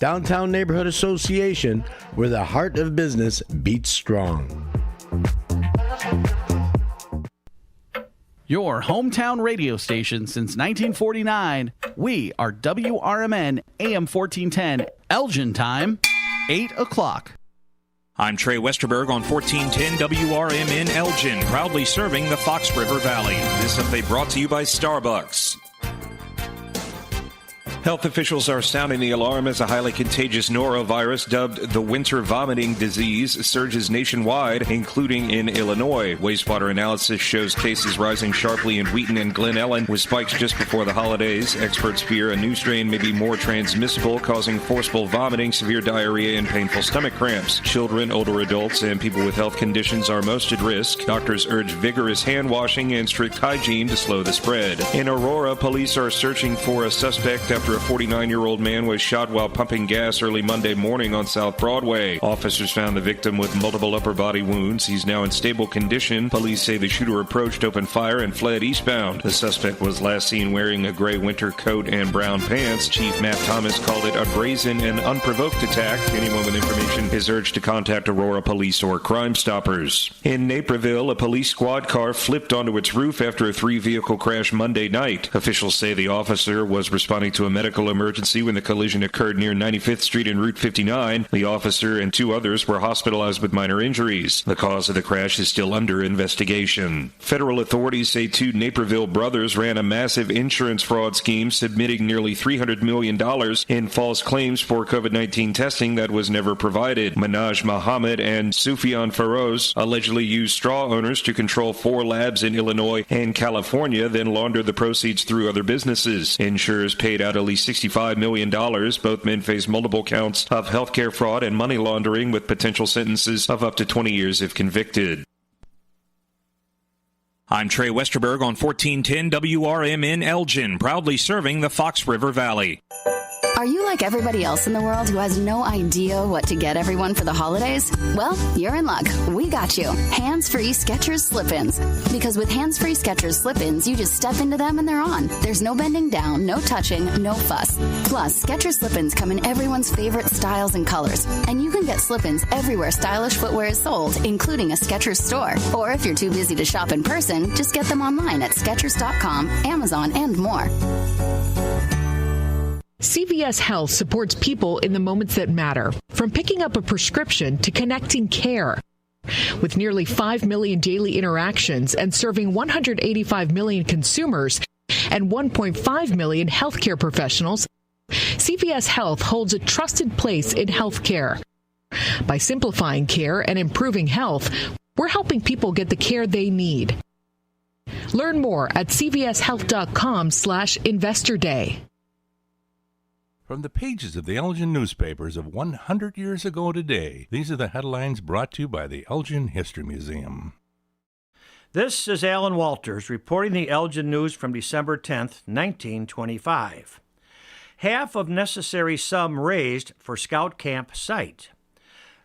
Downtown Neighborhood Association, where the heart of business beats strong. Your hometown radio station since 1949. We are WRMN AM 1410, Elgin time, 8 o'clock. I'm Trey Westerberg on 1410 WRMN Elgin, proudly serving the Fox River Valley. This update brought to you by Starbucks. Health officials are sounding the alarm as a highly contagious norovirus dubbed the winter vomiting disease surges nationwide, including in Illinois. Wastewater analysis shows cases rising sharply in Wheaton and Glen Ellen, with spikes just before the holidays. Experts fear a new strain may be more transmissible, causing forceful vomiting, severe diarrhea, and painful stomach cramps. Children, older adults, and people with health conditions are most at risk. Doctors urge vigorous hand washing and strict hygiene to slow the spread. In Aurora, police are searching for a suspect after a 49-year-old man was shot while pumping gas early Monday morning on South Broadway. Officers found the victim with multiple upper body wounds. He's now in stable condition. Police say the shooter approached, opened fire, and fled eastbound. The suspect was last seen wearing a gray winter coat and brown pants. Chief Matt Thomas called it a brazen and unprovoked attack. Anyone with information is urged to contact Aurora Police or Crime Stoppers. In Naperville, a police squad car flipped onto its roof after a 3-vehicle crash Monday night. Officials say the officer was responding to a medical emergency when the collision occurred near 95th Street and Route 59. The officer and 2 others were hospitalized with minor injuries. The cause of the crash is still under investigation. Federal authorities say 2 Naperville brothers ran a massive insurance fraud scheme, submitting nearly $300 million in false claims for COVID-19 testing that was never provided. Minaj Muhammad and Sufyan Feroz allegedly used straw owners to control 4 labs in Illinois and California, then laundered the proceeds through other businesses. Insurers paid out at least $65 million. Both men face multiple counts of healthcare fraud and money laundering, with potential sentences of up to 20 years if convicted. I'm Trey Westerberg on 1410 WRMN Elgin, proudly serving the Fox River Valley. Are you like everybody else in the world who has no idea what to get everyone for the holidays? Well, you're in luck. We got you. Hands-free Skechers slip-ins. Because with hands-free Skechers slip-ins, you just step into them and they're on. There's no bending down, no touching, no fuss. Plus, Skechers slip-ins come in everyone's favorite styles and colors. And you can get slip-ins everywhere stylish footwear is sold, including a Skechers store. Or if you're too busy to shop in person, just get them online at Skechers.com, Amazon, and more. CVS Health supports people in the moments that matter, from picking up a prescription to connecting care. With nearly 5 million daily interactions and serving 185 million consumers and 1.5 million healthcare professionals, CVS Health holds a trusted place in healthcare. By simplifying care and improving health, we're helping people get the care they need. Learn more at cvshealth.com/Investor Day. From the pages of the Elgin newspapers of 100 years ago today, these are the headlines brought to you by the Elgin History Museum. This is Alan Walters reporting the Elgin news from December 10th, 1925. Half of necessary sum raised for Scout Camp site.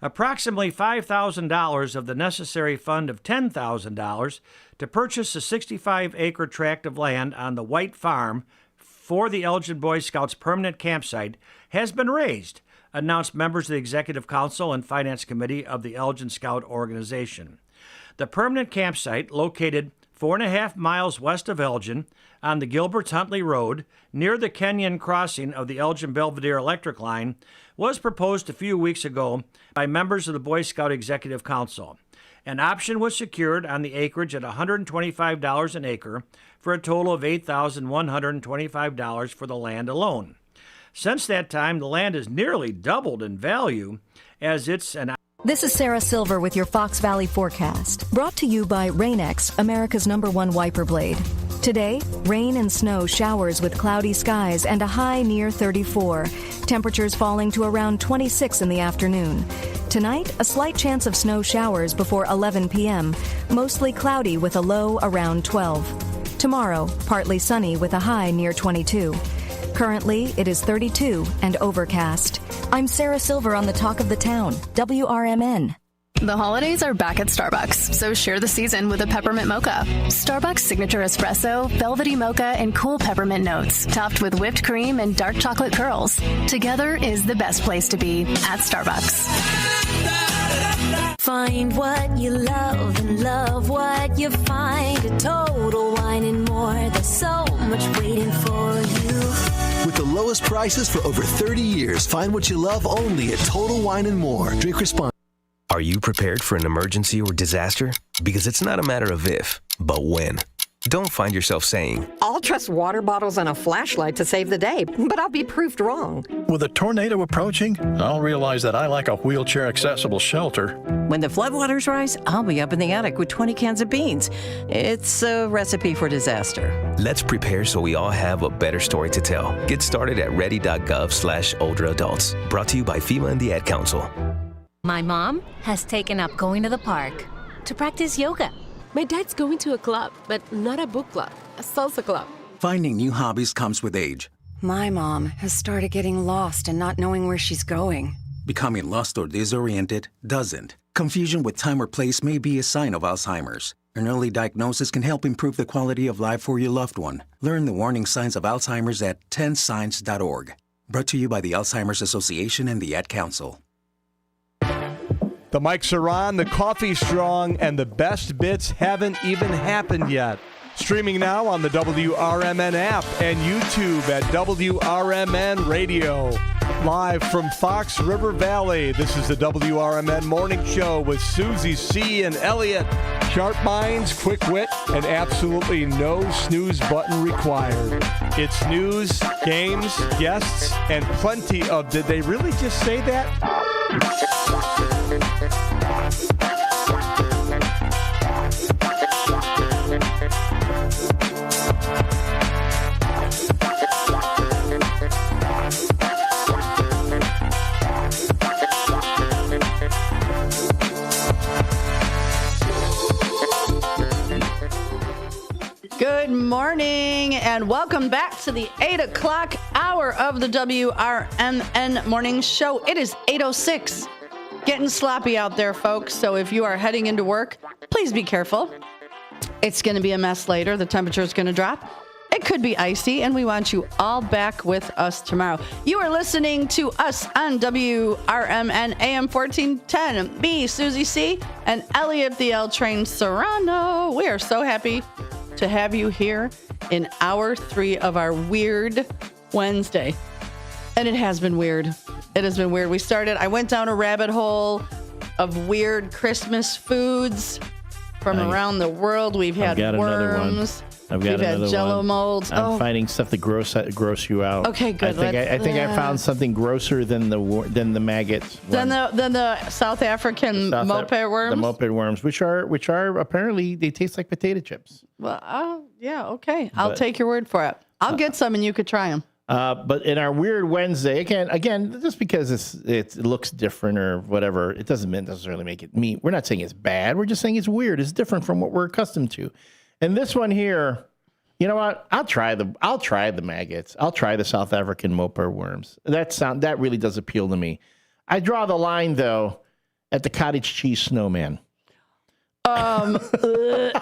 approximately $5,000 of the necessary fund of $10,000 to purchase a 65-acre tract of land on the White Farm for the Elgin Boy Scouts permanent campsite has been raised, announced members of the Executive Council and Finance Committee of the Elgin Scout Organization. The permanent campsite, located 4.5 miles west of Elgin on the Gilberts-Huntley Road, near the Kenyon crossing of the Elgin-Belvedere electric line, was proposed a few weeks ago by members of the Boy Scout Executive Council. An option was secured on the acreage at $125 an acre for a total of $8,125 for the land alone. Since that time, the land has nearly doubled in value as it's an... This is Sarah Silver with your Fox Valley forecast, brought to you by Rain-X, America's #1 wiper blade. Today, rain and snow showers with cloudy skies and a high near 34. Temperatures falling to around 26 in the afternoon. Tonight, a slight chance of snow showers before 11 p.m., mostly cloudy with a low around 12. Tomorrow, partly sunny with a high near 22. Currently, it is 32 and overcast. I'm Sarah Silver on the Talk of the Town, WRMN. The holidays are back at Starbucks, so share the season with a peppermint mocha. Starbucks signature espresso, velvety mocha, and cool peppermint notes, topped with whipped cream and dark chocolate curls. Together is the best place to be at Starbucks. Find what you love and love what you find. A Total Wine and More. There's so much waiting for you. With the lowest prices for over 30 years, find what you love only at Total Wine and More. Drink responsibly. Are you prepared for an emergency or disaster? Because it's not a matter of if, but when. Don't find yourself saying, I'll trust water bottles and a flashlight to save the day, but I'll be proved wrong. With a tornado approaching, I'll realize that I lack a wheelchair-accessible shelter. When the floodwaters rise, I'll be up in the attic with 20 cans of beans. It's a recipe for disaster. Let's prepare so we all have a better story to tell. Get started at ready.gov/older adults. Brought to you by FEMA and the Ad Council. My mom has taken up going to the park to practice yoga. My dad's going to a club, but not a book club, a salsa club. Finding new hobbies comes with age. My mom has started getting lost and not knowing where she's going. Becoming lost or disoriented doesn't. Confusion with time or place may be a sign of Alzheimer's. An early diagnosis can help improve the quality of life for your loved one. Learn the warning signs of Alzheimer's at 10signs.org. Brought to you by the Alzheimer's Association and the Ad Council. The mics are on, the coffee's strong, and the best bits haven't even happened yet. Streaming now on the WRMN app and YouTube at WRMN Radio. Live from Fox River Valley, this is the WRMN Morning Show with Susie C. and Elliot. Sharp minds, quick wit, and absolutely no snooze button required. It's news, games, guests, and plenty of did they really just say that? Good morning and welcome back to the 8 o'clock hour of the WRMN Morning Show. It is 8:06. Getting sloppy out there, folks. So if you are heading into work, please be careful. It's going to be a mess later. The temperature is going to drop. It could be icy, and we want you all back with us tomorrow. You are listening to us on WRMN AM 1410. Me, Susie C., and Elliot the L Train Serrano. We are so happy to have you here in hour 3 of our Weird Wednesday. And it has been weird. It has been weird. I went down a rabbit hole of weird Christmas foods from around the world. We've had worms. I've got We've had Jell-O molds. I'm finding stuff that gross you out. Okay, good. I think I found something grosser than the maggots. Than the South African moped worms. The moped worms, which are apparently they taste like potato chips. Well, yeah, okay. I'll take your word for it. I'll get some and you could try them. But in our Weird Wednesday, again, just because it looks different or whatever, it doesn't necessarily make it meat. We're not saying it's bad. We're just saying it's weird. It's different from what we're accustomed to. And this one here, you know what? I'll try the maggots. I'll try the South African moped worms. That really does appeal to me. I draw the line though at the cottage cheese snowman? That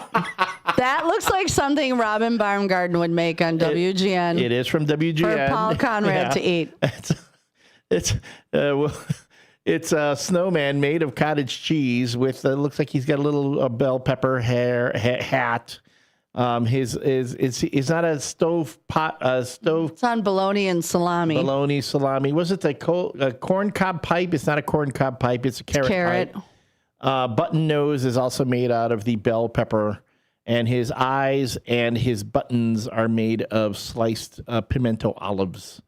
looks like something Robin Baumgarten would make on WGN. It is from WGN. For Paul Conrad to eat. It's a snowman made of cottage cheese with looks like he's got a little bell pepper hat. It's not a stove pot. It's on bologna and salami. Bologna, salami. Was it the corn cob pipe? It's not a corn cob pipe. It's a carrot pipe. Button nose is also made out of the bell pepper, and his eyes and his buttons are made of sliced pimento olives.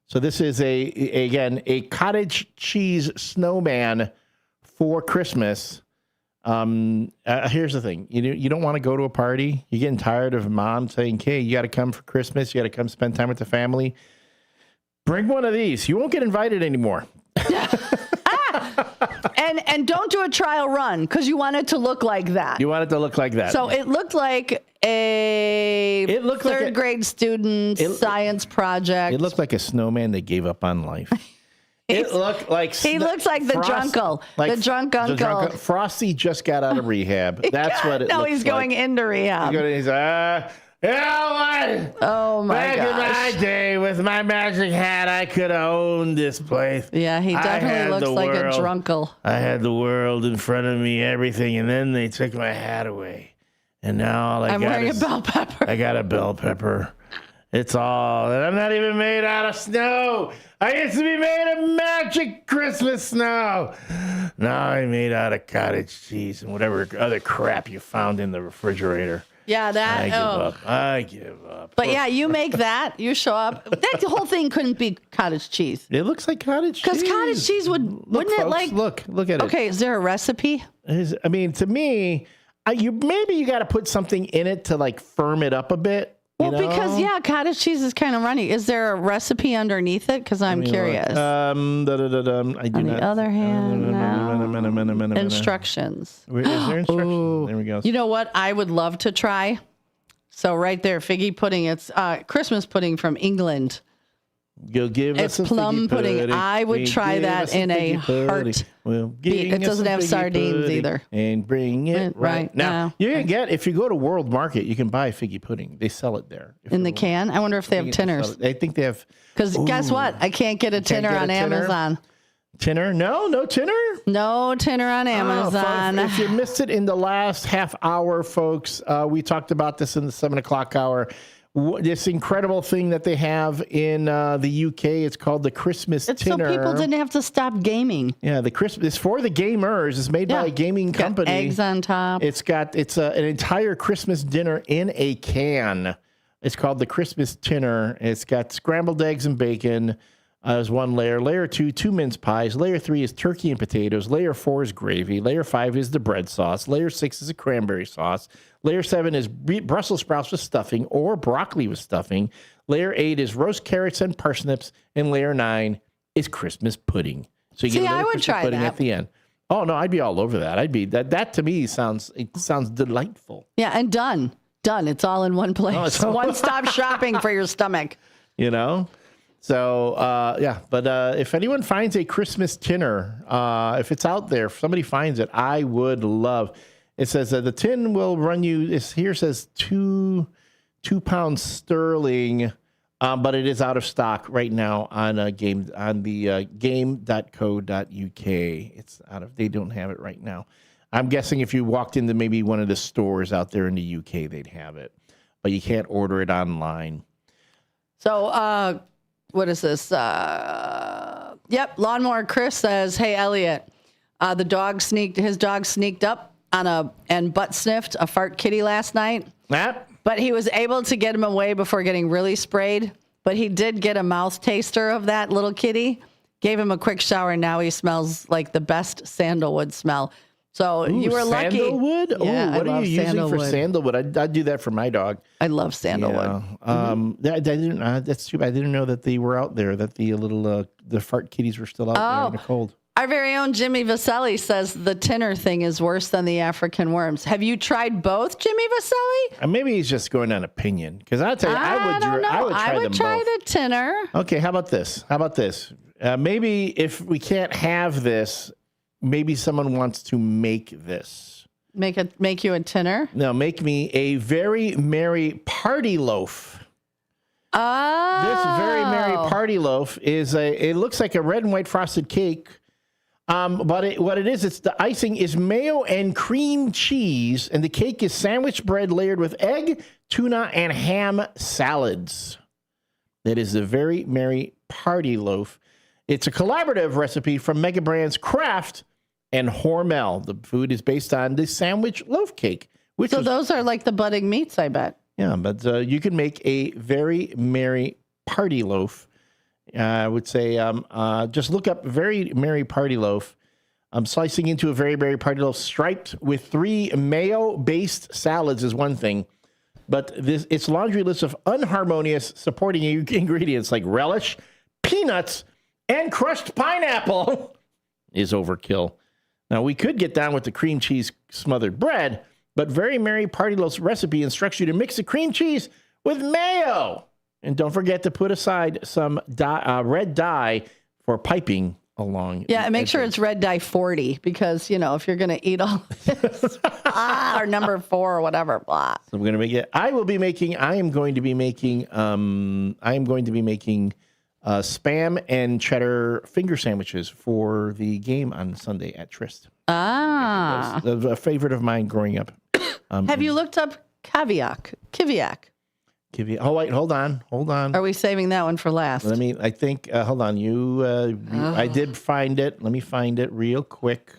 So this is a cottage cheese snowman for Christmas. Here's the thing. You don't want to go to a party. You're getting tired of mom saying, hey, you got to come for Christmas. You got to come spend time with the family. Bring one of these. You won't get invited anymore. And don't do a trial run because you want it to look like that. You want it to look like that. So it looked like a third grade student science project. It looked like a snowman that gave up on life. It looked like he looks like the drunkle, the drunk uncle. Frosty just got out of rehab. That's what it looks like. No, he's going into rehab. He's what? Oh my gosh. Back in my day with my magic hat, I could have owned this place. Yeah, he definitely looks like a drunkle. I had the world in front of me, everything, and then they took my hat away. And now all I'm wearing a bell pepper. I got a bell pepper. It's all, and I'm not even made out of snow. I used to be made of magic Christmas snow. Now I'm made out of cottage cheese and whatever other crap you found in the refrigerator. Yeah, I give up. But yeah, you make that. You show up. That whole thing couldn't be cottage cheese. It looks like cottage cheese. Because cottage cheese wouldn't folks, it like? Look at it. Okay, is there a recipe? I mean, to me, you got to put something in it to like firm it up a bit. Well, because cottage cheese is kind of runny. Is there a recipe underneath it? Because I'm curious. On the other hand, instructions. Is there instructions? There we go. You know what I would love to try? So right there, figgy pudding. It's Christmas pudding from England. You'll give us it's plum pudding. I would try that in a heartbeat. It doesn't have sardines either. And bring it right now. You can get, if you go to World Market, you can buy figgy pudding. They sell it there. In the can? I wonder if they have tinners. I think they have. Because guess what? I can't get a tinner on Amazon. Tinner? No tinner? No tinner on Amazon. If you missed it in the last half hour, folks, we talked about this in the 7 o'clock hour. This incredible thing that they have in the UK, it's called the Christmas Tinner. So people didn't have to stop gaming. Yeah, the Christmas, it's for the gamers. It's made by a gaming company. Eggs on top. It's an entire Christmas dinner in a can. It's called the Christmas Tinner. It's got scrambled eggs and bacon as one layer. Layer 2 mince pies. Layer 3 is turkey and potatoes. Layer 4 is gravy. Layer 5 is the bread sauce. Layer 6 is a cranberry sauce. Layer 7 is Brussels sprouts with stuffing or broccoli with stuffing. Layer 8 is roast carrots and parsnips. And layer 9 is Christmas pudding. So you get a little Christmas pudding at the end. Oh, no, I'd be all over that. I'd be that to me sounds delightful. Yeah, and done. It's all in one place. One-stop shopping for your stomach. You know? So, but if anyone finds a Christmas tinner, if it's out there, if somebody finds it, I would love. It says that the tin will run you, here says £2 sterling, but it is out of stock right now on the game.co.uk. It's out of, they don't have it right now. I'm guessing if you walked into maybe one of the stores out there in the UK, they'd have it, but you can't order it online. So, what is this? Lawnmower Chris says, "Hey Elliot, his dog sneaked up and butt sniffed a fart kitty last night. But he was able to get him away before getting really sprayed. But he did get a mouth taster of that little kitty. Gave him a quick shower, and now he smells like the best sandalwood smell." So you were lucky. Sandalwood? Yeah, what are you using for sandalwood? I'd do that for my dog. I love sandalwood. Yeah. That's too bad. I didn't know that they were out there, that the little the fart kitties were still out there in the cold. Our very own Jimmy Vaselli says the tinner thing is worse than the African worms. Have you tried both, Jimmy Vaselli? Maybe he's just going on opinion. Because I'll tell you, I would try the tinner. Okay, how about this? Maybe if we can't have this maybe someone wants to make this. Make you a dinner? No, make me a very merry party loaf. Oh. This very merry party loaf it looks like a red and white frosted cake. But what it is, it's the icing is mayo and cream cheese, and the cake is sandwich bread layered with egg, tuna, and ham salads. That is the very merry party loaf. It's a collaborative recipe from Mega Brands Kraft and Hormel. The food is based on the sandwich loaf cake. Those are like the budding meats, I bet. Yeah, but you can make a very merry party loaf. I would say just look up very merry party loaf. Slicing into a very merry party loaf striped with 3 mayo-based salads is one thing. But its laundry list of unharmonious supporting ingredients like relish, peanuts, and crushed pineapple is overkill. Now, we could get down with the cream cheese smothered bread, but Very Merry Party Loaf's recipe instructs you to mix the cream cheese with mayo. And don't forget to put aside some red dye for piping along. Yeah, and make sure it's red dye 40 because, if you're going to eat all this, or number 4 or whatever, blah. So I'm going to make it. I am going to be making Spam and cheddar finger sandwiches for the game on Sunday at Tryst. Ah. That was a favorite of mine growing up. Have you looked up Kiviak? Oh, wait, hold on. Are we saving that one for last? Hold on. I did find it. Let me find it real quick.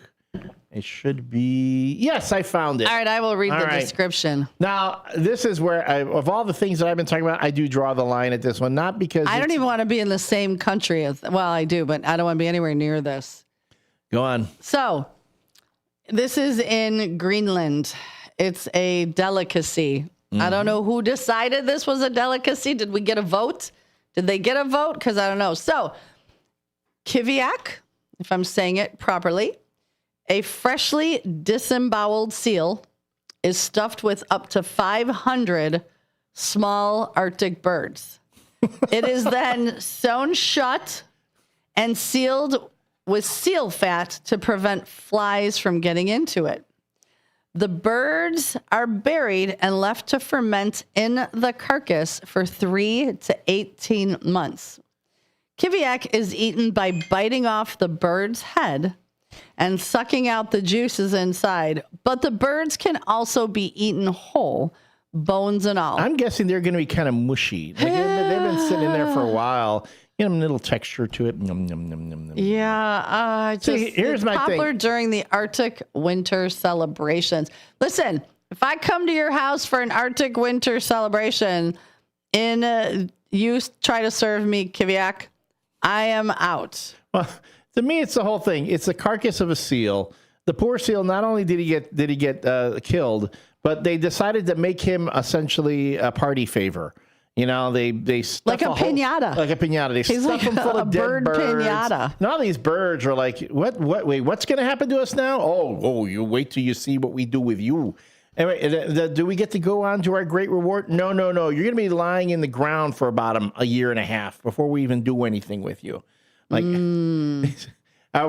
It should be, yes, I found it. All right, I will read the description. Now, this is where, of all the things that I've been talking about, I do draw the line at this one. Not because I don't even want to be in the same country as, I do, but I don't want to be anywhere near this. Go on. So, this is in Greenland. It's a delicacy. I don't know who decided this was a delicacy. Did we get a vote? Did they get a vote? Because I don't know. So, Kiviak, if I'm saying it properly, a freshly disemboweled seal is stuffed with up to 500 small Arctic birds. It is then sewn shut and sealed with seal fat to prevent flies from getting into it. The birds are buried and left to ferment in the carcass for 3 to 18 months. Kiviak is eaten by biting off the bird's head and sucking out the juices inside, but the birds can also be eaten whole, bones and all. I'm guessing they're going to be kind of mushy. They've been sitting in there for a while. A little texture to it. Yum, yum, yum, yum, yum. Yeah. Here's my popular thing. During the Arctic winter celebrations. Listen, if I come to your house for an Arctic winter celebration and you try to serve me Kiviak, I am out. Well, to me, it's the whole thing. It's the carcass of a seal. The poor seal, not only did he get killed, but they decided to make him essentially a party favor. They stuff like a pinata. Like a pinata. They He's stuff like him full of dead bird birds. Pinata. And all these birds are like, what? Wait, what's going to happen to us now? Oh, you wait till you see what we do with you. Anyway, do we get to go on to our great reward? No. You're going to be lying in the ground for about a year and a half before we even do anything with you. We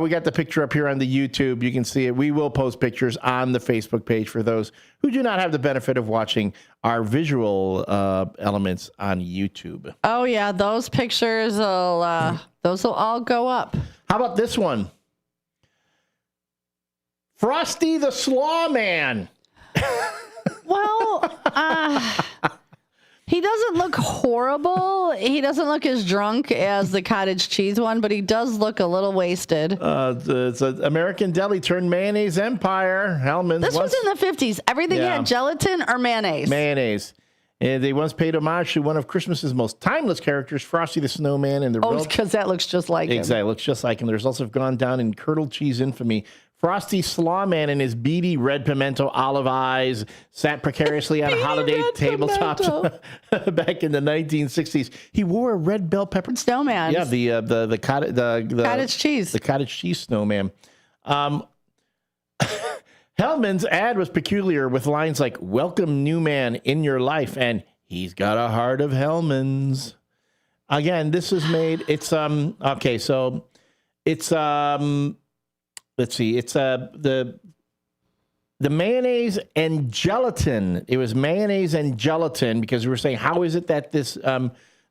got the picture up here on the YouTube. You can see it. We will post pictures on the Facebook page for those who do not have the benefit of watching our visual elements on YouTube. Oh, yeah. Those pictures those will all go up. How about this one? Frosty the Slaw Man. Well, he doesn't look horrible. He doesn't look as drunk as the cottage cheese one, but he does look a little wasted. It's an American deli turned mayonnaise empire. Hellman's. This was in the 50s. Everything had gelatin or mayonnaise. Mayonnaise. And they once paid homage to one of Christmas's most timeless characters, Frosty the Snowman. And because that looks just like him. Exactly, looks just like him. The results have gone down in curdled cheese infamy. Frosty Slawman and his beady red pimento olive eyes sat precariously on holiday tabletops back in the 1960s. He wore a red bell pepper snowman. Yeah, the cottage cheese. The cottage cheese snowman. Hellman's ad was peculiar with lines like "Welcome new man in your life" and "He's got a heart of Hellman's." Again, this is made. It's okay. So it's let's see. It's the mayonnaise and gelatin. It was mayonnaise and gelatin because we were saying, how is it that this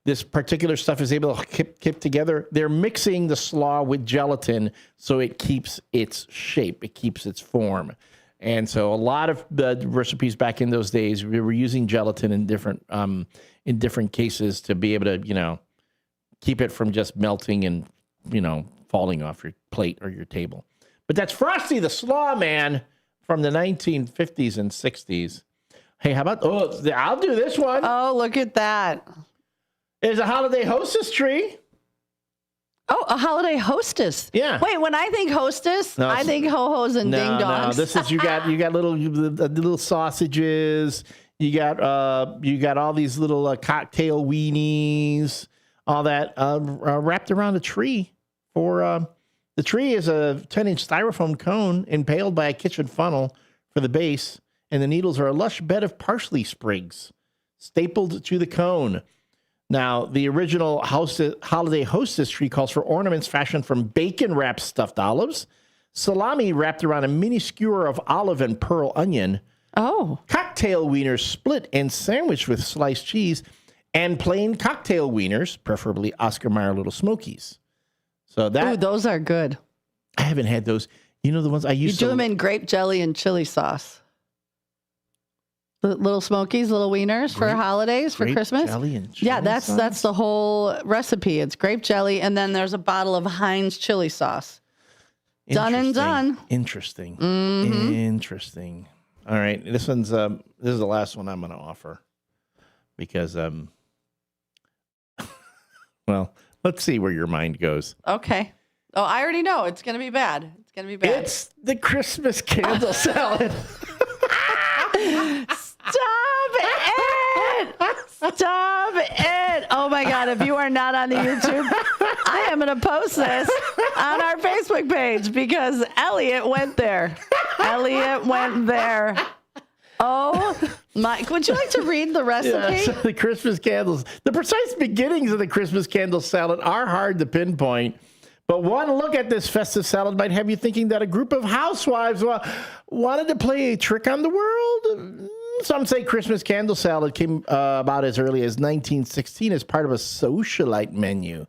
this particular stuff is able to keep together? They're mixing the slaw with gelatin so it keeps its shape, it keeps its form. And so a lot of the recipes back in those days, we were using gelatin in different cases to be able to, keep it from just melting and, falling off your plate or your table. But that's Frosty the Slaw Man from the 1950s and 60s. Hey, how about, I'll do this one. Oh, look at that. There's a holiday hostess tree. Oh, a holiday hostess. Yeah. Wait, when I think hostess, I think ho-hos and ding-dongs. No, this is, you got little sausages. You got all these little cocktail weenies, all that wrapped around a tree. The tree is a 10-inch styrofoam cone impaled by a kitchen funnel for the base, and the needles are a lush bed of parsley sprigs stapled to the cone. Now, the original holiday hostess tree calls for ornaments fashioned from bacon-wrapped stuffed olives, salami wrapped around a mini skewer of olive and pearl onion, cocktail wieners split and sandwiched with sliced cheese, and plain cocktail wieners, preferably Oscar Mayer Little Smokies. So those are good. I haven't had those. You know the ones I used to... You do them in grape jelly and chili sauce. The Little Smokies, little wieners for holidays, for Christmas. Jelly and chili that's the whole recipe. It's grape jelly, and then there's a bottle of Heinz chili sauce. Done and done. Interesting. Mm-hmm. Interesting. All right, this is the last one I'm going to offer because well, let's see where your mind goes. Okay. Oh, I already know it's going to be bad. It's going to be bad. It's the Christmas candle salad. Stop it. Oh my God. If you are not on the YouTube, I am going to post this on our Facebook page because Elliot went there. Oh my. Would you like to read the recipe? Yeah, so the Christmas candles, the precise beginnings of the Christmas candle salad are hard to pinpoint. But one look at this festive salad might have you thinking that a group of housewives wanted to play a trick on the world. Some say Christmas candle salad came about as early as 1916 as part of a socialite menu.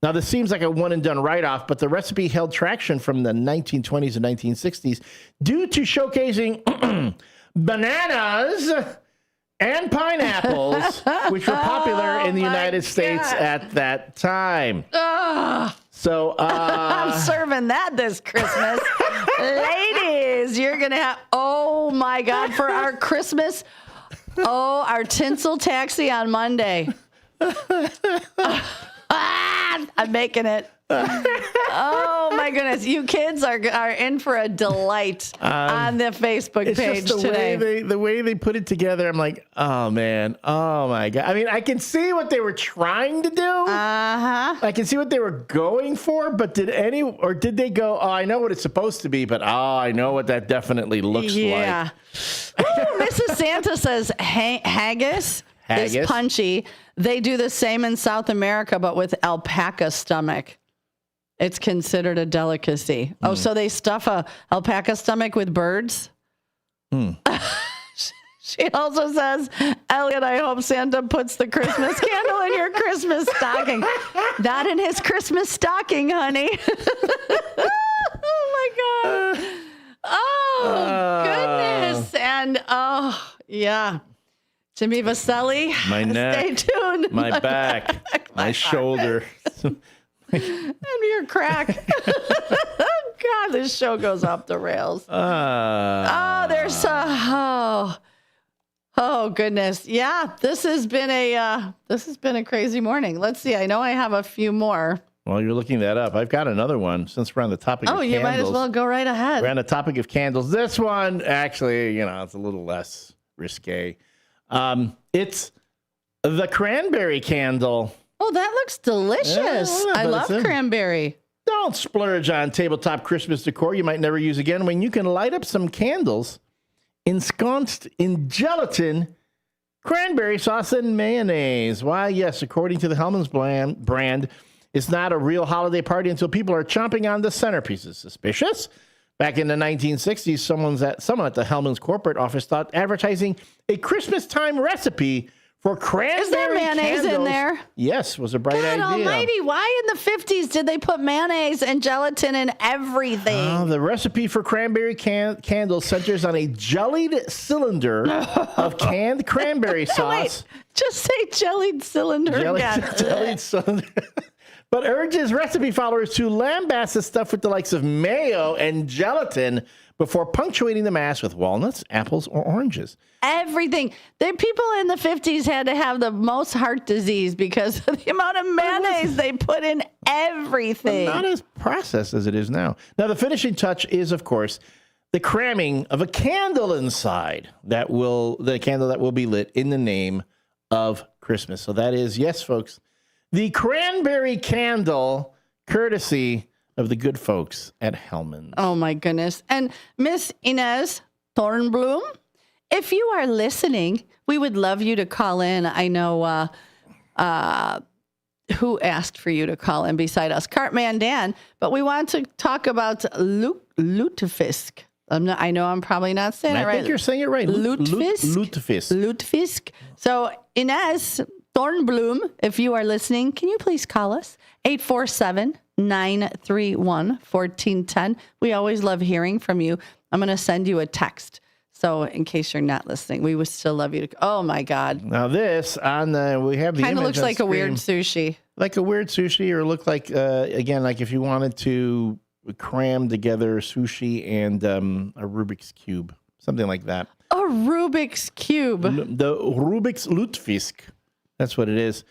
Now, this seems like a one-and-done write-off, but the recipe held traction from the 1920s and 1960s due to showcasing bananas and pineapples, which were popular in the United States at that time. So I'm serving that this Christmas. Ladies, you're going to have, oh my God, for our Christmas, our tinsel taxi on Monday. I'm making it. Oh my goodness. You kids are in for a delight on the Facebook page just today. The way they put it together, I'm like, oh man, oh my God. I mean, I can see what they were trying to do. I can see what they were going for, but did they go, oh, I know what it's supposed to be, but I know what that definitely looks like. Ooh, Mrs. Santa says haggis is punchy. They do the same in South America, but with alpaca stomach. It's considered a delicacy. Oh, so they stuff a alpaca stomach with birds? She also says, Elliot, I hope Santa puts the Christmas candle in your Christmas stocking. Not in his Christmas stocking, honey. Oh, my God. Oh, goodness. And, yeah. Jimmy Vaselli, my neck, stay tuned. My back, my shoulder. And your crack. God, this show goes off the rails. There's oh goodness. Yeah, this has been a crazy morning. Let's see. I know I have a few more. Well, you're looking that up. I've got another one since we're on the topic of candles. Oh, you might as well go right ahead. We're on the topic of candles. This one, actually, it's a little less risque. It's the cranberry candle. Oh, that looks delicious. I love cranberry. Don't splurge on tabletop Christmas decor you might never use again when you can light up some candles ensconced in gelatin, cranberry sauce, and mayonnaise. Why, yes, according to the Hellmann's brand, It's not a real holiday party until people are chomping on the centerpieces. Suspicious? Back in the 1960s, someone at the Hellman's corporate office thought advertising a Christmas time recipe for cranberry Is there mayonnaise candles, in there? Yes, was a bright God idea. almighty, why in the 50s did they put mayonnaise and gelatin in everything? The recipe for cranberry candles centers on a jellied cylinder of canned cranberry sauce. Wait, just say jellied cylinder again. Jellied cylinder. But urges recipe followers to lambast the stuff with the likes of mayo and gelatin before punctuating the mass with walnuts, apples, or oranges. Everything. The people in the 50s had to have the most heart disease because of the amount of mayonnaise they put in everything. Well, not as processed as it is now. Now, the finishing touch is, of course, the cramming of a candle inside the candle that will be lit in the name of Christmas. So that is, yes, folks, the cranberry candle, courtesy of the good folks at Hellman's. Oh, my goodness. And Miss Inez Thornbloom, if you are listening, we would love you to call in. I know who asked for you to call in beside us, Cartman Dan, but we want to talk about lutefisk. I know I'm probably not saying it right. I think you're saying it right. Lutefisk. So Inez Thornbloom, if you are listening, can you please call us? 847-931-1410. We always love hearing from you. I'm going to send you a text. So in case you're not listening, we would still love you to. Oh my God! Now this we have the kind of looks like a weird sushi, like a weird sushi, or look like again like if you wanted to cram together sushi and a Rubik's cube, something like that. A Rubik's cube. The Rubik's lutefisk. That's what it is.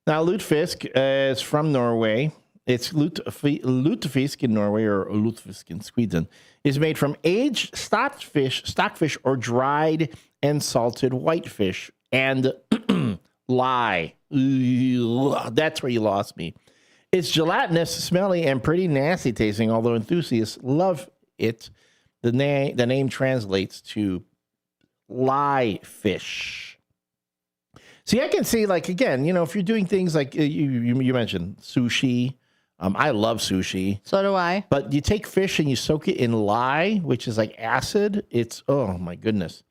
Now lutefisk is from Norway. It's lutefisk in Norway or lutefisk in Sweden. Is made from aged stockfish or dried and salted whitefish and lye. That's where you lost me. It's gelatinous, smelly, and pretty nasty tasting, although enthusiasts love it. The name translates to lye fish. See, I can see, like, again, if you're doing things like you mentioned sushi. I love sushi. So do I. But you take fish and you soak it in lye, which is like acid. It's, oh my goodness.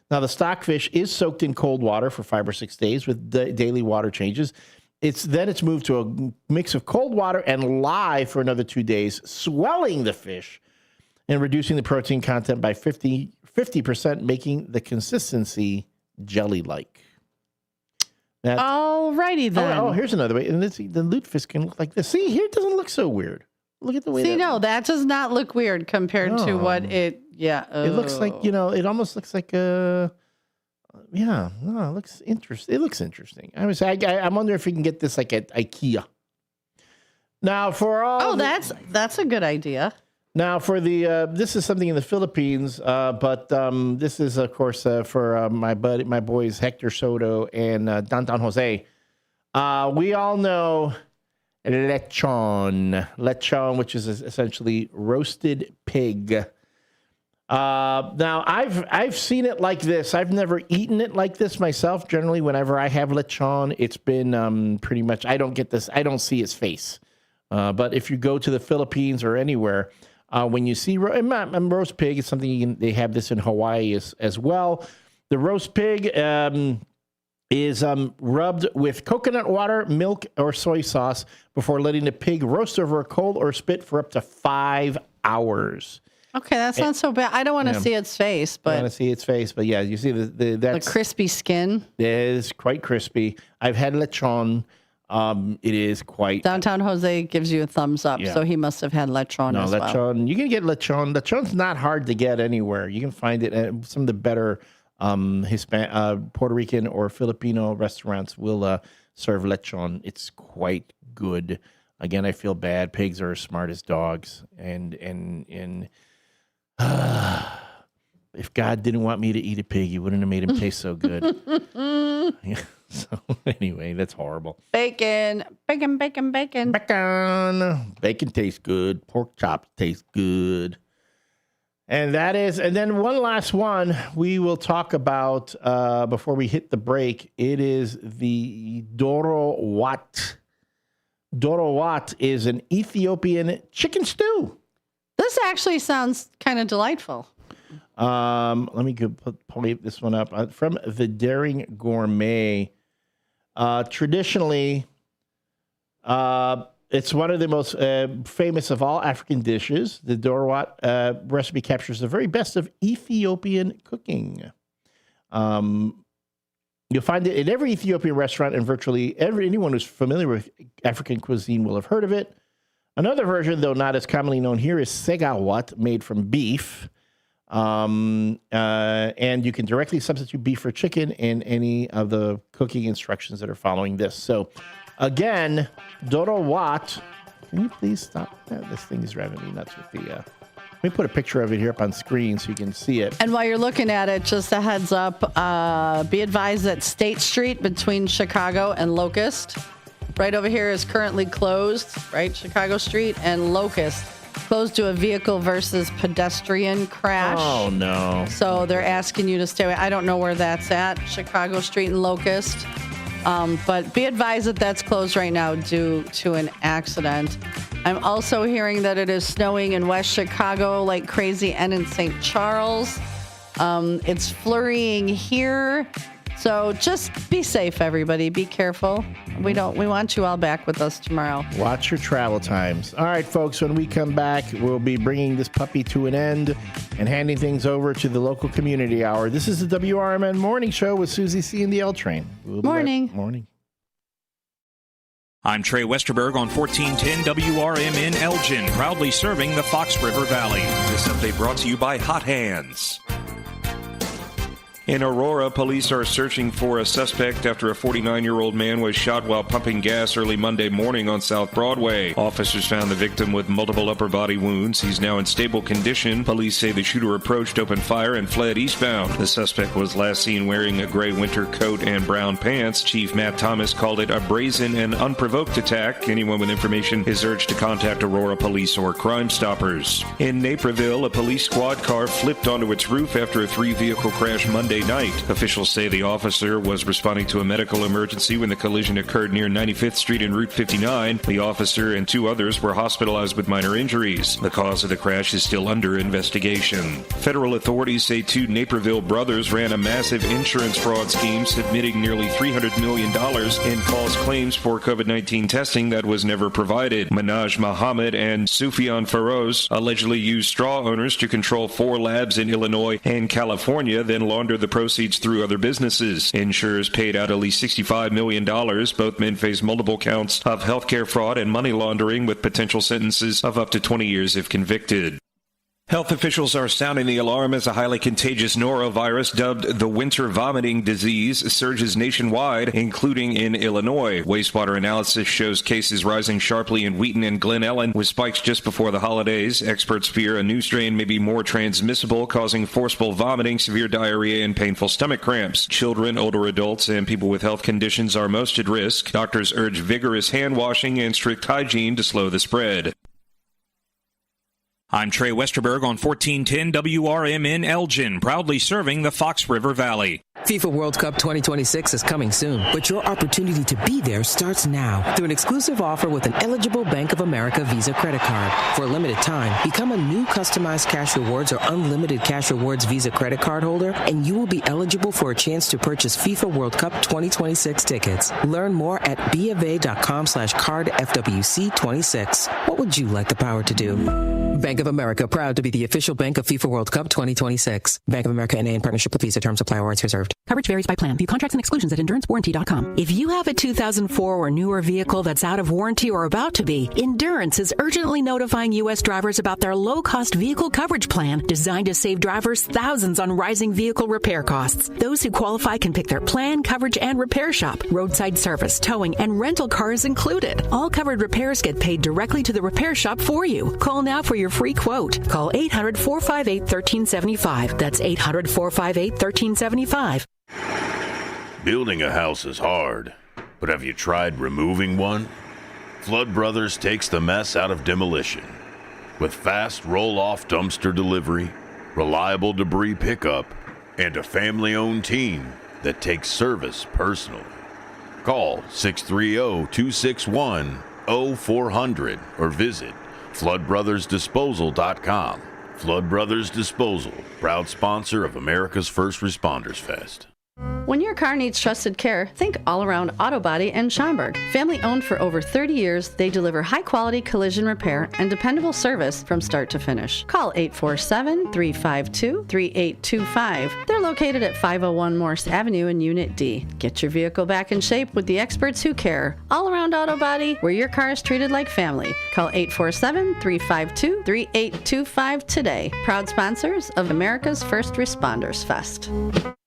Now, the stockfish is soaked in cold water for 5 or 6 days with daily water changes. It's moved to a mix of cold water and lye for another 2 days, swelling the fish and reducing the protein content by 50%, making the consistency jelly-like. Alrighty then. Oh, here's another way. And the lutefisk can look like this. See, here it doesn't look so weird. Look at the way. See, that does not look weird compared to what it. Yeah, it looks like it almost looks like a. Yeah, no, it looks interesting. It looks interesting. I wonder if we can get this like at IKEA. Now for all. Oh, that's a good idea. Now for the this is something in the Philippines, but this is of course for my boys Hector Soto and Downtown Jose. We all know lechon, which is essentially roasted pig. Now I've seen it like this. I've never eaten it like this myself. Generally, whenever I have lechon, it's been pretty much. I don't get this. I don't see its face. But if you go to the Philippines or anywhere. When you see roast pig, it's something they have this in Hawaii as well. The roast pig is rubbed with coconut water, milk, or soy sauce before letting the pig roast over a coal or spit for up to 5 hours. Okay, that's not so bad. I don't want to see its face, but I want to see its face. But yeah, you see the crispy skin. It is quite crispy. I've had lechon. It is quite. Downtown Jose gives you a thumbs up, so he must have had lechon as well. Lechon. You can get lechon. Lechon's not hard to get anywhere. You can find it at some of the better Puerto Rican or Filipino restaurants will serve lechon. It's quite good. Again, I feel bad. Pigs are as smart as dogs, and if God didn't want me to eat a pig, He wouldn't have made him taste so good. So anyway, that's horrible. Bacon. Bacon tastes good. Pork chops taste good. And then one last one we will talk about before we hit the break. It is the Doro Wat. Dorowat is an Ethiopian chicken stew. This actually sounds kind of delightful. Let me pull this one up from the Daring Gourmet. Traditionally, it's one of the most famous of all African dishes. The Dorowat recipe captures the very best of Ethiopian cooking. You'll find it in every Ethiopian restaurant, and virtually anyone who's familiar with African cuisine will have heard of it. Another version, though not as commonly known here, is segawat, made from beef. And you can directly substitute beef for chicken in any of the cooking instructions that are following this. So, again, Dorowat. Can you please stop? This thing is driving me nuts with the... Let me put a picture of it here up on screen so you can see it. And while you're looking at it, just a heads up, be advised that State Street between Chicago and Locust, right over here, is currently closed, right? Chicago Street and Locust, closed to a vehicle versus pedestrian crash. Oh, no. So they're asking you to stay away. I don't know where that's at, Chicago Street and Locust. But be advised that that's closed right now due to an accident. I'm also hearing that it is snowing in West Chicago like crazy and in St. Charles. It's flurrying here. So just be safe, everybody. Be careful. We want you all back with us tomorrow. Watch your travel times. All right, folks, when we come back, we'll be bringing this puppy to an end and handing things over to the local community hour. This is the WRMN Morning Show with Susie C. and the L Train. Morning. Morning. I'm Trey Westerberg on 1410 WRMN Elgin, proudly serving the Fox River Valley. This update brought to you by Hot Hands. In Aurora, police are searching for a suspect after a 49-year-old man was shot while pumping gas early Monday morning on South Broadway. Officers found the victim with multiple upper body wounds. He's now in stable condition. Police say the shooter approached, opened fire, and fled eastbound. The suspect was last seen wearing a gray winter coat and brown pants. Chief Matt Thomas called it a brazen and unprovoked attack. Anyone with information is urged to contact Aurora Police or Crime Stoppers. In Naperville, a police squad car flipped onto its roof after a three-vehicle crash Monday night. Officials say the officer was responding to a medical emergency when the collision occurred near 95th Street and Route 59. The officer and two others were hospitalized with minor injuries. The cause of the crash is still under investigation. Federal authorities say two Naperville brothers ran a massive insurance fraud scheme, submitting nearly $300 million in false claims for COVID-19 testing that was never provided. Manaj Muhammad and Sufyan Feroz allegedly used straw owners to control 4 labs in Illinois and California, then launder the proceeds through other businesses. Insurers paid out at least $65 million. Both men face multiple counts of healthcare fraud and money laundering with potential sentences of up to 20 years if convicted. Health officials are sounding the alarm as a highly contagious norovirus dubbed the winter vomiting disease surges nationwide, including in Illinois. Wastewater analysis shows cases rising sharply in Wheaton and Glen Ellen, with spikes just before the holidays. Experts fear a new strain may be more transmissible, causing forceful vomiting, severe diarrhea, and painful stomach cramps. Children, older adults, and people with health conditions are most at risk. Doctors urge vigorous hand washing and strict hygiene to slow the spread. I'm Trey Westerberg on 1410 WRMN Elgin, proudly serving the Fox River Valley. FIFA World Cup 2026 is coming soon, but your opportunity to be there starts now through an exclusive offer with an eligible Bank of America Visa credit card. For a limited time, become a new customized Cash Rewards or unlimited Cash Rewards Visa credit card holder, and you will be eligible for a chance to purchase FIFA World Cup 2026 tickets. Learn more at BofA.com/cardFWC26. What would you like the power to do? Bank of America, proud to be the official bank of FIFA World Cup 2026. Bank of America NA in partnership with Visa. Terms apply. Warrants reserved. Coverage varies by plan. View contracts and exclusions at EnduranceWarranty.com. If you have a 2004 or newer vehicle that's out of warranty or about to be, Endurance is urgently notifying U.S. drivers about their low-cost vehicle coverage plan designed to save drivers thousands on rising vehicle repair costs. Those who qualify can pick their plan, coverage, and repair shop. Roadside service, towing, and rental cars included. All covered repairs get paid directly to the repair shop for you. Call now for your free quote. Call 800-458-1375. That's 800-458-1375. Building a house is hard, but have you tried removing one? Flood Brothers takes the mess out of demolition. With fast roll-off dumpster delivery, reliable debris pickup, and a family-owned team that takes service personally. Call 630-261 800-400 or visit floodbrothersdisposal.com. Flood Brothers Disposal, proud sponsor of America's First Responders Fest. When your car needs trusted care, think All Around Auto Body in Schaumburg. Family owned for over 30 years, they deliver high-quality collision repair and dependable service from start to finish. Call 847-352-3825. They're located at 501 Morse Avenue in Unit D. Get your vehicle back in shape with the experts who care. All Around Auto Body, where your car is treated like family. Call 847-352-3825 today. Proud sponsors of America's First Responders Fest.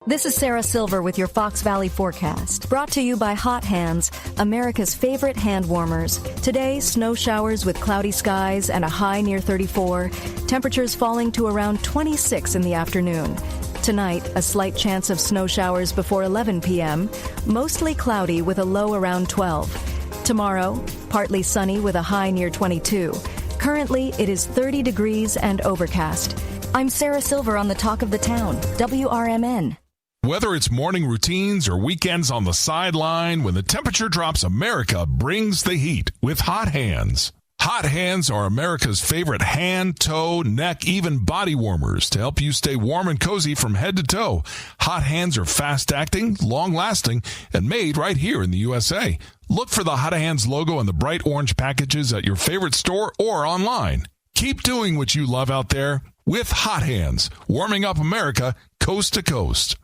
This is Sarah Silver with your Fox Valley forecast. Brought to you by Hot Hands, America's favorite hand warmers. Today, snow showers with cloudy skies and a high near 34. Temperatures falling to around 26 in the afternoon. Tonight, a slight chance of snow showers before 11 p.m. Mostly cloudy with a low around 12. Tomorrow, partly sunny with a high near 22. Currently, it is 30 degrees and overcast. I'm Sarah Silver on the Talk of the Town, WRMN. Whether it's morning routines or weekends on the sideline, when the temperature drops, America brings the heat with Hot Hands. Hot Hands are America's favorite hand, toe, neck, even body warmers to help you stay warm and cozy from head to toe. Hot Hands are fast-acting, long-lasting, and made right here in the USA. Look for the Hot Hands logo on the bright orange packages at your favorite store or online. Keep doing what you love out there with Hot Hands, warming up America coast to coast.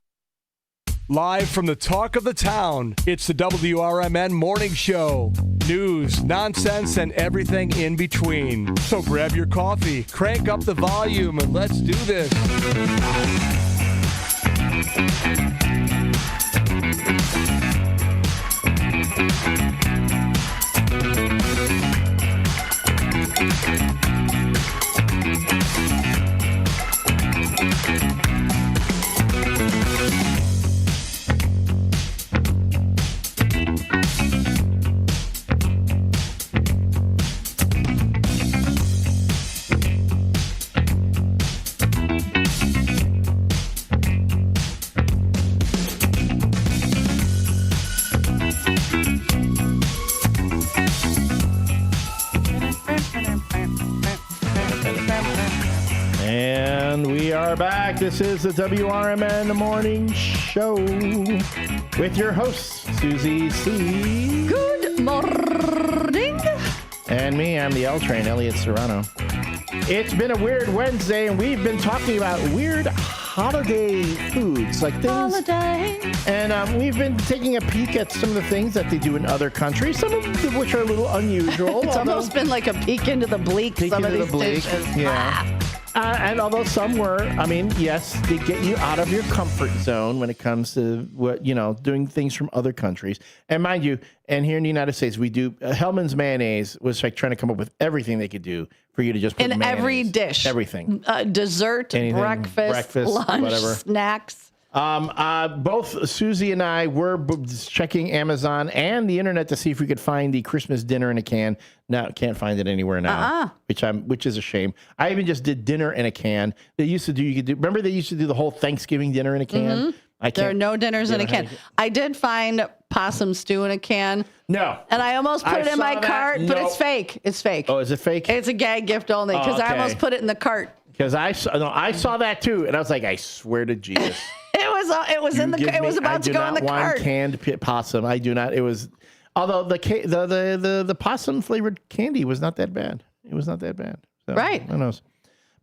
Live from the Talk of the Town, it's the WRMN Morning Show. News, nonsense, and everything in between. So grab your coffee, crank up the volume, and let's do this. And we are back. This is the WRMN Morning Show with your host, Susie C. Good morning. And me, I'm the L Train, Elliot Serrano. It's been a weird Wednesday, and we've been talking about weird holiday foods, like things. Holiday. And we've been taking a peek at some of the things that they do in other countries, some of which are a little unusual. It's almost been like a peek into the bleak. Some of these dishes. Yeah. And although some were, I mean, yes, they get you out of your comfort zone when it comes to what, doing things from other countries. And mind you, and here in the United States, we do Hellman's mayonnaise was like trying to come up with everything they could do for you to just put in mayonnaise. Every dish, everything, dessert, anything, breakfast, lunch, whatever. snacks. Both Susie and I were checking Amazon and the internet to see if we could find the Christmas dinner in a can. Now can't find it anywhere now, which is a shame. I even just did dinner in a can. They used to do. Remember they used to do the whole Thanksgiving dinner in a can. Mm-hmm. There are no dinners in a can. I did find possum stew in a can. No. And I almost put it in my cart, but it's fake. It's fake. Oh, is it fake? It's a gag gift only because I almost put it in the cart. Because I saw that too, and I was like, I swear to Jesus. It was about to go in the cart. I do not want canned possum. I do not. It was, although the possum flavored candy was not that bad. It was not that bad. So, right. Who knows?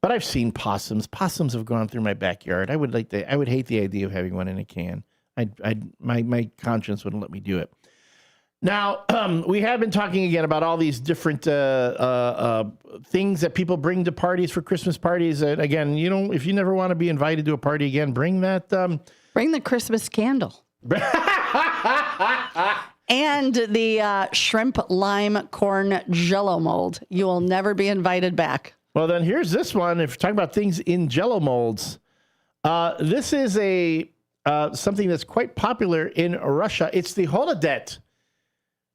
But I've seen possums. Possums have gone through my backyard. I would hate the idea of having one in a can. My conscience wouldn't let me do it. Now, we have been talking again about all these different things that people bring to parties for Christmas parties. And again, if you never want to be invited to a party again, bring that. Bring the Christmas candle. And the shrimp lime corn Jell-O mold. You will never be invited back. Well, then here's this one. If you're talking about things in Jell-O molds, this is something that's quite popular in Russia. It's the holodet.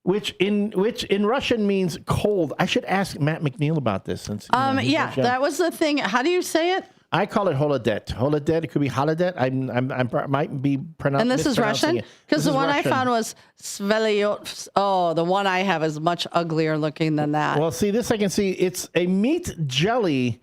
Which in Russian means cold. I should ask Matt McNeil about this. Since, that was the thing. How do you say it? I call it holodet. Holodet. It could be holodet. I might be pronouncing. And this is Russian? Because the one Russian. I found was Sveliot. Oh, the one I have is much uglier looking than that. Well, see, this I can see. It's a meat jelly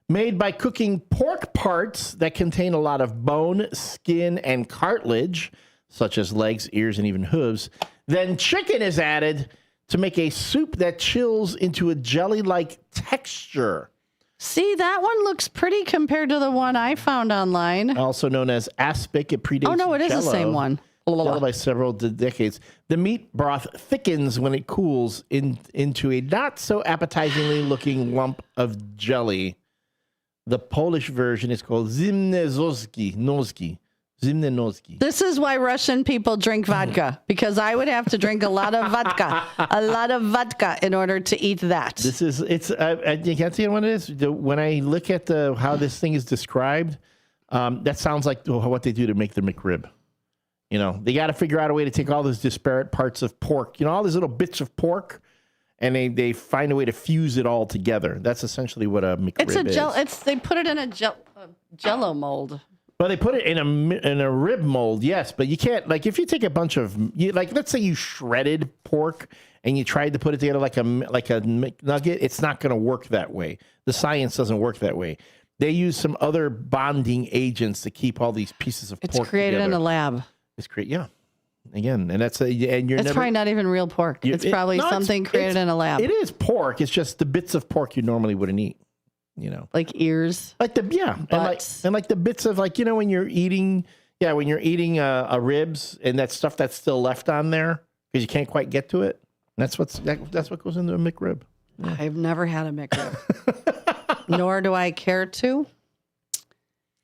made by cooking pork parts that contain a lot of bone, skin, and cartilage, such as legs, ears, and even hooves. Then chicken is added to make a soup that chills into a jelly-like texture. See, that one looks pretty compared to the one I found online. Also known as aspic, it predates Oh, no, it is Jell-O. the same one. Jell-O by several decades. The meat broth thickens when it cools into a not-so-appetizingly looking lump of jelly. The Polish version is called zimne nozki. This is why Russian people drink vodka, because I would have to drink a lot of vodka in order to eat that. You can't see what it is. When I look at how this thing is described, that sounds like what they do to make the McRib. You know, they got to figure out a way to take all those disparate parts of pork, all these little bits of pork, and they find a way to fuse it all together. That's essentially what a McRib is. They put it in a Jell-O mold. Well, they put it in a rib mold, yes, but you can't, like, if you take a bunch of, let's say you shredded pork and you tried to put it together like a McNugget, it's not going to work that way. The science doesn't work that way. They use some other bonding agents to keep all these pieces of pork together. It's created in a lab. Yeah. Again, and it's probably not even real pork. It's probably something created in a lab. It is pork. It's just the bits of pork you normally wouldn't eat. Like ears, and like the bits of when you're eating ribs and that stuff that's still left on there because you can't quite get to it. That's what goes into a McRib. Yeah. I've never had a McRib, nor do I care to.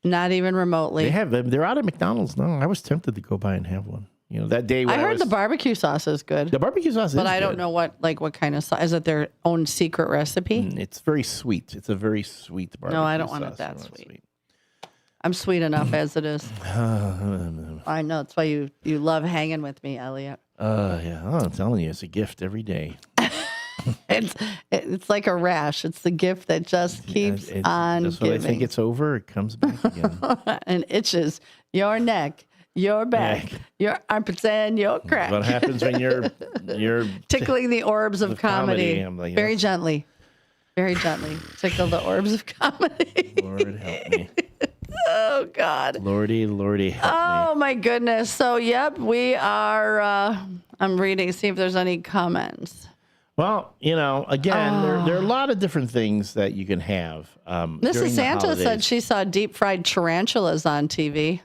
Not even remotely. They have them. They're out of McDonald's now. I was tempted to go by and have one. That day when I heard the barbecue sauce is good. The barbecue sauce is good. But I don't know what kind of sauce. Is it their own secret recipe? It's very sweet. It's a very sweet barbecue sauce. No, I don't want it that sweet. I'm sweet enough as it is. I know. That's why you love hanging with me, Elliot. Yeah. Oh, I'm telling you, it's a gift every day. It's like a rash. It's the gift that just keeps on just giving. When I think it's over, it comes back again. And itches your neck, your back, your armpits, and your crack. What happens when you're tickling the orbs of comedy? Like, very gently. Very gently. Tickle the orbs of comedy. Lord help me. Oh, God. Lordy, help me. Oh, my goodness. So, yep, we are, I'm reading, see if there's any comments. Well, again, there are a lot of different things that you can have. Mrs. Santa said she saw deep-fried tarantulas on TV.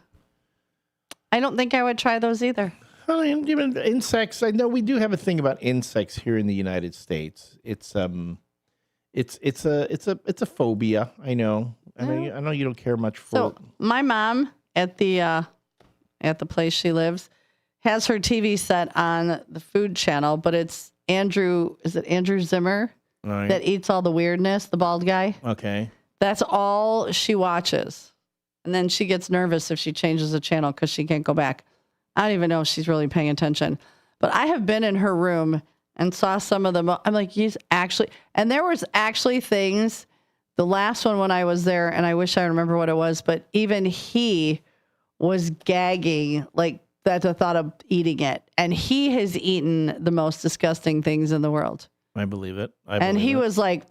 I don't think I would try those either. Well, even insects. I know we do have a thing about insects here in the United States. It's a phobia. I know. I know you don't care much for. So my mom at the place she lives has her TV set on the Food Channel, but it's Andrew Zimmer that eats all the weirdness, the bald guy. Okay. That's all she watches. And then she gets nervous if she changes the channel because she can't go back. I don't even know if she's really paying attention. But I have been in her room and saw some of them. I'm like, and there was actually things, the last one when I was there, and I wish I remember what it was, but even he was gagging, like, at the thought of eating it. And he has eaten the most disgusting things in the world. I believe it. Was like,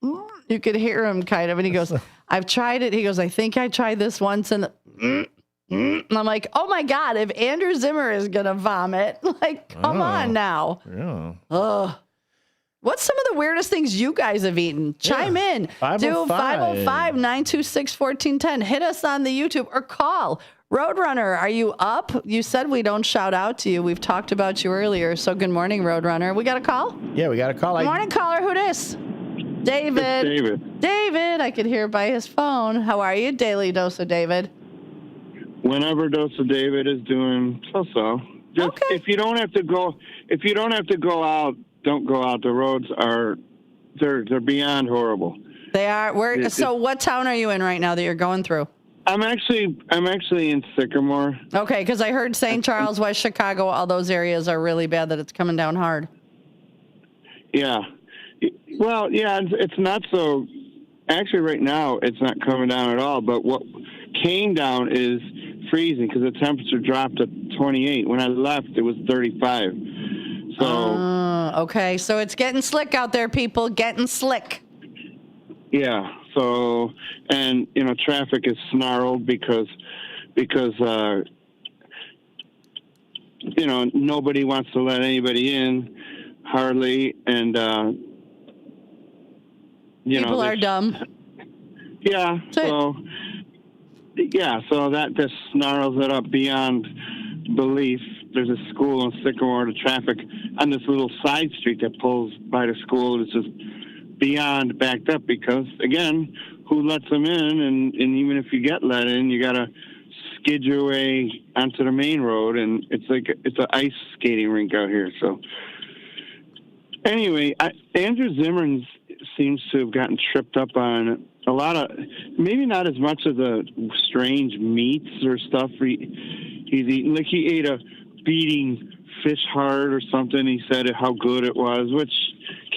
you could hear him kind of, and he goes, I've tried it. He goes, I think I tried this once. And I'm like, oh my God, if Andrew Zimmer is going to vomit, like, come on now. Yeah. What's some of the weirdest things you guys have eaten? Chime in. 505-926-1410. Hit us on the YouTube or call. Roadrunner, are you up? You said we don't shout out to you. We've talked about you earlier. So good morning, Roadrunner. We got a call? Yeah, we got a call. Good morning, caller. Who dis? David. It's David, I could hear by his phone. How are you? Daily Dose of David. Whenever Dose of David is doing so. Just okay. If you don't have to go out, don't go out. The roads they're beyond horrible. They are. So what town are you in right now that you're going through? I'm actually in Sycamore. Okay, because I heard St. Charles, West Chicago, all those areas are really bad, that it's coming down hard. Yeah. Well, yeah, it's not so actually right now it's not coming down at all. But what came down is freezing because the temperature dropped at 28. When I left, it was 35. So okay, so it's getting slick out there, people. Getting slick. Yeah. So, and traffic is snarled because nobody wants to let anybody in, hardly, and people are dumb. Yeah. So that just snarls it up beyond belief. There's a school in Sycamore. The traffic on this little side street that pulls by the school is just beyond backed up because, again, who lets them in? And even if you get let in, you got to skid your way onto the main road, and it's an ice skating rink out here. So anyway, Andrew Zimmern seems to have gotten tripped up on a lot of, maybe not as much of the strange meats or stuff he's eating. Like he ate a beating fish heart or something. He said how good it was, which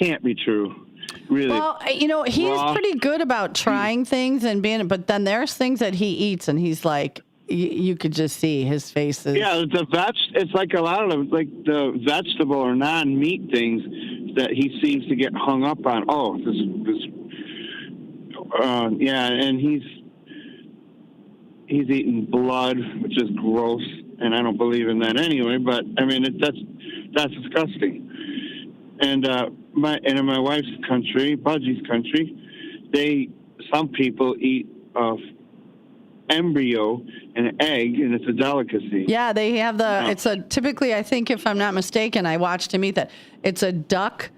can't be true. Really. Well, he's pretty good about trying things and but then there's things that he eats and he's like, you could just see his face. Yeah, it's like a lot of the vegetable or non-meat things that he seems to get hung up on. Oh, and he's eating blood, which is gross, and I don't believe in that anyway. But I mean, that's disgusting. And in my wife's country, Budgie's country, some people eat embryo and an egg, and it's a delicacy. Yeah, they have it's typically, I think, if I'm not mistaken, I watched him eat that. It's a duck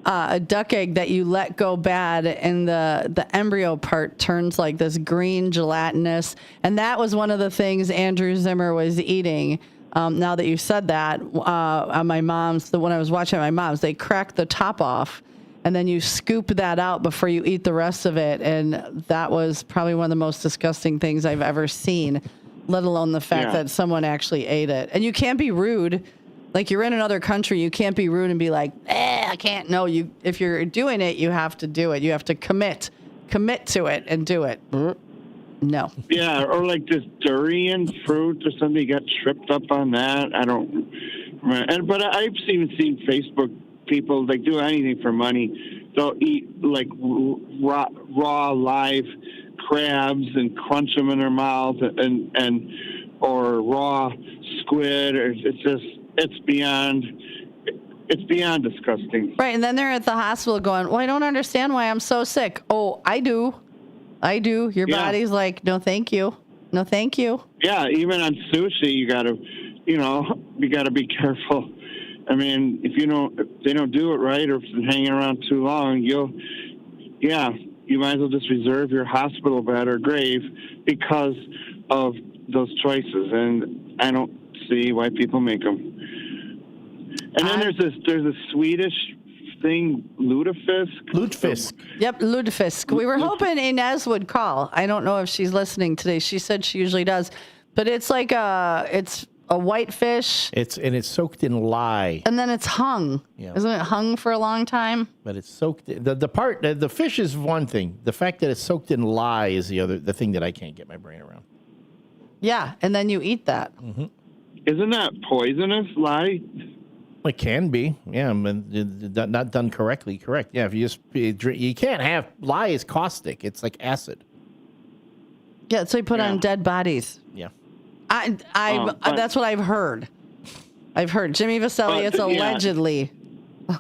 egg that you let go bad, and the embryo part turns like this green gelatinous. And that was one of the things Andrew Zimmer was eating. Now that you said that, on my mom's, when I was watching my mom's, they crack the top off, and then you scoop that out before you eat the rest of it. And that was probably one of the most disgusting things I've ever seen, let alone the fact that someone actually ate it. And you can't be rude. Like, you're in another country, you can't be rude and be like, I can't. No, if you're doing it, you have to do it. You have to commit to it and do it. No. Yeah, or like this durian fruit or something. You got tripped up on that. I don't. But I've even seen Facebook people, like, do anything for money. They'll eat like raw live crabs and crunch them in their mouth, or raw squid. Or it's beyond disgusting. Right, and then they're at the hospital going, well, I don't understand why I'm so sick. Oh, I do. Your body's like, no, thank you. No, thank you. Yeah, even on sushi, you gotta be careful. I mean, if they don't do it right, or if it's hanging around too long, you might as well just reserve your hospital bed or grave because of those choices. And I don't see why people make them. And then there's a Swedish thing, lutefisk. Yep, lutefisk. We were hoping Inez would call. I don't know if she's listening today. She said she usually does, but it's like it's a white fish. It's soaked in lye, and then it's hung. Yeah. Isn't it hung for a long time? But it's soaked. The fish is one thing. The fact that it's soaked in lye is the thing that I can't get my brain around. Yeah, and then you eat that. Mm-hmm. Isn't that poisonous, lye? It can be, yeah, but not done correctly. Correct, yeah. If you just drink, you can't have lye is caustic. It's like acid. Yeah, so you put on dead bodies. Yeah, that's what I've heard. Jimmy Vaselli. It's allegedly. All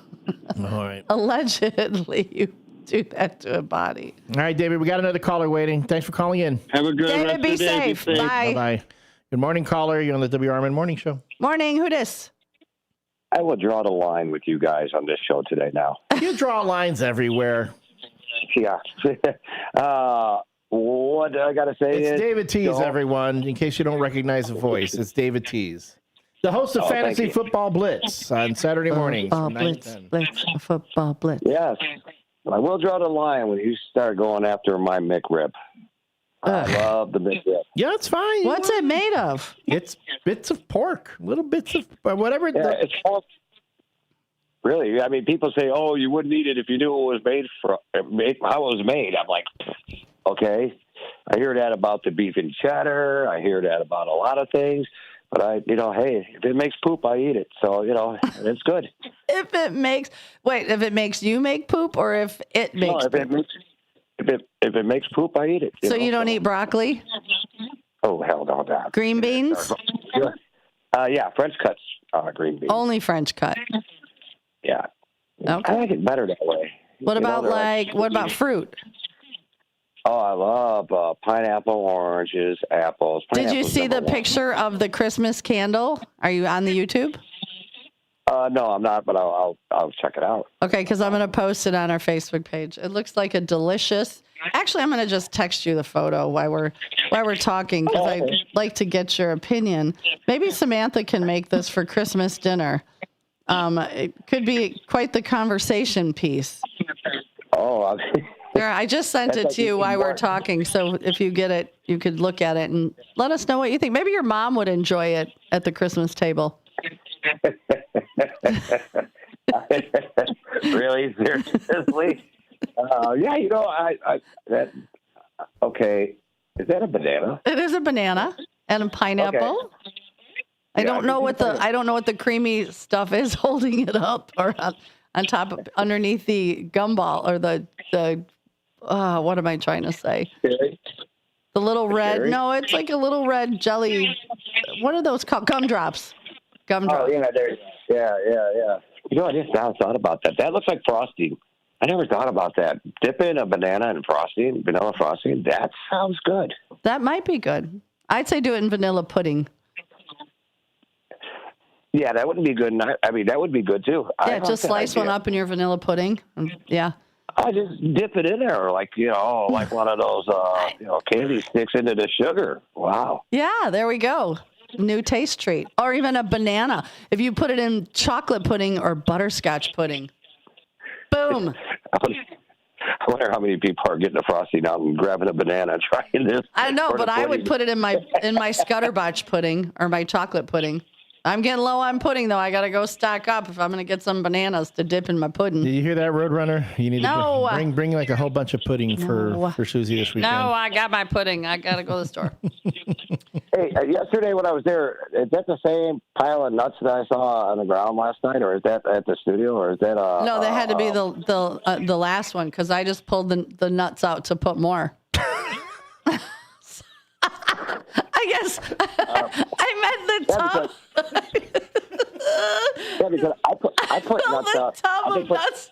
right. Allegedly, you do that to a body. All right, David. We got another caller waiting. Thanks for calling in. Have a good David, rest be of the day. safe. Bye. Bye. Good morning, caller. You're on the WRMN Morning Show. Morning. Who dis? I will draw the line with you guys on this show today now. You draw lines everywhere. Yeah. What I got to say is... It's David Tees, everyone, in case you don't recognize the voice. It's David Tees. The host of Fantasy Football Blitz on Saturday mornings. Football Blitz. Yes. I will draw the line when you start going after my McRib. I love the McRib. Yeah, it's fine. What's it made of? It's bits of pork, little bits of whatever. Yeah, it's pork. Really? I mean, people say, "Oh, you wouldn't eat it if you knew it was how it was made." I'm like, okay. I hear that about the beef and cheddar. I hear that about a lot of things. But hey, if it makes poop, I eat it. So it's good. If it makes you make poop, or if it makes poop? If it makes poop, I eat it. So you don't eat broccoli? Oh, hell no, that. Green beans? Yeah, French cuts, green beans. Only French cut. Yeah. Okay. I like it better that way. What about fruit? Oh, I love pineapple, oranges, apples. Did you see the picture of the Christmas candle? Are you on the YouTube? No, I'm not, but I'll check it out. Okay, because I'm going to post it on our Facebook page. It looks like a delicious. Actually, I'm going to just text you the photo while we're talking, because I'd like to get your opinion. Maybe Samantha can make this for Christmas dinner. It could be quite the conversation piece. Oh, there, I just sent it to you while we're talking, so if you get it, you could look at it and let us know what you think. Maybe your mom would enjoy it at the Christmas table. Really? Seriously? Okay. Is that a banana? It is a banana and a pineapple. Okay. I don't know what the creamy stuff is holding it up, or on top of, underneath the gumball, or the what am I trying to say? Cherry? The little red. Cherry? No, it's like a little red jelly. What are those called? Gumdrops. Gumdrops. Oh, yeah. I just now thought about that. That looks like frosting. I never thought about that. Dip in a banana and frosting, vanilla frosting. That sounds good. That might be good. I'd say do it in vanilla pudding. Yeah, that wouldn't be good. That would be good too. Yeah, just slice one up in your vanilla pudding. Yeah. I just dip it in there, like one of those, candy sticks into the sugar. Wow. Yeah, there we go. New taste treat. Or even a banana. If you put it in chocolate pudding or butterscotch pudding. Boom. I wonder how many people are getting a frosting out and grabbing a banana and trying this. I know, but I would put it in my Scutterbotch pudding or my chocolate pudding. I'm getting low on pudding, though. I got to go stock up if I'm going to get some bananas to dip in my pudding. Did you hear that, Roadrunner? You need to bring like a whole bunch of pudding for Susie this weekend. No, I got my pudding. I got to go to the store. Hey, yesterday when I was there, is that the same pile of nuts that I saw on the ground last night, or is that at the studio, or is that No, that had to be the last one, because I just pulled the nuts out to put more. I guess I meant the tub. Because I put nuts out. Tub of nuts.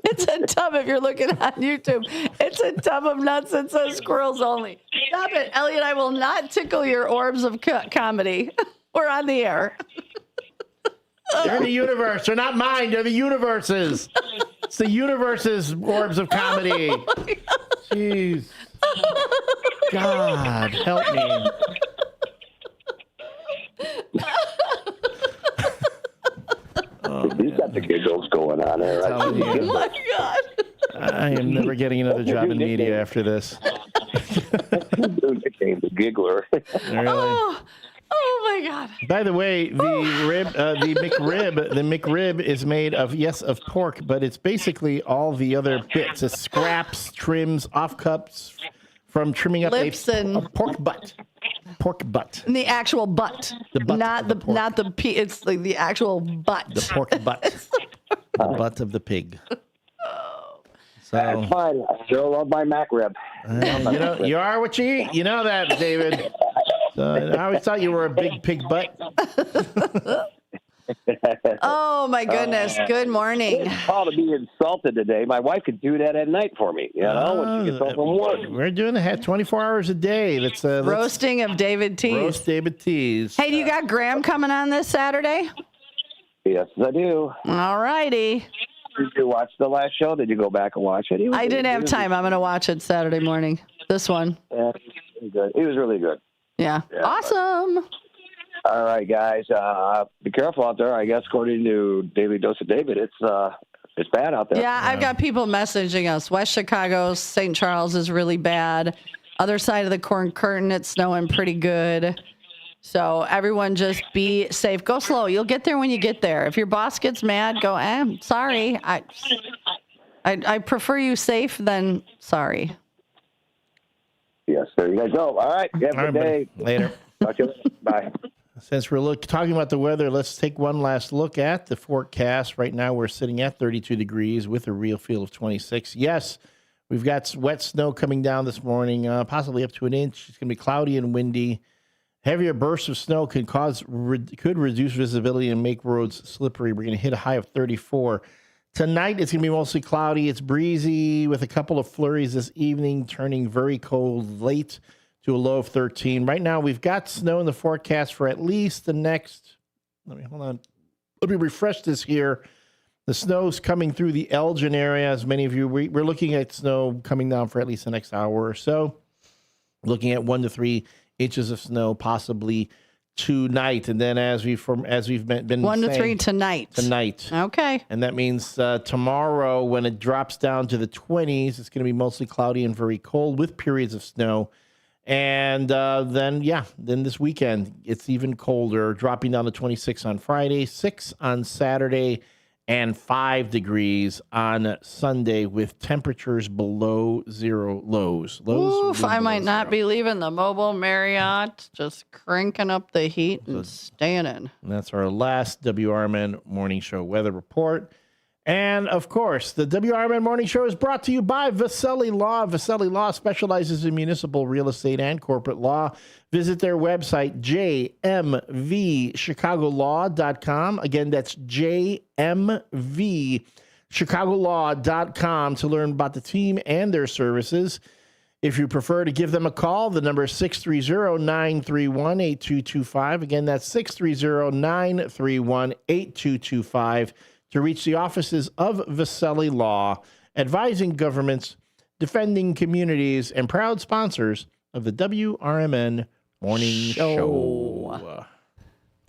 It's a tub if you're looking on YouTube. It's a tub of nuts that says squirrels only. Stop it, Elliot. I will not tickle your orbs of comedy. We're on the air. They're in the universe. They're not mine. They're the universe's. It's the universe's orbs of comedy. Jeez. God, help me. He's got the giggles going on there. Right? Oh my God. I am never getting another job in media after this. Nickname the giggler. Really? Oh my God! By the way, the McRib is made of pork, but it's basically all the other bits, it's scraps, trims, offcuts from trimming up a pork butt. Pork butt. And the actual butt. The butt. Not the pea. It's like the actual butt. The pork butt. The butt of the pig. So, that's fine. I still love my McRib. You are what you eat. You know that, David. So, I always thought you were a big pig butt. Oh my goodness! Good morning. It's called to be insulted today. My wife could do that at night for me. When she gets home from work. We're doing it 24 hours a day. That's roasting of David Tees. Roast David Tees. Hey, do you got Graham coming on this Saturday? Yes, I do. All righty. Did you watch the last show? Did you go back and watch it? I didn't have time. I'm going to watch it Saturday morning. This one. Yeah, he was really good. Yeah. Awesome. All right, guys. Be careful out there. I guess according to Daily Dose of David, it's bad out there. Yeah, I've got people messaging us. West Chicago, St. Charles is really bad. Other side of the Corn Curtain, it's snowing pretty good. So everyone just be safe. Go slow. You'll get there when you get there. If your boss gets mad, go, sorry. I prefer you safe than sorry. Yes, there you go. All right. Have a good day. Later. Talk to you later. Bye. Since we're talking about the weather, let's take one last look at the forecast. Right now, we're sitting at 32 degrees with a real feel of 26. Yes, we've got wet snow coming down this morning, possibly up to an inch. It's going to be cloudy and windy. Heavier bursts of snow could reduce visibility and make roads slippery. We're going to hit a high of 34. Tonight, it's going to be mostly cloudy. It's breezy with a couple of flurries this evening, turning very cold late to a low of 13. Right now, we've got snow in the forecast for at least the next... Hold on. Let me refresh this here. The snow's coming through the Elgin area. As many of you, we're looking at snow coming down for at least the next hour or so. Looking at 1 to 3 inches of snow, possibly tonight. And then as we've been 1 to saying, 3 tonight. Tonight. Okay. And that means tomorrow, when it drops down to the 20s, it's going to be mostly cloudy and very cold with periods of snow. And then this weekend, it's even colder, dropping down to 26 on Friday, 6 on Saturday, and 5 degrees on Sunday with temperatures below zero, lows. Oof, I might not be leaving the mobile Marriott, just cranking up the heat and staying in. And that's our last WRMN Morning Show weather report. And, of course, the WRMN Morning Show is brought to you by Vasselli Law. Vasselli Law specializes in municipal real estate and corporate law. Visit their website, jmvchicagolaw.com. Again, that's jmvchicagolaw.com to learn about the team and their services. If you prefer to give them a call, the number is 630-931-8225. Again, that's 630-931-8225. to reach the offices of Vasselli Law, advising governments, defending communities, and proud sponsors of the WRMN Morning Show.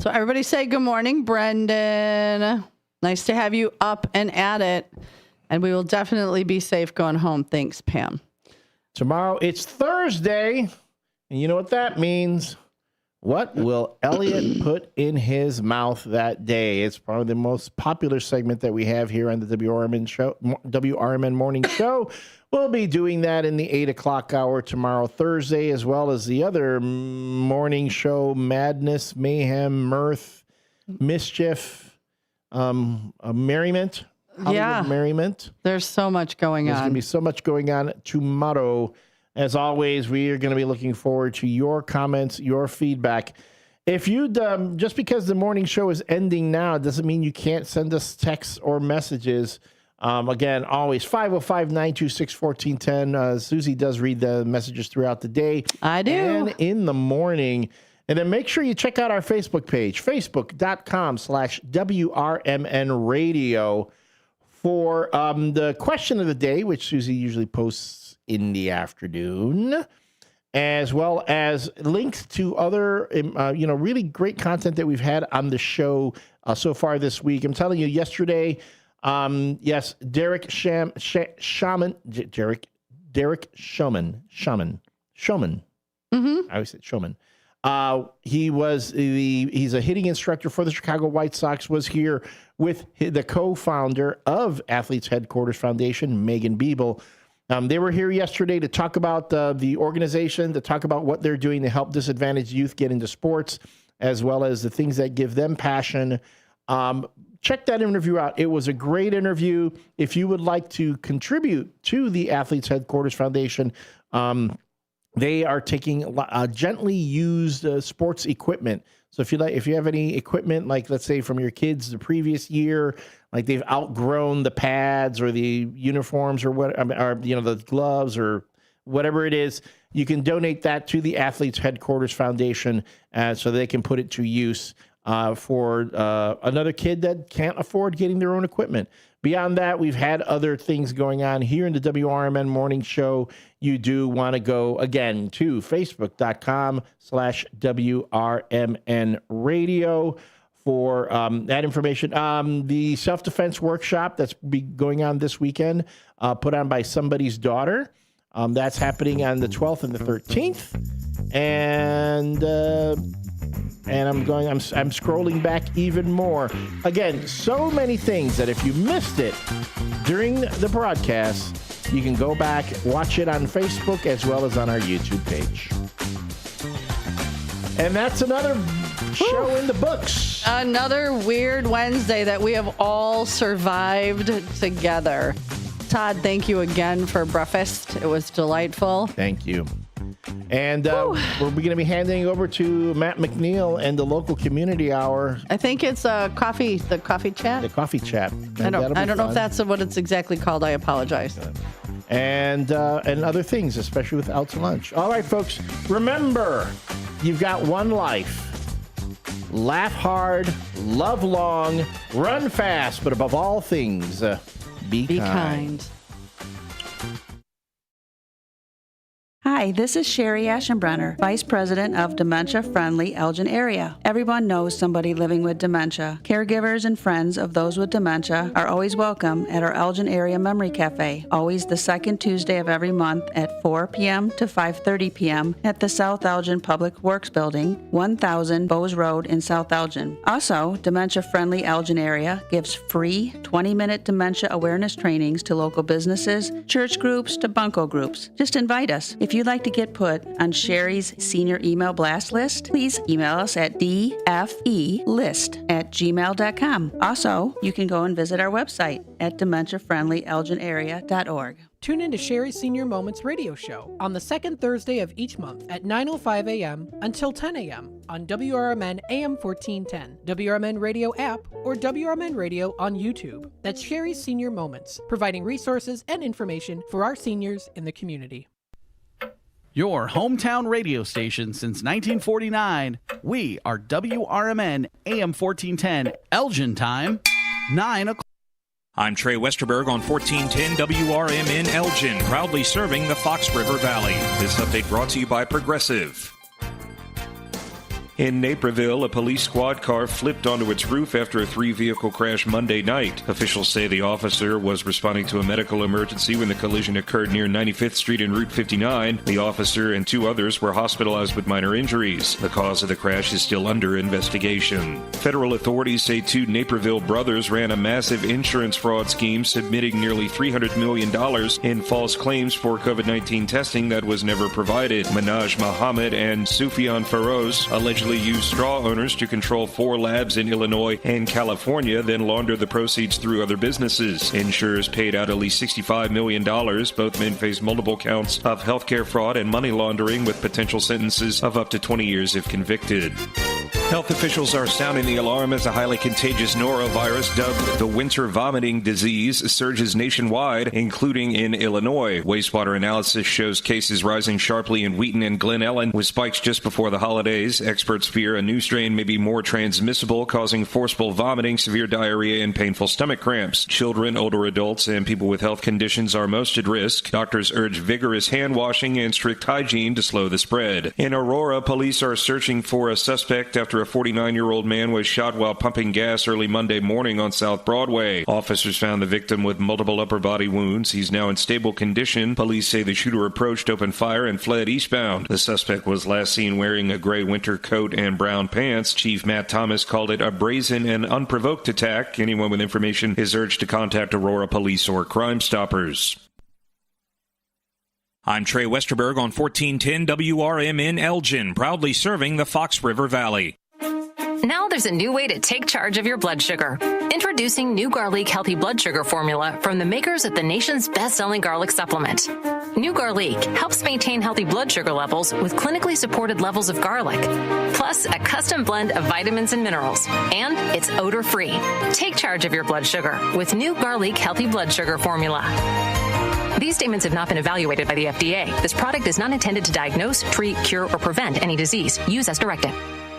So everybody say good morning, Brendan. Nice to have you up and at it. And we will definitely be safe going home. Thanks, Pam. Tomorrow, it's Thursday, and you know what that means. What will Elliot put in his mouth that day? It's probably the most popular segment that we have here on the WRMN Morning Show. We'll be doing that in the 8 o'clock hour tomorrow, Thursday, as well as the other morning show, Madness, Mayhem, Mirth, Mischief, Merriment. Yeah. Merriment. There's so much going on. There's going to be so much going on tomorrow. As always, we are going to be looking forward to your comments, your feedback. If you'd, just because the morning show is ending now, doesn't mean you can't send us texts or messages. Again, always 505-926-1410. Susie does read the messages throughout the day. I do. And in the morning. And then make sure you check out our Facebook page, facebook.com/WRMN radio for the question of the day, which Susie usually posts in the afternoon, as well as links to other, really great content that we've had on the show so far this week. I'm telling you, yesterday, Derek Showman. Mm-hmm. I always said Showman. He's a hitting instructor for the Chicago White Sox, was here with the co-founder of Athletes Headquarters Foundation, Megan Biebel. They were here yesterday to talk about the organization, to talk about what they're doing to help disadvantaged youth get into sports, as well as the things that give them passion. Check that interview out. It was a great interview. If you would like to contribute to the Athletes Headquarters Foundation, they are taking gently used sports equipment. So if you have any equipment, like let's say from your kids the previous year, like they've outgrown the pads or the uniforms or the gloves or whatever it is, you can donate that to the Athletes Headquarters Foundation so they can put it to use for another kid that can't afford getting their own equipment. Beyond that, we've had other things going on here in the WRMN Morning Show. You do want to go, again, to facebook.com/WRMN radio for that information. The self-defense workshop that's going on this weekend, put on by Somebody's Daughter. That's happening on the 12th and the 13th. And And I'm scrolling back even more. Again, so many things that if you missed it during the broadcast, you can go back, watch it on Facebook as well as on our YouTube page. And that's another show in the books. Another weird Wednesday that we have all survived together. Todd, thank you again for breakfast. It was delightful. Thank you. And we're going to be handing over to Matt McNeil and the local community hour. I think it's the coffee chat. The coffee chat. I don't know if that's what it's exactly called. I apologize. And other things, especially with Out to Lunch. All right, folks. Remember, you've got one life. Laugh hard, love long, run fast, but above all things, be kind. Hi, this is Sherry Aschenbrenner, Vice President of Dementia Friendly Elgin Area. Everyone knows somebody living with dementia. Caregivers and friends of those with dementia are always welcome at our Elgin Area Memory Cafe, always the second Tuesday of every month at 4 p.m. to 5:30 p.m. at the South Elgin Public Works Building, 1000 Bowes Road in South Elgin. Also, Dementia Friendly Elgin Area gives free 20-minute dementia awareness trainings to local businesses, church groups, to bunco groups. Just invite us. If you'd like to get put on Sherry's senior email blast list, please email us at dfelist@gmail.com. Also, you can go and visit our website at dementiafriendlyelginarea.org. Tune in to Sherry's Senior Moments radio show on the second Thursday of each month at 9:05 a.m. until 10 a.m. on WRMN AM 1410, WRMN Radio app, or WRMN Radio on YouTube. That's Sherry's Senior Moments, providing resources and information for our seniors in the community. Your hometown radio station since 1949. We are WRMN AM 1410, Elgin time, 9 o'clock. I'm Trey Westerberg on 1410 WRMN Elgin, proudly serving the Fox River Valley. This update brought to you by Progressive. In Naperville, a police squad car flipped onto its roof after a three-vehicle crash Monday night. Officials say the officer was responding to a medical emergency when the collision occurred near 95th Street and Route 59. The officer and two others were hospitalized with minor injuries. The cause of the crash is still under investigation. Federal authorities say two Naperville brothers ran a massive insurance fraud scheme, submitting nearly $300 million in false claims for COVID-19 testing that was never provided. Minaj Muhammad and Sufyan Feroz allegedly used straw owners to control 4 labs in Illinois and California, then launder the proceeds through other businesses. Insurers paid out at least $65 million. Both men face multiple counts of healthcare fraud and money laundering, with potential sentences of up to 20 years if convicted. Health officials are sounding the alarm as a highly contagious norovirus dubbed the winter vomiting disease surges nationwide, including in Illinois. Wastewater analysis shows cases rising sharply in Wheaton and Glen Ellen, with spikes just before the holidays. Experts fear a new strain may be more transmissible, causing forceful vomiting, severe diarrhea, and painful stomach cramps. Children, older adults, and people with health conditions are most at risk. Doctors urge vigorous hand washing and strict hygiene to slow the spread. In Aurora, police are searching for a suspect after a 49-year-old man was shot while pumping gas early Monday morning on South Broadway. Officers found the victim with multiple upper body wounds. He's now in stable condition. Police say the shooter approached, opened fire, and fled eastbound. The suspect was last seen wearing a gray winter coat and brown pants. Chief Matt Thomas called it a brazen and unprovoked attack. Anyone with information is urged to contact Aurora Police or Crime Stoppers. I'm Trey Westerberg on 1410 WRMN Elgin, proudly serving the Fox River Valley. Now there's a new way to take charge of your blood sugar. Introducing New Garlic Healthy Blood Sugar Formula from the makers of the nation's best-selling garlic supplement. New Garlic helps maintain healthy blood sugar levels with clinically supported levels of garlic, plus a custom blend of vitamins and minerals. And it's odor-free. Take charge of your blood sugar with New Garlic Healthy Blood Sugar Formula. These statements have not been evaluated by the FDA. This product is not intended to diagnose, treat, cure, or prevent any disease. Use as directed.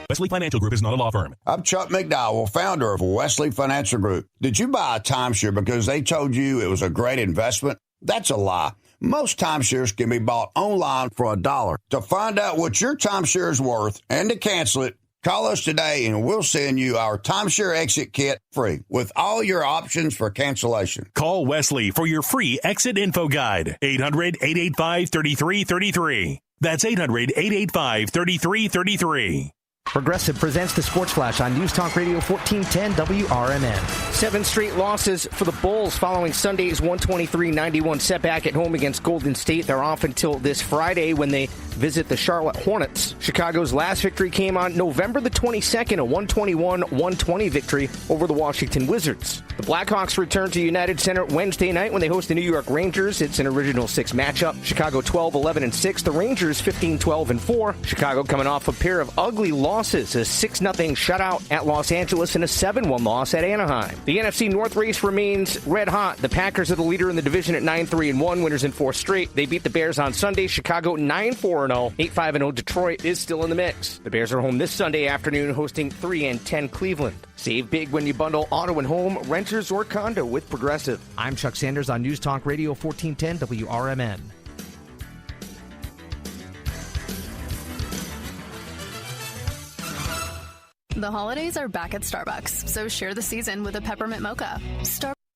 Wesley Financial Group is not a law firm. I'm Chuck McDowell, founder of Wesley Financial Group. Did you buy a timeshare because they told you it was a great investment? That's a lie. Most timeshares can be bought online for $1. To find out what your timeshare is worth and to cancel it, call us today and we'll send you our timeshare exit kit free with all your options for cancellation. Call Wesley for your free exit info guide. 800-885-3333. That's 800-885-3333. Progressive presents the Sports Flash on News Talk Radio 1410 WRMN. 7 straight losses for the Bulls following Sunday's 123-91 setback at home against Golden State. They're off until this Friday when they visit the Charlotte Hornets. Chicago's last victory came on November the 22nd, a 121-120 victory over the Washington Wizards. The Blackhawks return to United Center Wednesday night when they host the New York Rangers. It's an original 6 matchup. Chicago 12-11-6. The Rangers 15-12-4. Chicago coming off a pair of ugly losses, a 6-0 shutout at Los Angeles and a 7-1 loss at Anaheim. The NFC North race remains red hot. The Packers are the leader in the division at 9-3-1, winners in 4 straight. They beat the Bears on Sunday. Chicago 9-4-0, 8-5-0. Detroit is still in the mix. The Bears are home this Sunday afternoon, hosting 3-10 Cleveland. Save big when you bundle auto and home, renters, or condo with Progressive. I'm Chuck Sanders on News Talk Radio 1410 WRMN. The holidays are back at Starbucks, so share the season with a peppermint mocha.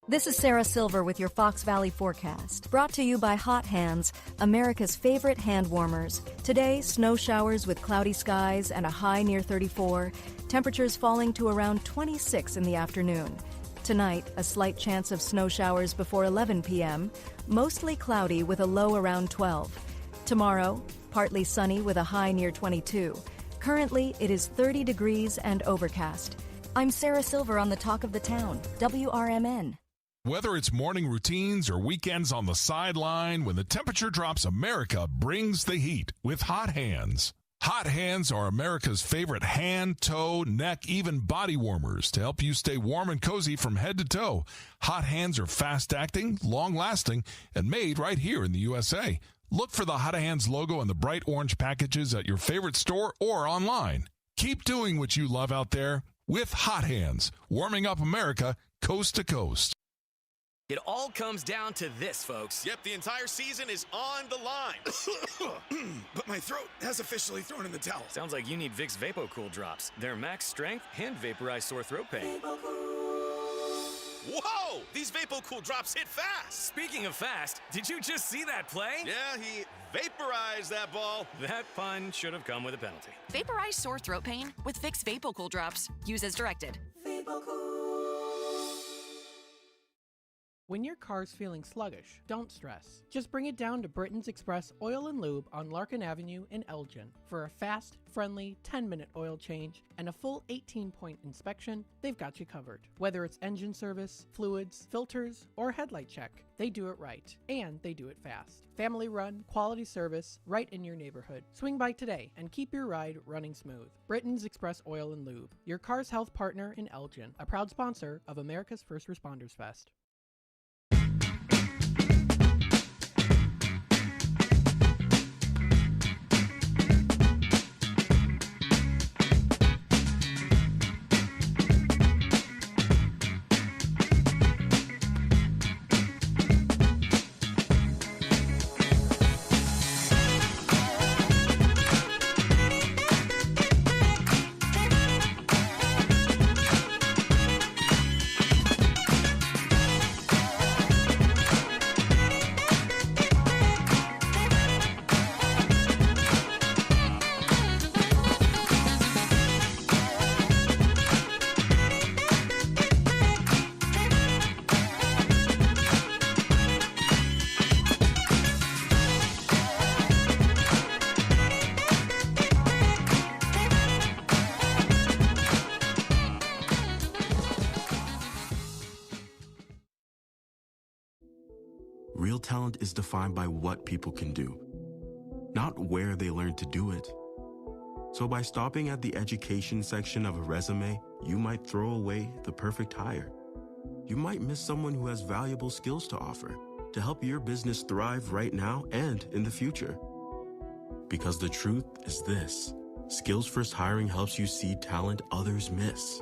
This is Sarah Silver with your Fox Valley forecast, brought to you by Hot Hands, America's favorite hand warmers. Today, snow showers with cloudy skies and a high near 34, temperatures falling to around 26 in the afternoon. Tonight, a slight chance of snow showers before 11 p.m., mostly cloudy with a low around 12. Tomorrow, partly sunny with a high near 22. Currently, it is 30 degrees and overcast. I'm Sarah Silver on the Talk of the Town, WRMN. Whether it's morning routines or weekends on the sideline, when the temperature drops, America brings the heat with Hot Hands. Hot Hands are America's favorite hand, toe, neck, even body warmers to help you stay warm and cozy from head to toe. Hot Hands are fast-acting, long-lasting, and made right here in the USA. Look for the Hot Hands logo in the bright orange packages at your favorite store or online. Keep doing what you love out there with Hot Hands, warming up America coast to coast. It all comes down to this, folks. Yep, the entire season is on the line. But my throat has officially thrown in the towel. Sounds like you need Vicks VapoCool drops. They're max strength and vaporize sore throat pain. Whoa! These VapoCool drops hit fast. Speaking of fast, did you just see that play? Yeah, he vaporized that ball. That pun should have come with a penalty. Vaporize sore throat pain with Vicks VapoCool drops. Use as directed. When your car's feeling sluggish, don't stress. Just bring it down to Britain's Express Oil and Lube on Larkin Avenue in Elgin. For a fast, friendly 10-minute oil change and a full 18-point inspection, they've got you covered. Whether it's engine service, fluids, filters, or headlight check, they do it right, and they do it fast. Family run, quality service, right in your neighborhood. Swing by today and keep your ride running smooth. Britain's Express Oil and Lube, your car's health partner in Elgin, a proud sponsor of America's First Responders Fest. Real talent is defined by what people can do, not where they learn to do it. So by stopping at the education section of a resume, you might throw away the perfect hire. You might miss someone who has valuable skills to offer to help your business thrive right now and in the future. Because the truth is this: Skills First Hiring helps you see talent others miss,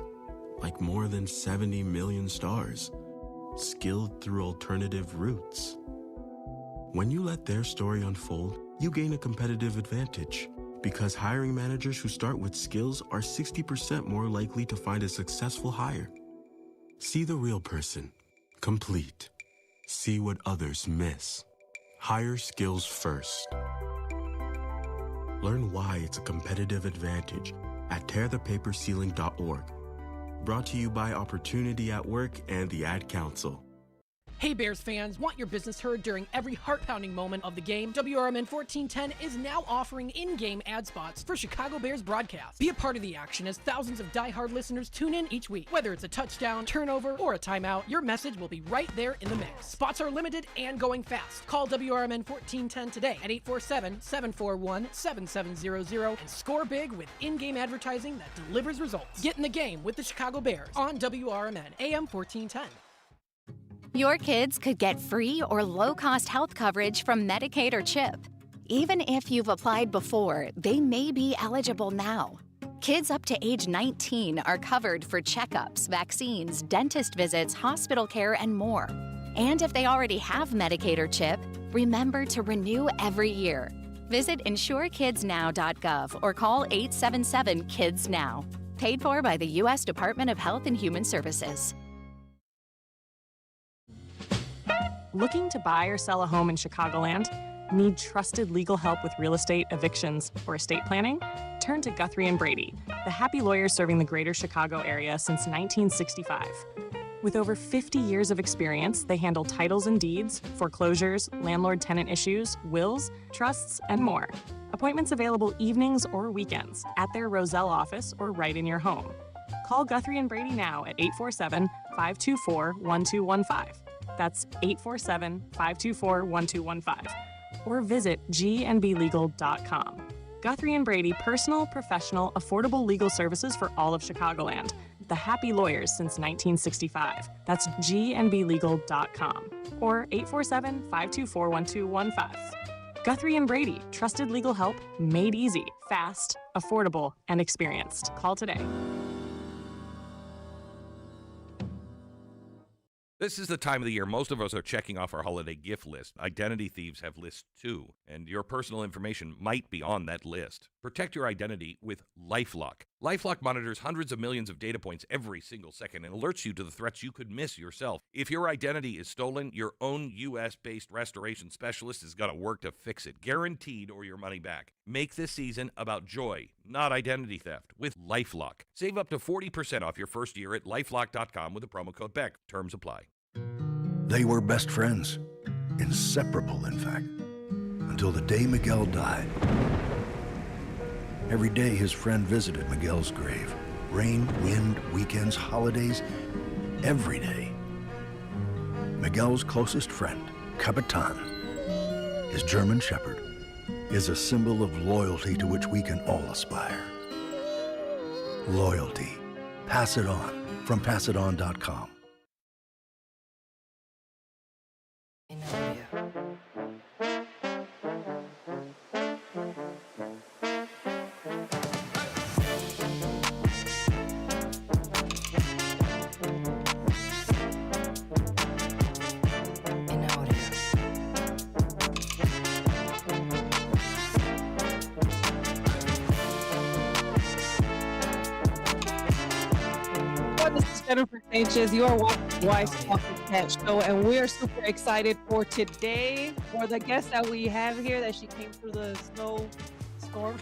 like more than 70 million stars, skilled through alternative routes. When you let their story unfold, you gain a competitive advantage, because hiring managers who start with skills are 60% more likely to find a successful hire. See the real person, complete. See what others miss. Hire skills first. Learn why it's a competitive advantage at tearthepaperceiling.org. Brought to you by Opportunity at Work and the Ad Council. Hey Bears fans, want your business heard during every heart-pounding moment of the game? WRMN 1410 is now offering in-game ad spots for Chicago Bears broadcasts. Be a part of the action as thousands of die-hard listeners tune in each week. Whether it's a touchdown, turnover, or a timeout, your message will be right there in the mix. Spots are limited and going fast. Call WRMN 1410 today at 847-741-7700 and score big with in-game advertising that delivers results. Get in the game with the Chicago Bears on WRMN AM 1410. Your kids could get free or low-cost health coverage from Medicaid or CHIP. Even if you've applied before, they may be eligible now. Kids up to age 19 are covered for checkups, vaccines, dentist visits, hospital care, and more. And if they already have Medicaid or CHIP, remember to renew every year. Visit insurekidsnow.gov or call 877-KIDS-NOW. Paid for by the U.S. Department of Health and Human Services. Looking to buy or sell a home in Chicagoland? Need trusted legal help with real estate, evictions, or estate planning? Turn to Guthrie & Brady, the happy lawyers serving the greater Chicago area since 1965. With over 50 years of experience, they handle titles and deeds, foreclosures, landlord-tenant issues, wills, trusts, and more. Appointments available evenings or weekends at their Roselle office or right in your home. Call Guthrie & Brady now at 847-524-1215. That's 847-524-1215. Or visit gnblegal.com. Guthrie & Brady, personal, professional, affordable legal services for all of Chicagoland. The happy lawyers since 1965. That's gnblegal.com. Or 847-524-1215. Guthrie & Brady, trusted legal help made easy, fast, affordable, and experienced. Call today. This is the time of the year most of us are checking off our holiday gift list. Identity thieves have lists too, and your personal information might be on that list. Protect your identity with LifeLock. LifeLock monitors hundreds of millions of data points every single second and alerts you to the threats you could miss yourself. If your identity is stolen, your own U.S.-based restoration specialist is going to work to fix it, guaranteed, or your money back. Make this season about joy, not identity theft, with LifeLock. Save up to 40% off your first year at LifeLock.com with the promo code BECK. Terms apply. They were best friends, inseparable, in fact, until the day Miguel died. Every day his friend visited Miguel's grave. Rain, wind, weekends, holidays, every day. Miguel's closest friend, Capitan, his German Shepherd, is a symbol of loyalty to which we can all aspire. Loyalty. Pass it on from passiton.com. Jennifer Sanchez, you are watching the Wise Coffee Chat Show, and we're super excited for today for the guest that we have here. That she came through the snowstorm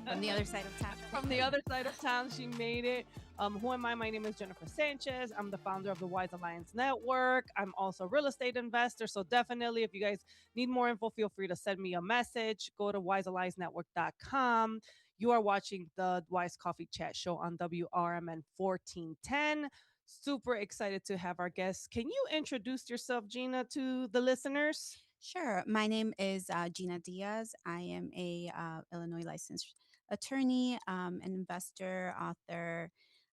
from the other side of town. From the other side of town, she made it. Who am I? My name is Jennifer Sanchez. I'm the founder of the Wise Alliance Network. I'm also a real estate investor. So definitely, if you guys need more info, feel free to send me a message. Go to wisealliancenetwork.com. You are watching the Wise Coffee Chat Show on WRMN 1410. Super excited to have our guests. Can you introduce yourself, Gina, to the listeners? Sure. My name is Gina Diaz. I am a Illinois licensed attorney, an investor, author,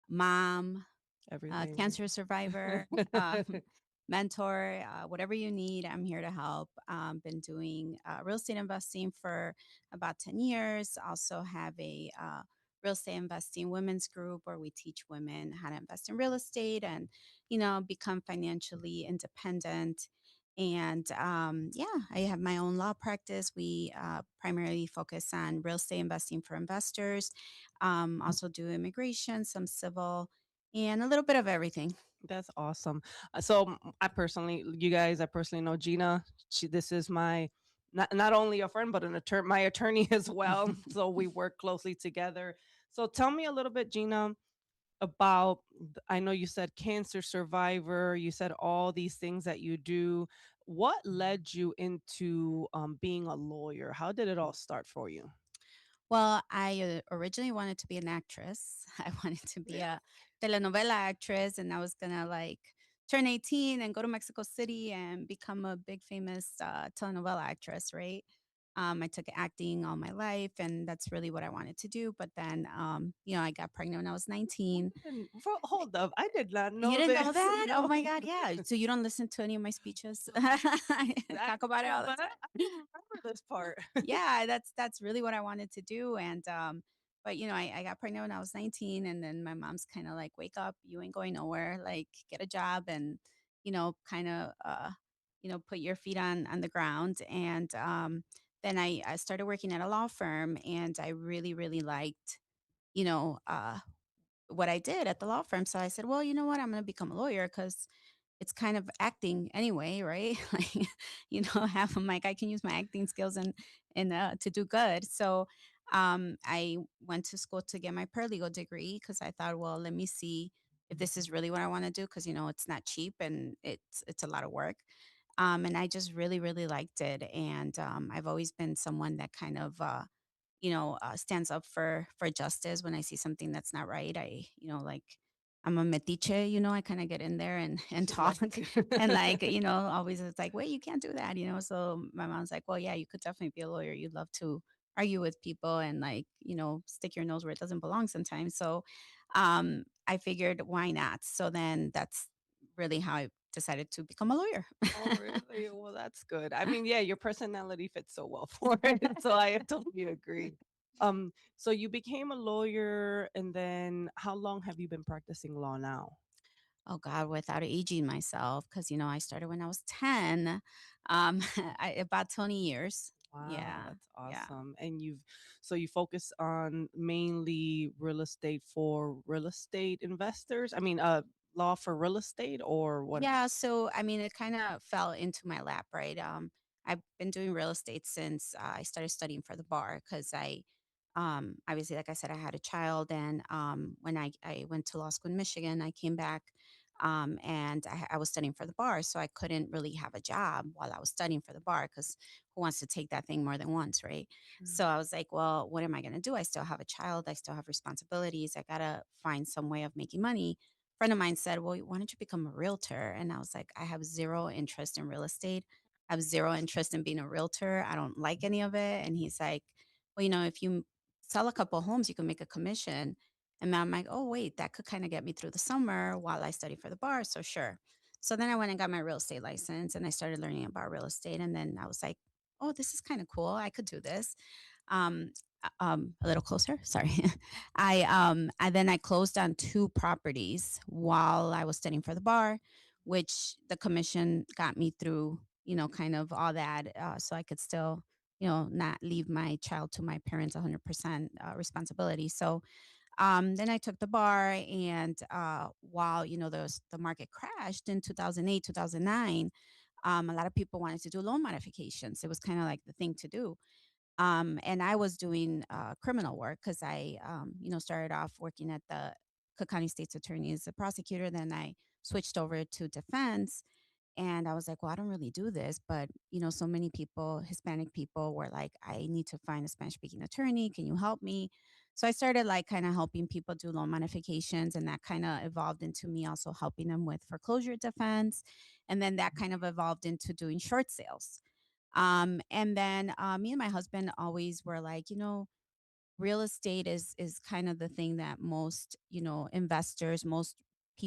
mom, cancer survivor, mentor, whatever you need, I'm here to help. Been doing real estate investing for about 10 years. Also have a real estate investing women's group where we teach women how to invest in real estate and, become financially independent. And I have my own law practice. We primarily focus on real estate investing for investors, also do immigration, some civil, and a little bit of everything. That's awesome. So I personally know Gina. This is my not only a friend, but my attorney as well. So we work closely together. So tell me a little bit, Gina, about I know you said cancer survivor, you said all these things that you do. What led you into being a lawyer? How did it all start for you? Well, I originally wanted to be an actress. I wanted to be a telenovela actress, and I was gonna like turn 18 and go to Mexico City and become a big famous telenovela actress, right? I took acting all my life, and that's really what I wanted to do. But then, I got pregnant when I was 19. Hold up, I did not You know didn't know this. that? Oh No. my God, yeah. So you don't listen to any of my speeches? I talk about it all the But I time. don't remember this part. Yeah, that's really what I wanted to do. And but I got pregnant when I was 19, and then my mom's kind of like, wake up, you ain't going nowhere, like get a job and kind of put your feet on the ground. And then I started working at a law firm, and I really, really liked, you know, uh what I did at the law firm. So I said, well, you know what, I'm gonna become a lawyer because it's kind of acting anyway, right? Like, half I'm like, I can use my acting skills and to do good. So I went to school to get my paralegal degree because I thought, well, let me see if this is really what I want to do because it's not cheap and it's a lot of work. And I just really, really liked it. And I've always been someone that kind of stands up for justice when I see something that's not right. Like I'm a metiche, I kind of get in there and talk and like, always it's like, wait, you can't do that, So my mom's like, well, yeah, you could definitely be a lawyer. You'd love to argue with people and like, stick your nose where it doesn't belong sometimes. So I figured why not? So then that's really how I decided to become a lawyer. Oh, really? Well, that's good. I mean, yeah, your personality fits so well for it. So I totally agree. So you became a lawyer, and then how long have you been practicing law now? Oh God, without aging myself, because I started when I was 10, about 20 years. Wow, Yeah, that's yeah. awesome. And you focus on mainly real estate for real estate investors? I mean, law for real estate or what? Yeah, so I mean, it kind of fell into my lap, right? I've been doing real estate since I started studying for the bar because obviously, like I said, I had a child, and when I went to law school in Michigan, I came back, and I was studying for the bar, so I couldn't really have a job while I was studying for the bar because who wants to take that thing more than once, right? So I was like, well, what am I going to do? I still have a child, I still have responsibilities, I gotta find some way of making money. Friend of mine said, well, why don't you become a realtor? And I was like, I have zero interest in real estate. I have zero interest in being a realtor. I don't like any of it. And he's like, well, if you sell a couple homes, you can make a commission. And I'm like, oh, wait, that could kind of get me through the summer while I study for the bar. So sure. So then I went and got my real estate license and I started learning about real estate. And then I was like, oh, this is kind of cool. I could do this. Um, a little closer. Sorry. I then I closed on two properties while I was studying for the bar, which the commission got me through, kind of all that, so I could still, not leave my child to my parents 100% responsibility. So then I took the bar, and while the market crashed in 2008, 2009, a lot of people wanted to do loan modifications. It was kind of like the thing to do. And I was doing criminal work because I, started off working at the Cook County State's Attorney as a prosecutor. Then I switched over to defense. And I was like, well, I don't really do this. But, so many people, Hispanic people, were like, I need to find a Spanish speaking attorney. Can you help me? So I started like kind of helping people do loan modifications. And that kind of evolved into me also helping them with foreclosure defense. And then that kind of evolved into doing short sales. And then me and my husband always were like, real estate is kind of the thing that most investors, most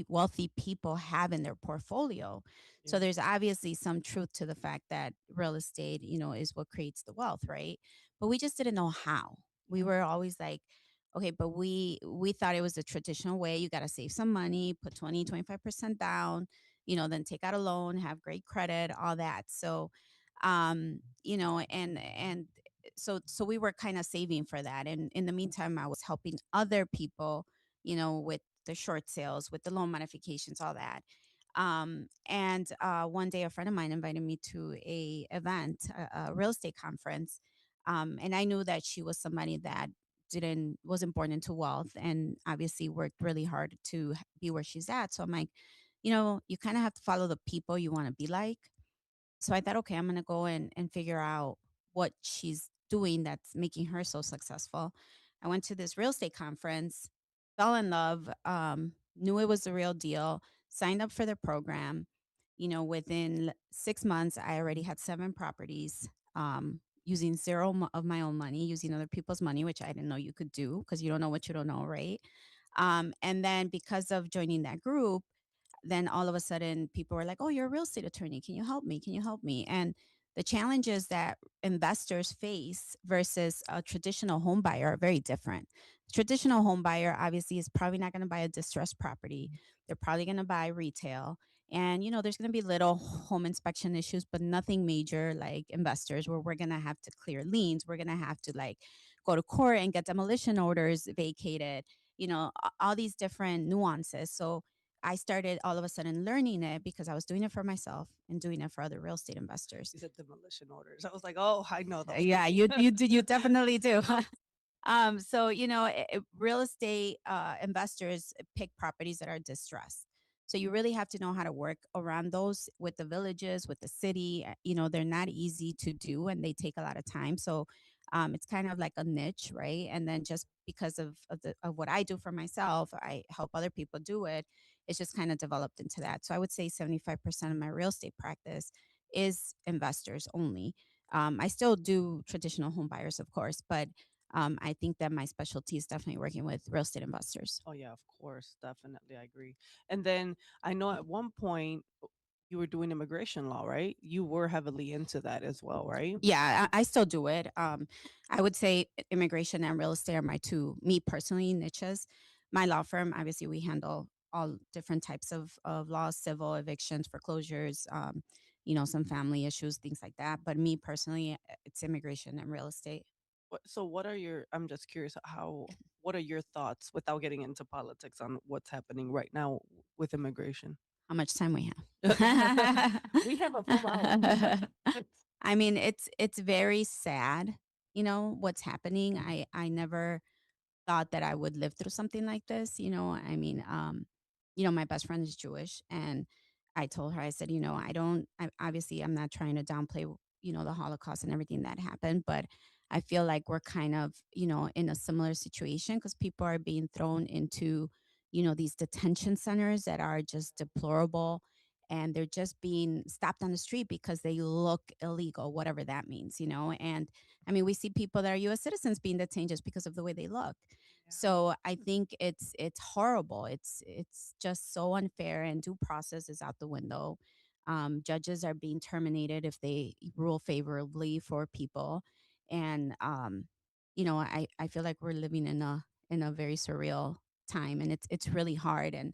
wealthy people have in their portfolio. So there's obviously some truth to the fact that real estate is what creates the wealth, right? But we just didn't know how. We were always like, okay, but we thought it was the traditional way. You got to save some money, put 20-25% down, then take out a loan, have great credit, all that. So and so we were kind of saving for that. And in the meantime, I was helping other people, with the short sales, with the loan modifications, all that. And one day a friend of mine invited me to a event, a real estate conference. And I knew that she was somebody that didn't wasn't born into wealth, and obviously worked really hard to be where she's at. So I'm like, you kind of have to follow the people you want to be like. So I thought, okay, I'm gonna go and figure out what she's doing that's making her so successful. I went to this real estate conference, fell in love, knew it was the real deal, signed up for the program. Within 6 months, I already had 7 properties, using of my own money, using other people's money, which I didn't know you could do because you don't know what you don't know, right? And then because of joining that group, then all of a sudden people were like, "Oh, you're a real estate attorney. Can you help me? Can you help me?" And the challenges that investors face versus a traditional home buyer are very different. Traditional home buyer obviously is probably not going to buy a distressed property. They're probably going to buy retail. And there's going to be little home inspection issues, but nothing major like investors where we're going to have to clear liens. We're going to have to like go to court and get demolition orders vacated, all these different nuances. So I started all of a sudden learning it because I was doing it for myself and doing it for other real estate investors. You said demolition orders. I was like, oh, I know those. Yeah, you definitely do. So real estate investors pick properties that are distressed. So you really have to know how to work around those with the villages, with the city. They're not easy to do and they take a lot of time. So it's kind of like a niche, right? And then just because of what I do for myself, I help other people do it. It's just kind of developed into that. So I would say 75% of my real estate practice is investors only. I still do traditional home buyers, of course, but I think that my specialty is definitely working with real estate investors. Oh yeah, of course, definitely, I agree. And then I know at one point you were doing immigration law, right? You were heavily into that as well, right? Yeah, I still do it. I would say immigration and real estate are my two, me personally, niches. My law firm, obviously, we handle all different types of laws, civil evictions, foreclosures, some family issues, things like that. But me personally, it's immigration and real estate. So what are your, I'm just curious, what are your thoughts without getting into politics on what's happening right now with immigration? How much time we have? We have a full hour. I mean, it's very sad, what's happening. I never thought that I would live through something like this. I mean, my best friend is Jewish, and I told her, I said, obviously, I'm not trying to downplay, the Holocaust and everything that happened, but I feel like we're kind of, in a similar situation because people are being thrown into, these detention centers that are just deplorable. And they're just being stopped on the street because they look illegal, whatever that means, And I mean, we see people that are U.S. citizens being detained just because of the way they look. So I think it's horrible. It's just so unfair, and due process is out the window. Judges are being terminated if they rule favorably for people, and I feel like we're living in a very surreal time, and it's really hard. And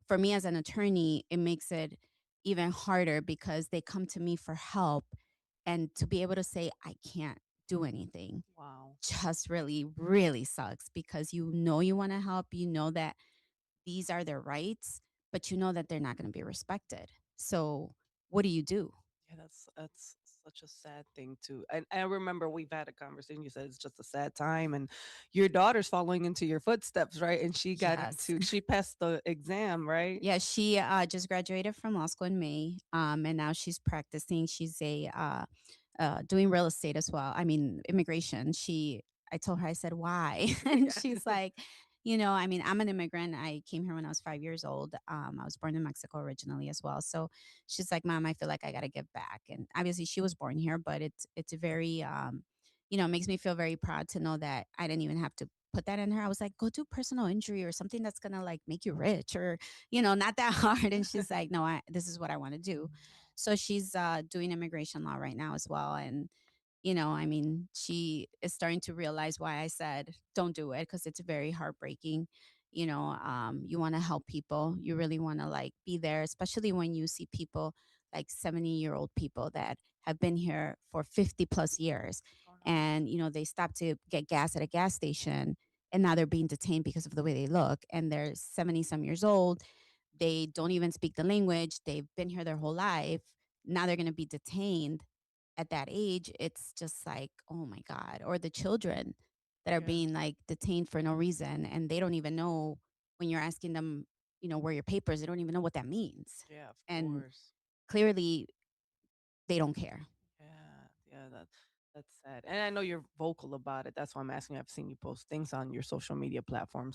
for me as an attorney, it makes it even harder because they come to me for help, and to be able to say I can't do anything Wow. just really, really sucks because you want to help, that these are their rights, but you know that they're not going to be respected. So what do you do? Yeah, that's such a sad thing too. And I remember we've had a conversation. You said it's just a sad time, and your daughter's following into your footsteps, right? And Yes. she passed the exam, right? Yeah, she just graduated from law school in May, and now she's practicing. She's doing real estate as well. I mean, immigration. I told her, I said, why? And she's like, I mean, I'm an immigrant. I came here when I was 5 years old. I was born in Mexico originally as well. So she's like, Mom, I feel like I got to give back. And obviously she was born here, but it's very, it makes me feel very proud to know that I didn't even have to put that in her. I was like, go do personal injury or something that's going to like make you rich or, not that hard. And she's like, no, this is what I want to do. So she's doing immigration law right now as well. And, I mean, she is starting to realize why I said don't do it because it's very heartbreaking. You want to help people. You really want to like be there, especially when you see people like 70-year-old people that have been here for 50 plus years. And, they stop to get gas at a gas station and now they're being detained because of the way they look. And they're 70 some years old. They don't even speak the language. They've been here their whole life. Now they're going to be detained at that age. It's just like, oh my God. Or the children that are being like detained for no reason, and they don't even know when you're asking them, where are your papers, they don't even know what that means. Yeah, of And course. clearly they don't care. Yeah, that's sad. And I know you're vocal about it. That's why I'm asking. I've seen you post things on your social media platform.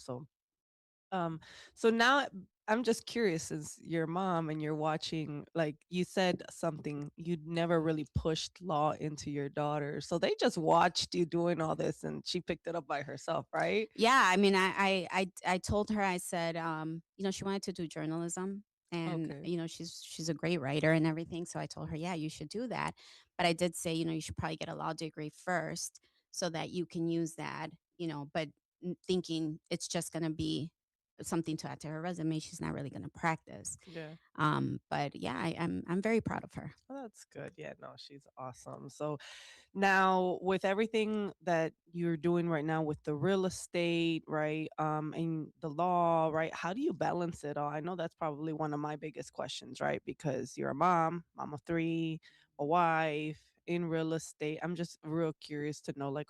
Um, so now I'm just curious, since your mom and you're watching, like you said something, you'd never really pushed law into your daughter. So they just watched you doing all this and she picked it up by herself, right? Yeah, I mean, I told her, I said, she wanted to do journalism, and Okay. she's a great writer and everything. So I told her, yeah, you should do that. But I did say, you should probably get a law degree first so that you can use that. But thinking it's just gonna be something to add to her resume, she's not really gonna practice. Yeah. But yeah, I'm very proud of her. Oh, that's good. Yeah, no, she's awesome. So now with everything that you're doing right now with the real estate, right? And the law, right? How do you balance it all? I know that's probably one of my biggest questions, right? Because you're a mom of three, a wife in real estate. I'm just real curious to know, like,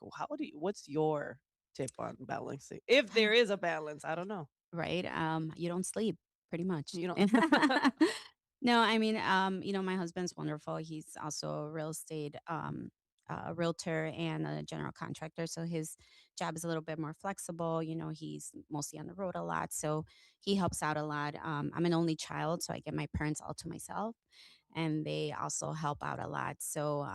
what's your tip on balancing? If there is a balance, I don't know. Right? You don't sleep, pretty much. You know. No, I mean, my husband's wonderful. He's also a real estate realtor and a general contractor. So his job is a little bit more flexible. He's mostly on the road a lot. So he helps out a lot. I'm an only child, so I get my parents all to myself. And they also help out a lot. So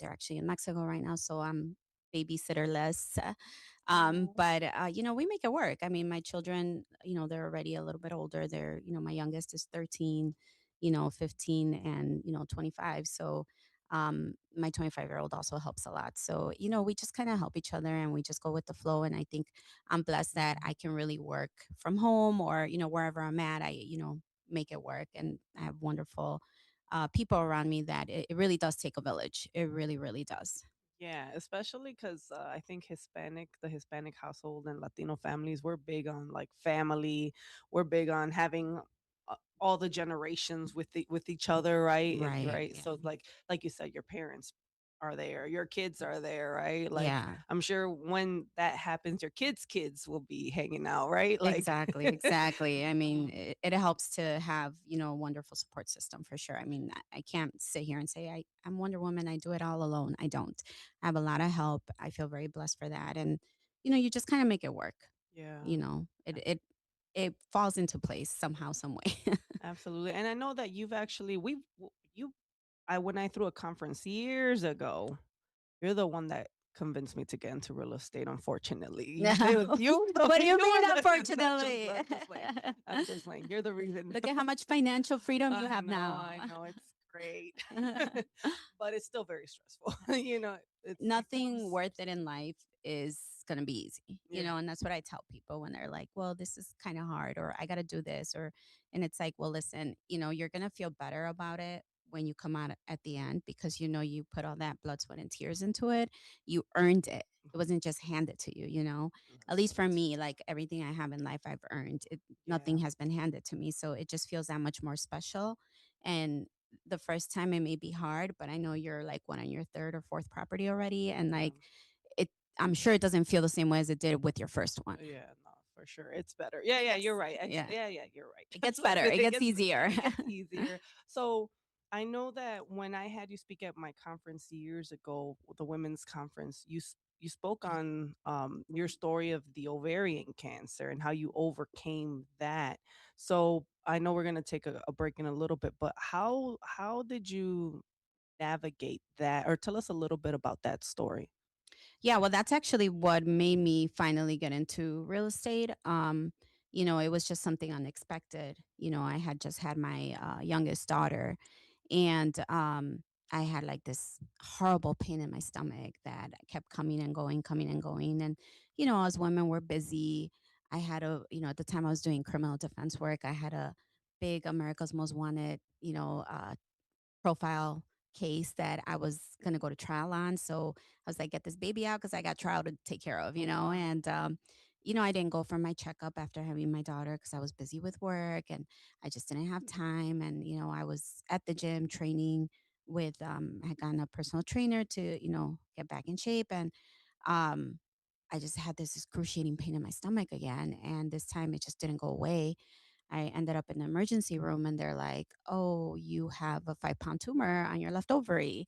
they're actually in Mexico right now. So I'm babysitterless. But we make it work. I mean, my children, they're already a little bit older. My youngest is 13, 15, and 25. So my 25-year-old also helps a lot. So we just kind of help each other, and we just go with the flow. And I think I'm blessed that I can really work from home, or wherever I'm at, I make it work. And I have wonderful people around me that it really does take a village. It really, really does. Yeah, especially because I think the Hispanic household and Latino families, we're big on like family. We're big on having all the generations with each other, right? Right. Right. Yeah. So like you said, your parents are there, your kids are there, right? Like Yeah. I'm sure when that happens, your kids will be hanging out, right? Like Exactly, exactly. I mean, it helps to have, a wonderful support system for sure. I mean, I can't sit here and say I'm Wonder Woman. I do it all alone. I don't. I have a lot of help. I feel very blessed for that. And, you just kind of make it work. Yeah. It falls into place somehow, some way. Absolutely. And I know that you've actually you I when I threw a conference years ago, you're the one that convinced me to get into real estate, unfortunately. It was you though. What do you mean, were the unfortunately? I'm just playing. You're the reason. Look at how much financial freedom you have now. I know it's great. But it's still very stressful. It's Nothing worth it in life is going to be easy, Yeah. and that's what I tell people when they're like, well, this is kind of hard, or I got to do this, and it's like, well, listen, you're going to feel better about it when you come out at the end, because you put all that blood, sweat, and tears into it. You earned it. It wasn't just handed to you, At least for me, like everything I have in life, I've earned it. Nothing has been handed to me. So it just feels that much more special. And the first time it may be hard, but I know you're like one on your third or fourth property already. And like it, I'm sure it doesn't feel the same way as it did with your first one. Yeah, no, for sure. It's better. Yeah, you're right. Yeah. Yeah, you're right. It gets better. It gets easier. It gets easier. So I know that when I had you speak at my conference years ago, the women's conference, you spoke on your story of the ovarian cancer and how you overcame that. So I know we're gonna take a break in a little bit, but how did you navigate that, or tell us a little bit about that story? Yeah, well, that's actually what made me finally get into real estate. It was just something unexpected. I had just had my youngest daughter, and I had like this horrible pain in my stomach that kept coming and going, coming and going. And, as women were busy, I had at the time I was doing criminal defense work, I had a big America's Most Wanted, profile case that I was going to go to trial on. So I was like, get this baby out because I got trial to take care of, and, I didn't go for my checkup after having my daughter because I was busy with work and I just didn't have time. And, I was at the gym training with, I had gotten a personal trainer to, get back in shape. And, um, I just had this excruciating pain in my stomach again. And this time it just didn't go away. I ended up in the emergency room and they're like, oh, you have a 5-pound tumor on your left ovary.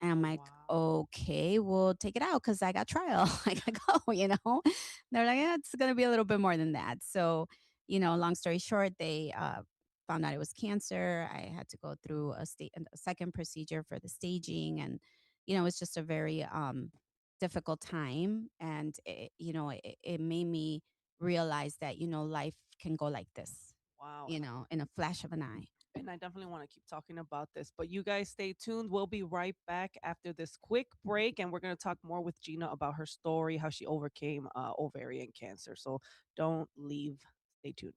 And I'm like, okay, we'll take it out because I got trial. I got to go, you know? They're like, yeah, it's going to be a little bit more than that. So, long story short, they found out it was cancer. I had to go through a second procedure for the staging. And, it's just a very difficult time. And, it made me realize that, life can go like this, Wow. in a flash of an eye. And I definitely want to keep talking about this, but you guys stay tuned. We'll be right back after this quick break, and we're going to talk more with Gina about her story, how she overcame ovarian cancer. So don't leave. Stay tuned.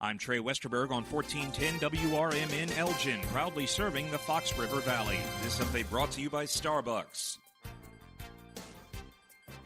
I'm Trey Westerberg on 1410 WRMN Elgin, proudly serving the Fox River Valley. This update brought to you by Starbucks.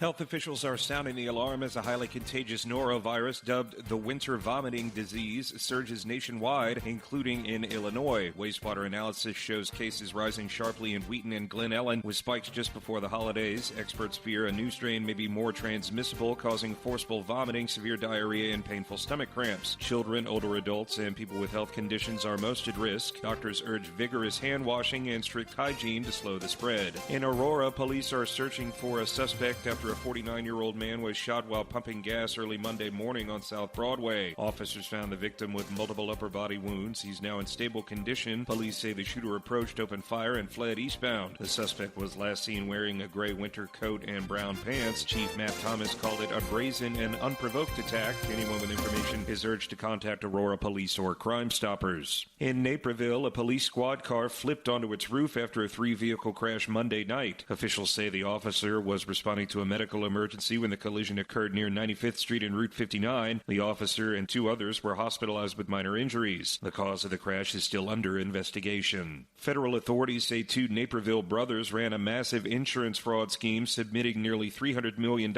Health officials are sounding the alarm as a highly contagious norovirus dubbed the winter vomiting disease surges nationwide, including in Illinois. Wastewater analysis shows cases rising sharply in Wheaton and Glen Ellen, with spikes just before the holidays. Experts fear a new strain may be more transmissible, causing forceful vomiting, severe diarrhea, and painful stomach cramps. Children, older adults, and people with health conditions are most at risk. Doctors urge vigorous hand washing and strict hygiene to slow the spread. In Aurora, police are searching for a suspect after a 49-year-old man was shot while pumping gas early Monday morning on South Broadway. Officers found the victim with multiple upper body wounds. He's now in stable condition. Police say the shooter approached, opened fire, and fled eastbound. The suspect was last seen wearing a gray winter coat and brown pants. Chief Matt Thomas called it a brazen and unprovoked attack. Anyone with information is urged to contact Aurora Police or Crime Stoppers. In Naperville, a police squad car flipped onto its roof after a 3-vehicle crash Monday night. Officials say the officer was responding to a medical emergency when the collision occurred near 95th Street and Route 59. The officer and 2 others were hospitalized with minor injuries. The cause of the crash is still under investigation. Federal authorities say 2 Naperville brothers ran a massive insurance fraud scheme, submitting nearly $300 million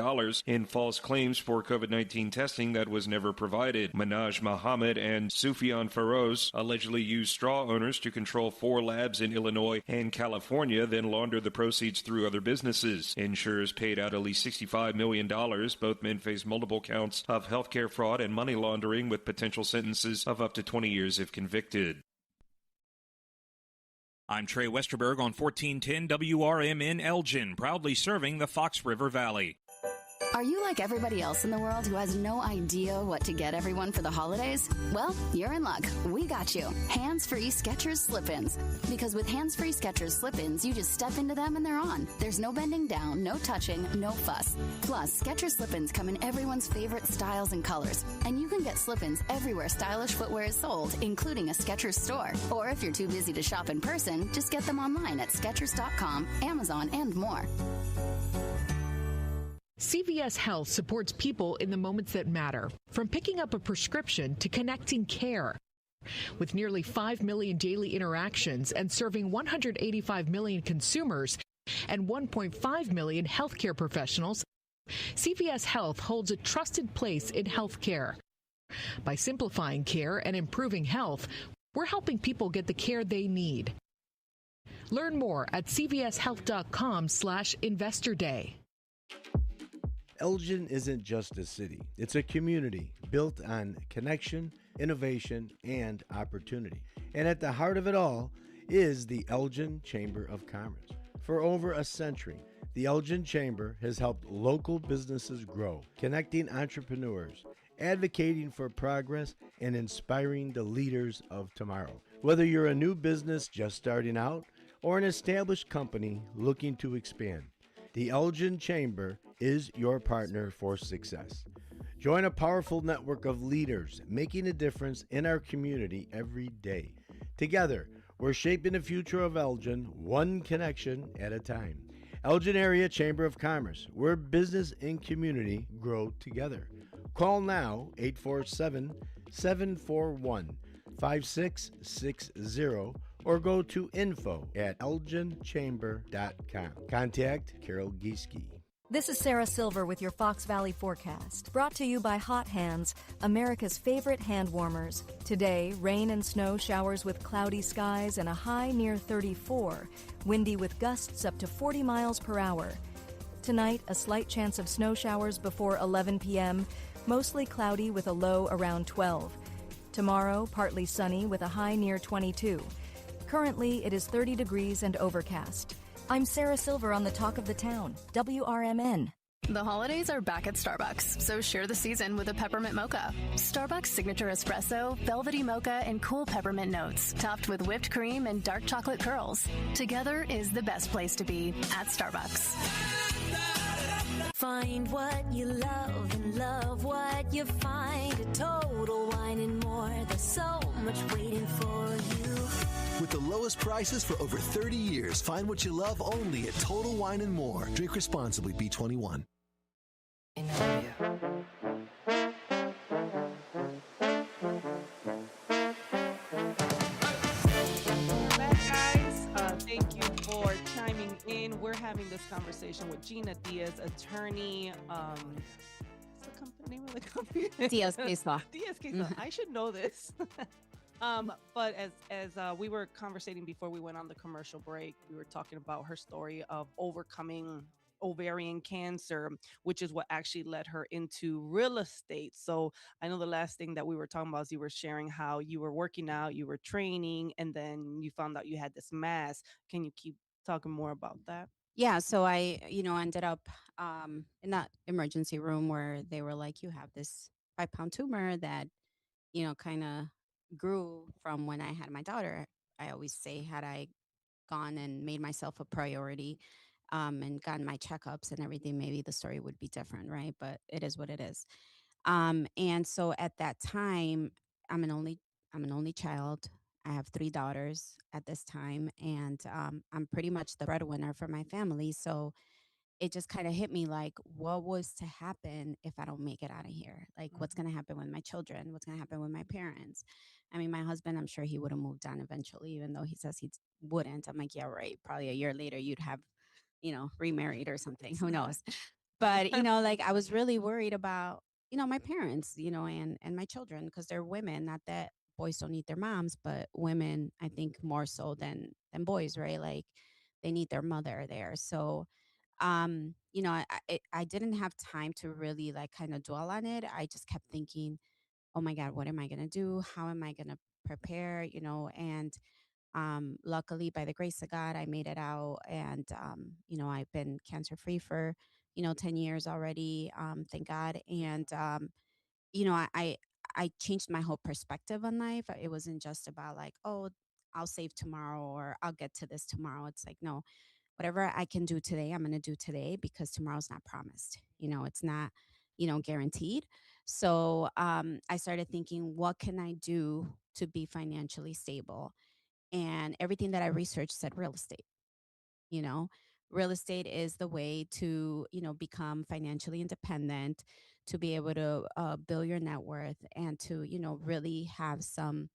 in false claims for COVID-19 testing that was never provided. Manaj Muhammad and Sufyan Feroz allegedly used straw owners to control 4 labs in Illinois and California, then launder the proceeds through other businesses. Insurers paid out at least $65 million. Both men face multiple counts of healthcare fraud and money laundering, with potential sentences of up to 20 years if convicted. I'm Trey Westerberg on 1410 WRMN Elgin, proudly serving the Fox River Valley. Are you like everybody else in the world who has no idea what to get everyone for the holidays? Well, you're in luck. We got you. Hands-free Skechers slip-ins. Because with hands-free Skechers slip-ins, you just step into them and they're on. There's no bending down, no touching, no fuss. Plus, Skechers slip-ins come in everyone's favorite styles and colors. And you can get slip-ins everywhere stylish footwear is sold, including a Skechers store. Or if you're too busy to shop in person, just get them online at Skechers.com, Amazon, and more. CVS Health supports people in the moments that matter, from picking up a prescription to connecting care. With nearly 5 million daily interactions and serving 185 million consumers and 1.5 million healthcare professionals, CVS Health holds a trusted place in healthcare. By simplifying care and improving health, we're helping people get the care they need. Learn more at cvshealth.com/investor day. Elgin isn't just a city, it's a community built on connection, innovation, and opportunity. And at the heart of it all is the Elgin Chamber of Commerce. For over a century, the Elgin Chamber has helped local businesses grow, connecting entrepreneurs, advocating for progress, and inspiring the leaders of tomorrow. Whether you're a new business just starting out or an established company looking to expand, the Elgin Chamber is your partner for success. Join a powerful network of leaders making a difference in our community every day. Together, we're shaping the future of Elgin one connection at a time. Elgin Area Chamber of Commerce, where business and community grow together. Call now 847-741-5660 or go to info@elginchamber.com. Contact Carol Gieske. This is Sarah Silver with your Fox Valley forecast, brought to you by Hot Hands, America's favorite hand warmers. Today, rain and snow showers with cloudy skies and a high near 34, windy with gusts up to 40 miles per hour. Tonight, a slight chance of snow showers before 11 p.m., mostly cloudy with a low around 12. Tomorrow, partly sunny with a high near 22. Currently, it is 30 degrees and overcast. I'm Sarah Silver on the Talk of the Town, WRMN. The holidays are back at Starbucks, so share the season with a peppermint mocha. Starbucks signature espresso, velvety mocha, and cool peppermint notes, topped with whipped cream and dark chocolate curls. Together is the best place to be at Starbucks. Find what you love and love what you find. A Total Wine and More. There's so much waiting for you. With the lowest prices for over 30 years, find what you love only at Total Wine and More. Drink responsibly, B21. Thank you for chiming in. We're having this conversation with Gina Diaz, attorney. What's the name of the company? Diaz Case Law. Diaz Case Law. I should know this. But as we were conversating before we went on the commercial break, we were talking about her story of overcoming ovarian cancer, which is what actually led her into real estate. So I know the last thing that we were talking about is you were sharing how you were working out, you were training, and then you found out you had this mass. Can you keep talking more about that? Yeah, so I, ended up in that emergency room where they were like, you have this 5-pound tumor that, kind of grew from when I had my daughter. I always say, had I gone and made myself a priority and gotten my checkups and everything, maybe the story would be different, right? But it is what it is. And so at that time, I'm an only child. I have 3 daughters at this time, and I'm pretty much the breadwinner for my family. So it just kind of hit me like, what was to happen if I don't make it out of here? Like, what's going to happen with my children? What's going to happen with my parents? I mean, my husband, I'm sure he would have moved on eventually, even though he says he wouldn't. I'm like, yeah, right. Probably a year later, you'd have, remarried or something. Who knows? But, like I was really worried about, my parents, and my children, because they're women. Not that boys don't need their moms, but women, I think more so than boys, right? Like they need their mother there. So, I didn't have time to really like kind of dwell on it. I just kept thinking, oh my God, what am I going to do? How am I going to prepare? And luckily, by the grace of God, I made it out. And, I've been cancer free for, 10 years already. Thank God. And, I changed my whole perspective on life. It wasn't just about like, oh, I'll save tomorrow or I'll get to this tomorrow. It's like, no, whatever I can do today, I'm going to do today because tomorrow's not promised. It's not, guaranteed. So I started thinking, what can I do to be financially stable? And everything that I researched said real estate. you know Real estate is the way to become financially independent, to be able to build your net worth, and to really have some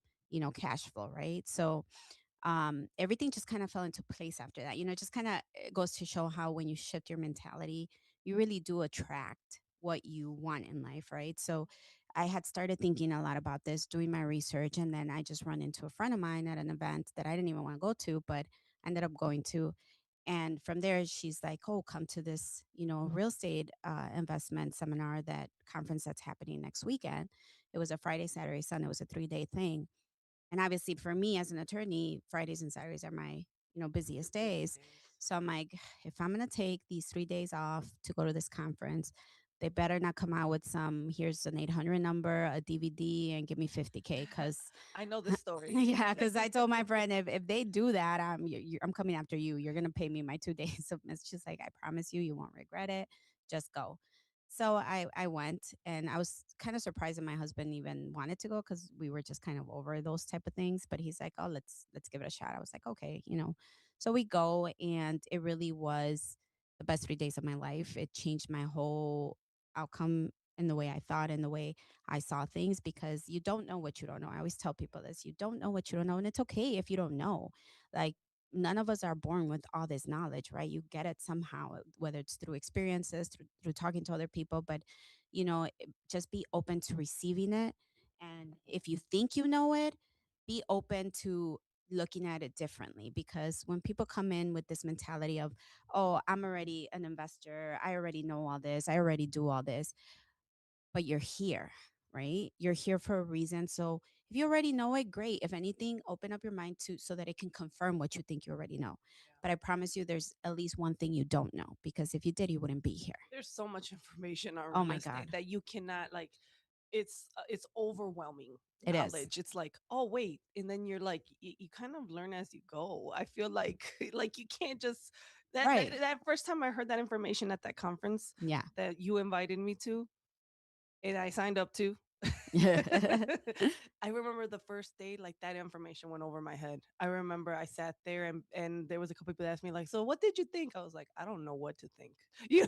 cash flow, right? So everything just kind of fell into place after that. It just kind of goes to show how when you shift your mentality, you really do attract what you want in life, right? So I had started thinking a lot about this, doing my research, and then I just run into a friend of mine at an event that I didn't even want to go to, but I ended up going to. And from there, she's like, "Oh, come to this, real estate investment seminar, that conference that's happening next weekend." It was a Friday, Saturday, Sunday. It was a 3-day thing. And obviously, for me as an attorney, Fridays and Saturdays are my, busiest days. So I'm like, if I'm gonna take these 3 days off to go to this conference, they better not come out with some, here's an 800 number, a DVD, and give me 50K. Because I know this story. yeah, because I told my friend, if they do that, I'm coming after you. You're gonna pay me my 2 days. So it's just like, I promise you, you won't regret it. Just go. So I went, and I was kind of surprised that my husband even wanted to go, because we were just kind of over those type of things. But he's like, "Oh, let's give it a shot." I was like, "Okay." So we go, and it really was the best 3 days of my life. It changed my whole outcome in the way I thought and the way I saw things, because you don't know what you don't know. I always tell people this: you don't know what you don't know, and it's okay if you don't know. Like, none of us are born with all this knowledge, right? You get it somehow, whether it's through experiences, through talking to other people. But just be open to receiving it. And if you think you know it, be open to looking at it differently. Because when people come in with this mentality of, "Oh, I'm already an investor, I already know all this, I already do all this," but you're here, right? You're here for a reason. So if you already know it, great. If anything, open up your mind to, so that it can confirm what you think you already know. But I promise you, there's at least one thing you don't know, because if you did, you wouldn't be here. There's so much information on Oh real my estate God. that you cannot, like, it's overwhelming It is. knowledge. It's like, oh wait, and then you're like, you kind of learn as you go. I feel like like you can't just Right. that first time I heard that information at that conference Yeah. that you invited me to, and I signed up to. I remember the first day, like, that information went over my head. I remember I sat there, and there was a couple people that asked me, like, "So what did you think?" I was like, "I don't know what to think."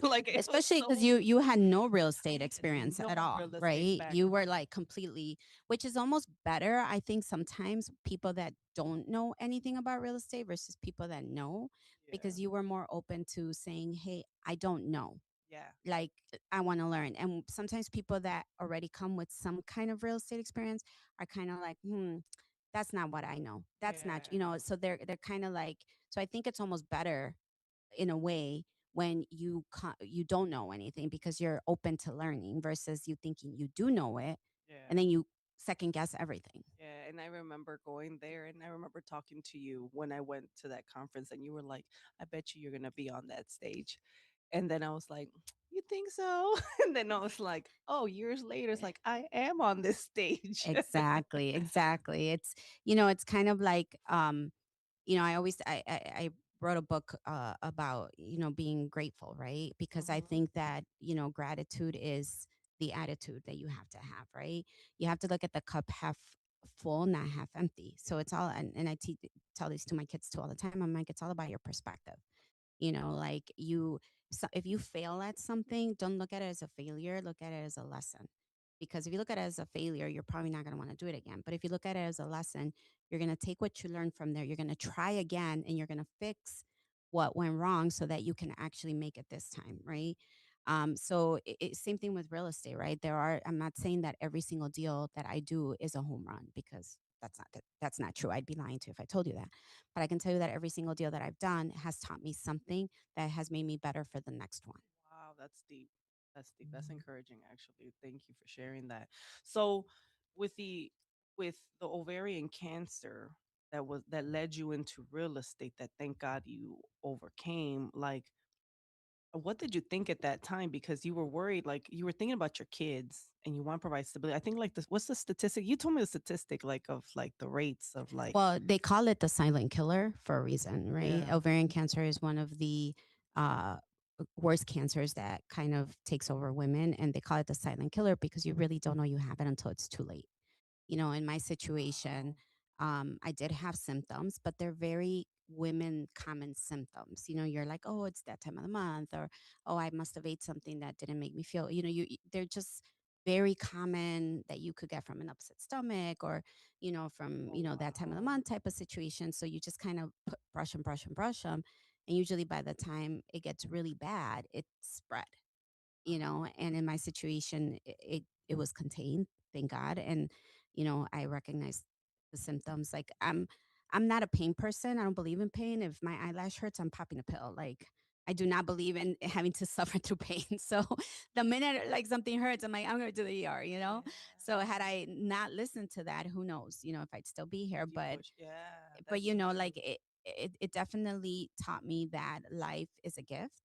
Like, it was Especially because so you had no real estate experience no at all, real estate right? You were background. like completely, which is almost better. I think sometimes people that don't know anything about real estate versus people that know, because you were more open to saying, "Hey, I don't know. Yeah. Like, I want to learn." And sometimes people that already come with some kind of real estate experience are kind of like, that's not what I know. That's not, so they're kind of like, so I think it's almost better in a way when you don't know anything, because you're open to learning, versus you thinking you do know it, Yeah. and then you second guess everything. Yeah, and I remember going there, and I remember talking to you when I went to that conference, and you were like, "I bet you're gonna be on that stage." And then I was like, "You think so?" And then I was like, "Oh, years later, it's like I am on this stage." Exactly. It's kind of like, I always I wrote a book about, being grateful, right? Because I think that, gratitude is the attitude that you have to have, right? You have to look at the cup half full, not half empty. So it's all, and I tell this to my kids too all the time. I'm like, it's all about your perspective. Like, if you fail at something, don't look at it as a failure, look at it as a lesson. Because if you look at it as a failure, you're probably not going to want to do it again. But if you look at it as a lesson, you're going to take what you learned from there, you're going to try again, and you're going to fix what went wrong, so that you can actually make it this time, right? So same thing with real estate, right? I'm not saying that every single deal that I do is a home run, because that's not true. I'd be lying to you if I told you that. But I can tell you that every single deal that I've done has taught me something that has made me better for the next one. Wow, that's deep. That's deep. That's encouraging, actually. Thank you for sharing that. So, with the with the ovarian cancer that led you into real estate, that thank God you overcame, like, what did you think at that time? Because you were worried, like, you were thinking about your kids and you want to provide stability. I think, like, this, what's the statistic? You told me the statistic, like, of like the rates of, like, Well, they call it the silent killer for a reason, right? Yeah. Ovarian cancer is one of the uh, worst cancers that kind of takes over women. And they call it the silent killer because you really don't know you have it until it's too late. In my situation, I did have symptoms, but they're very women common symptoms. You're like, "Oh, it's that time of the month," or, "Oh, I must have ate something that didn't make me feel," they're just very common, that you could get from an upset stomach, or, from, that time of the month type of situation. So you just kind of brush and brush and brush them. And usually by the time it gets really bad, it's spread. And in my situation, it was contained, thank God. And I recognized the symptoms. Like, I'm not a pain person. I don't believe in pain. If my eyelash hurts, I'm popping a pill. Like I do not believe in having to suffer through pain. So the minute like something hurts, I'm like, I'm going to do the ER, you know? So had I not listened to that, who knows, you know, if I'd still be here. But you know, like it definitely taught me that life is a gift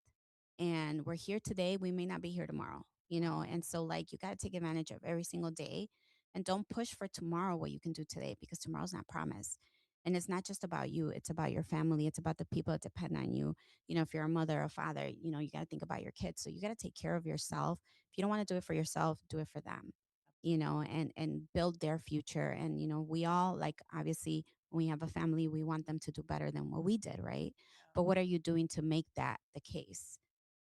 and we're here today. We may not be here tomorrow, you know? And so like you got to take advantage of every single day and don't push for tomorrow what you can do today because tomorrow's not promised. And it's not just about you, it's about your family, it's about the people that depend on you. You know, if you're a mother or father, you know, you got to think about your kids. So you got to take care of yourself. If you don't want to do it for yourself, do it for them, you know, and build their future. And, you know, we all like obviously when we have a family, we want them to do better than what we did, right? But what are you doing to make that the case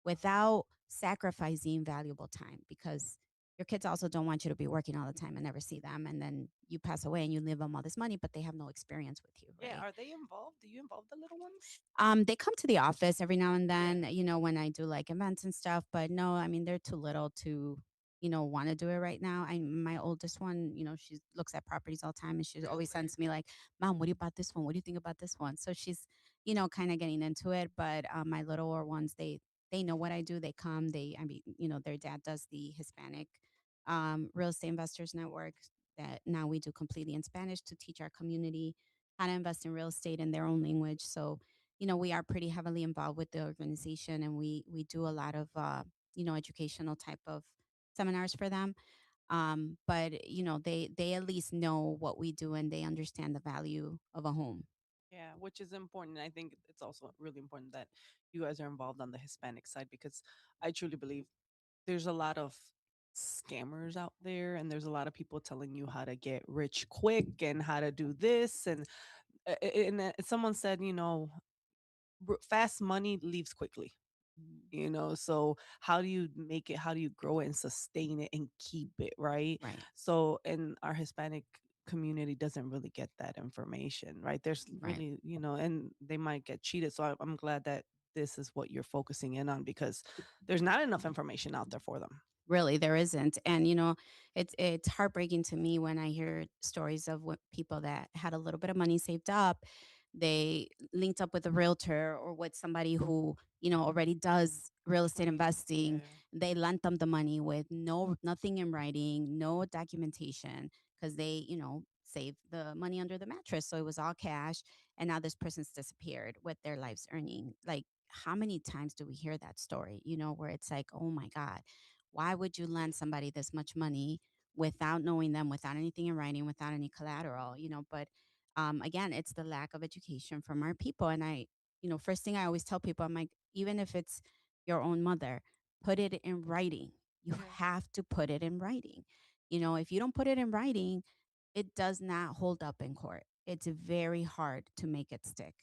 without sacrificing valuable time? Because your kids also don't want you to be working all the time and never see them. And then you pass away and you leave them all this money, but they have no experience with you, right? Yeah, are they involved? Do you involve the little ones? They come to the office every now and then, you know, when I do like events and stuff. But no, I mean, they're too little to, you know, want to do it right now. My oldest one, you know, she looks at properties all the time and she always sends me like, Mom, what do you about this one? What do you think about this one? So she's, you know, kind of getting into it. But my littler ones, they know what I do. They come. I mean, you know, their dad does the Hispanic Real Estate Investors Network that now we do completely in Spanish to teach our community how to invest in real estate in their own language. So, you know, we are pretty heavily involved with the organization and we do a lot of, you know, educational type of seminars for them. But, you know, they at least know what we do and they understand the value of a home. Yeah, which is important. I think it's also really important that you guys are involved on the Hispanic side because I truly believe there's a lot of scammers out there and there's a lot of people telling you how to get rich quick and how to do this and someone said, you know, fast money leaves quickly. You know, so how do you make it, how do you grow it and sustain it and keep it, right? Right. So and our Hispanic community doesn't really get that information, right? There's Right. really, you know, and they might get cheated. So I'm glad that this is what you're focusing in on because there's not enough information out there for them. Really, there isn't. And you know, it's heartbreaking to me when I hear stories of what people that had a little bit of money saved up, they linked up with a realtor or with somebody who, you know, already does real estate investing. They lent them the money with nothing in writing, no documentation, because they, you know, saved the money under the mattress. So it was all cash. And now this person's disappeared with their life's earning. Like, how many times do we hear that story, you know, where it's like, oh my God, why would you lend somebody this much money without knowing them, without anything in writing, without any collateral, you know? But again, it's the lack of education from our people. And you know, first thing I always tell people, I'm like, even if it's your own mother, put it in writing. You have to put it in writing. You know, if you don't put it in writing, it does not hold up in court. It's very hard to make it stick.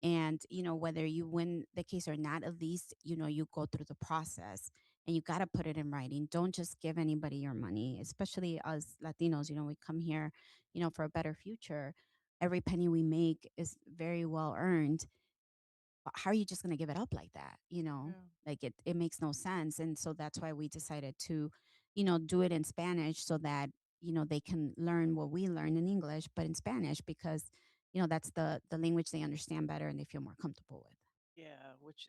And, you know, whether you win the case or not, at least, you know, you go through the process and you got to put it in writing. Don't just give anybody your money, especially us Latinos. You know, we come here, you know, for a better future. Every penny we make is very well earned. But how are you just going to give it up like that? You know, like it makes no sense. And so that's why we decided to, you know, do it in Spanish so that, you know, they can learn what we learn in English, but in Spanish because, you know, that's the language they understand better and they feel more comfortable with. Yeah, which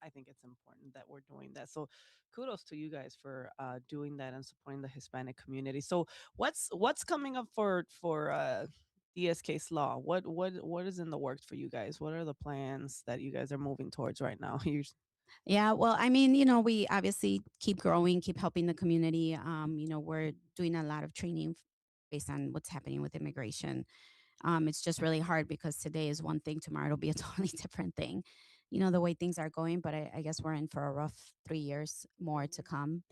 I think it's important that we're doing that. So kudos to you guys for doing that and supporting the Hispanic community. So what's coming up for DSK's law? What is in the works for you guys? What are the plans that you guys are moving towards right now? Yeah, well, I mean, you know, we obviously keep growing, keep helping the community. You know, we're doing a lot of training based on what's happening with immigration. It's just really hard because today is one thing, tomorrow it'll be a totally different thing. You know, the way things are going, but I guess we're in for a rough 3 years more to come.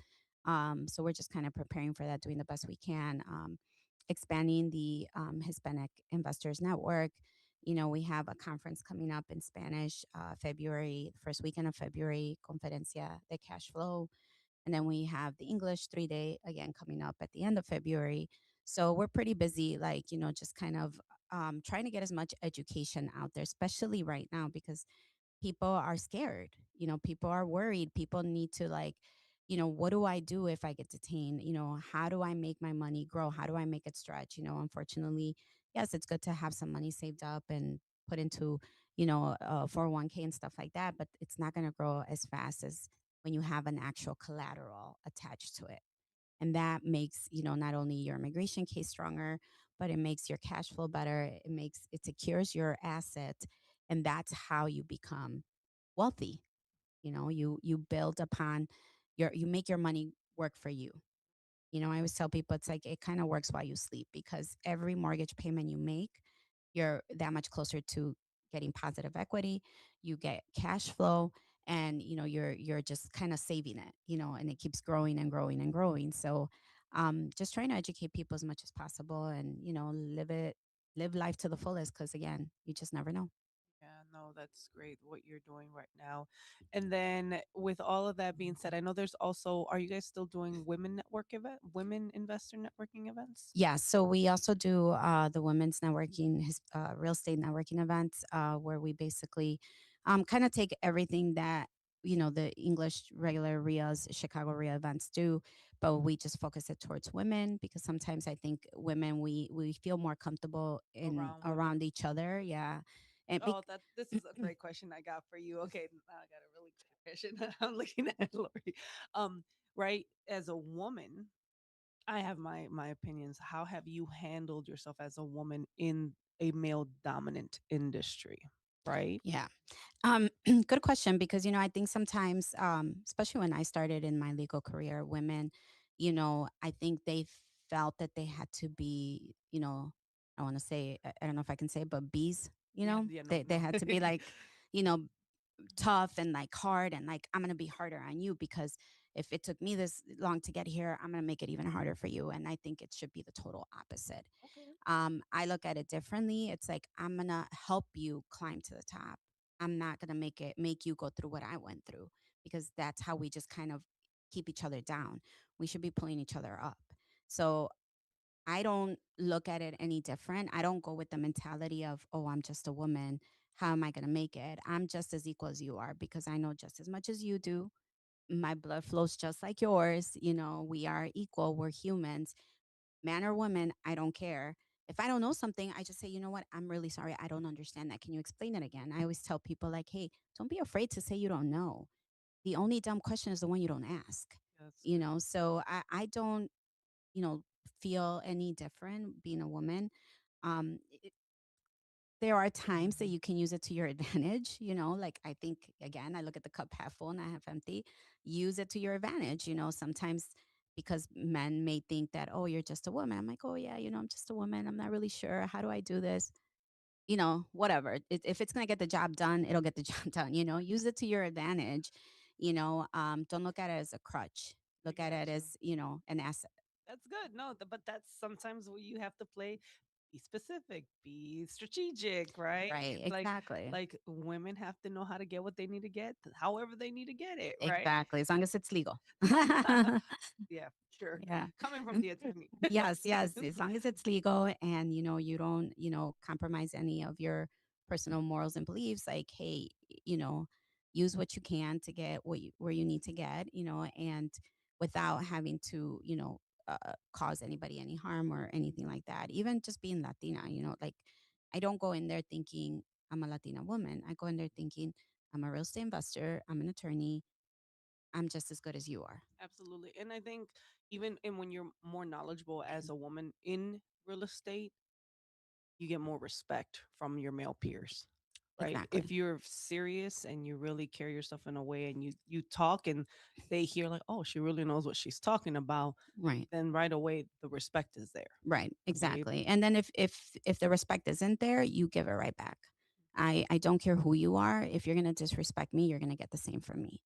So we're just kind of preparing for that, doing the best we can, expanding the Hispanic Investors Network. You know, we have a conference coming up in Spanish, February, the first weekend of February, Conferencia de Cash Flow. And then we have the English 3 day again coming up at the end of February. So we're pretty busy, like, you know, just kind of trying to get as much education out there, especially right now, because people are scared. You know, people are worried. People need to like, you know, what do I do if I get detained? You know, how do I make my money grow? How do I make it stretch? You know, unfortunately, yes, it's good to have some money saved up and put into, 401k and stuff like that, but it's not going to grow as fast as when you have an actual collateral attached to it. And that makes, not only your immigration case stronger, but it makes your cash flow better. It secures your asset. And that's how you become wealthy. You build upon you make your money work for you. I always tell people it's like it kind of works while you sleep, because every mortgage payment you make, you're that much closer to getting positive equity. You get cash flow, and you're just kind of saving it, and it keeps growing and growing and growing. So just trying to educate people as much as possible, and live life to the fullest, because again, you just never know. Yeah, no, that's great what you're doing right now. And then with all of that being said, I know there's also, are you guys still doing women investor networking events? Yeah, so we also do the women's networking, real estate networking events, where we basically kind of take everything that the English regular RIAs, Chicago RIA events do, but we just focus it towards women, because sometimes I think women, we feel more comfortable in around each other. Yeah, and Oh, this is a great question I got for you. Okay, now I got a really good question. I'm looking at Lori. Right, as a woman, I have my opinions. How have you handled yourself as a woman in a male dominant industry? Right? Yeah. Good question, because I think sometimes, especially when I started in my legal career, women, I think they felt that they had to be, I want to say, I don't know if I can say it, but bees, Yeah, no, they no. had to be like, you know, tough and like hard, and like, I'm gonna be harder on you, because if it took me this long to get here, I'm gonna make it even harder for you. And I think it should be the total opposite. Okay. I look at it differently. It's like, I'm gonna help you climb to the top. I'm not gonna make you go through what I went through, because that's how we just kind of keep each other down. We should be pulling each other up. So I don't look at it any different. I don't go with the mentality of, oh, I'm just a woman. How am I going to make it? I'm just as equal as you are, because I know just as much as you do. My blood flows just like yours. We are equal. We're humans, man or woman. I don't care. If I don't know something, I just say, you know what? I'm really sorry. I don't understand that. Can you explain it again? I always tell people, like, hey, don't be afraid to say you don't know. The only dumb question is the one you don't ask. So I don't, you know, feel any different being a woman. Um, it- there are times that you can use it to your advantage, like, I think, again, I look at the cup half full and half empty. Use it to your advantage, sometimes, because men may think that, oh, you're just a woman. I'm like, oh, yeah, I'm just a woman. I'm not really sure. How do I do this? Whatever. If it's going to get the job done, it'll get the job done. Use it to your advantage. Don't look at it as a crutch. Look at it as, an asset. That's good. No, but that's sometimes what you have to play. Be specific, be strategic, right? Right, Like exactly. like women have to know how to get what they need to get, however they need to get it, right? Exactly, as long as it's legal. Yeah, sure. Yeah. Coming from the attorney. Yes, yes. As long as it's legal, and you don't, compromise any of your personal morals and beliefs, like, hey, use what you can to get where you need to get, and without having to, cause anybody any harm or anything like that. Even just being Latina, like, I don't go in there thinking I'm a Latina woman. I go in there thinking I'm a real estate investor, I'm an attorney, I'm just as good as you are. Absolutely. And I think even and when you're more knowledgeable as a woman in real estate, you get more respect from your male peers. Right? If Exactly. you're serious and you really carry yourself in a way and you talk and they hear like, "Oh, she really knows what she's talking about." Right. Then right away the respect is there. Right, Right? exactly. And then if the respect isn't there, you give it right back. I don't care who you are. If you're gonna disrespect me, you're gonna get the same from me.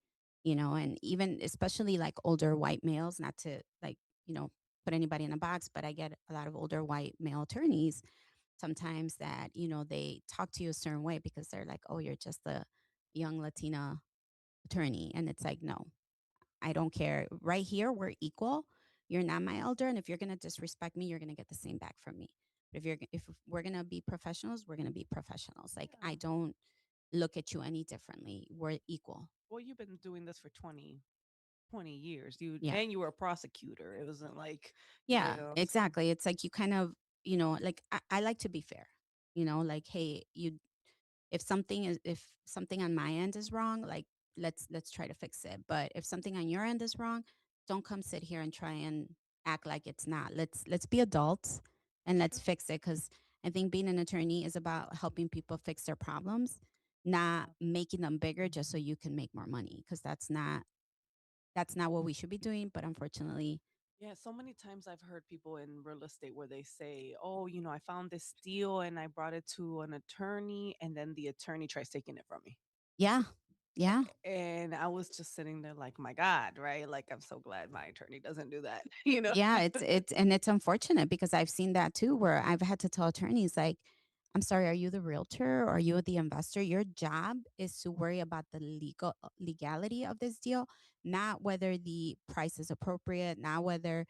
And even especially like older white males, not to like, put anybody in a box, but I get a lot of older white male attorneys sometimes that, they talk to you a certain way because they're like, oh, you're just a young Latina attorney. And it's like, no, I don't care. Right here, we're equal. You're not my elder, and if you're gonna disrespect me, you're gonna get the same back from me. But if we're gonna be professionals, we're gonna be professionals. Like, I don't look at you any differently. We're equal. Well, you've been doing this for 20 years. You Yeah. and you were a prosecutor. It wasn't like, Yeah, so exactly. It's like you kind of like I like to be fair. Like, hey, if something on my end is wrong, like let's try to fix it. But if something on your end is wrong, don't come sit here and try and act like it's not. Let's be adults and let's fix it, because I think being an attorney is about helping people fix their problems, not making them bigger just so you can make more money, because that's not what we should be doing. But unfortunately, Yeah, so many times I've heard people in real estate where they say, "Oh, I found this deal and I brought it to an attorney, and then the attorney tries taking it from me." yeah, yeah. And I was just sitting there like, "My God," right? Like, I'm so glad my attorney doesn't do that, you know? Yeah, it's unfortunate, because I've seen that too, where I've had to tell attorneys like, "I'm sorry, are you the realtor or are you the investor? Your job is to worry about the legality of this deal, not whether the price is appropriate, not whether,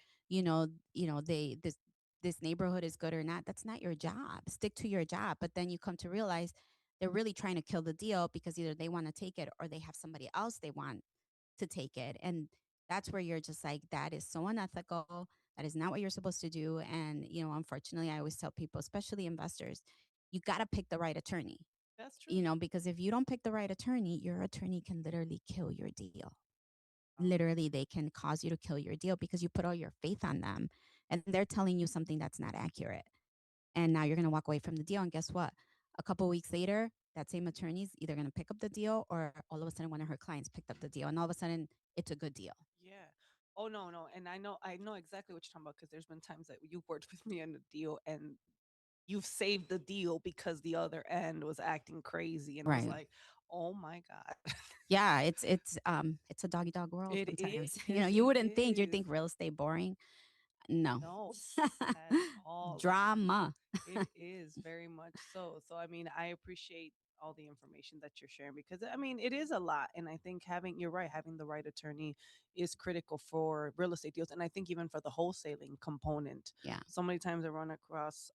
this neighborhood is good or not. That's not your job. Stick to your job." But then you come to realize they're really trying to kill the deal, because either they want to take it or they have somebody else they want to take it. And that's where you're just like, that is so unethical. That is not what you're supposed to do. And, unfortunately, I always tell people, especially investors, you got to pick the right attorney. That's true. Because if you don't pick the right attorney, your attorney can literally kill your deal. Literally, they can cause you to kill your deal because you put all your faith on them and they're telling you something that's not accurate. And now you're going to walk away from the deal. And guess what? A couple weeks later, that same attorney's either going to pick up the deal, or all of a sudden one of her clients picked up the deal. And all of a sudden it's a good deal. Yeah. Oh, no, no. And I know exactly what you're talking about, because there's been times that you've worked with me on a deal and you've saved the deal because the other end was acting crazy. And I was Right. like, oh my God. Yeah, it's a doggy dog world It sometimes. is. You It wouldn't think you'd is. think real estate boring. No. No, at all. Like, Drama. it is very much so. So, I mean, I appreciate all the information that you're sharing, because, I mean, it is a lot. And I think you're right, having the right attorney is critical for real estate deals. And I think even for the wholesaling component, Yeah. so many times I run across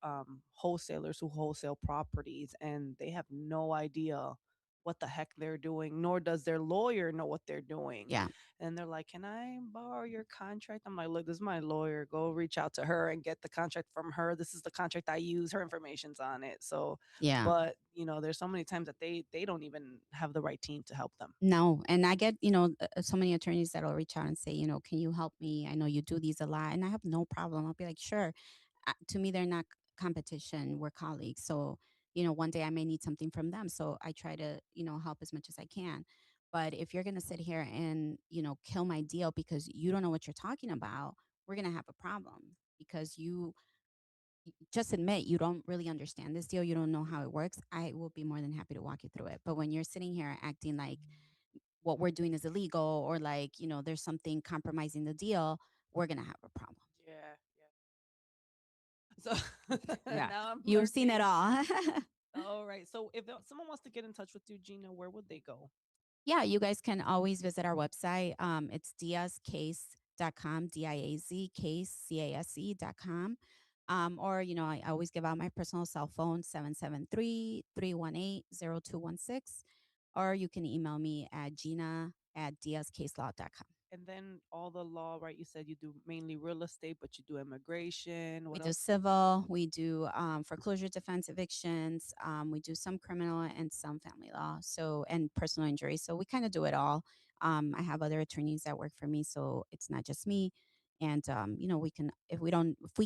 wholesalers who wholesale properties and they have no idea what the heck they're doing, nor does their lawyer know what they're doing. Yeah. And they're like, "Can I borrow your contract?" I'm like, "Look, this is my lawyer. Go reach out to her and get the contract from her. This is the contract I use. Her information's on it." So, Yeah. but there's so many times that they don't even have the right team to help them. No, and I get, so many attorneys that'll reach out and say, can you help me? I know you do these a lot, and I have no problem. I'll be like, sure. To me, they're not competition. We're colleagues. So, one day I may need something from them. So I try to, help as much as I can. But if you're going to sit here and, kill my deal because you don't know what you're talking about, we're going to have a problem, because you just admit you don't really understand this deal. You don't know how it works. I will be more than happy to walk you through it. But when you're sitting here acting like what we're doing is illegal, or like, there's something compromising the deal, we're going to have a problem. Yeah, yeah. So Yeah. now I'm You've seen looking. it all. All right. So if someone wants to get in touch with you, Gina, where would they go? Yeah, you guys can always visit our website. It's diazcase.com, D-I-A-Z, case, C-A-S-E.com. Or, I always give out my personal cell phone, 773-318-0216. Or you can email me at gina@diazcaselaw.com. And then all the law, right? You said you do mainly real estate, but you do immigration. We What do else? civil, we do foreclosure defense evictions, we do some criminal and some family law, so, and personal injury. So we kind of do it all. I have other attorneys that work for me, so it's not just me. And we can, if we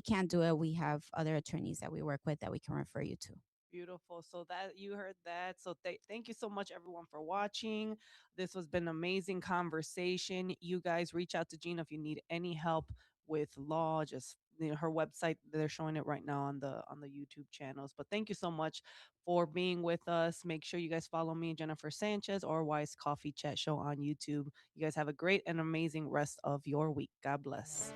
can't do it, we have other attorneys that we work with that we can refer you to. Beautiful. So that you heard that. So thank you so much, everyone, for watching. This has been an amazing conversation. You guys reach out to Gina if you need any help with law. Just her website. They're showing it right now on the YouTube channels. But thank you so much for being with us. Make sure you guys follow me, Jennifer Sanchez, or Wise Coffee Chat Show on YouTube. You guys have a great and amazing rest of your week. God bless.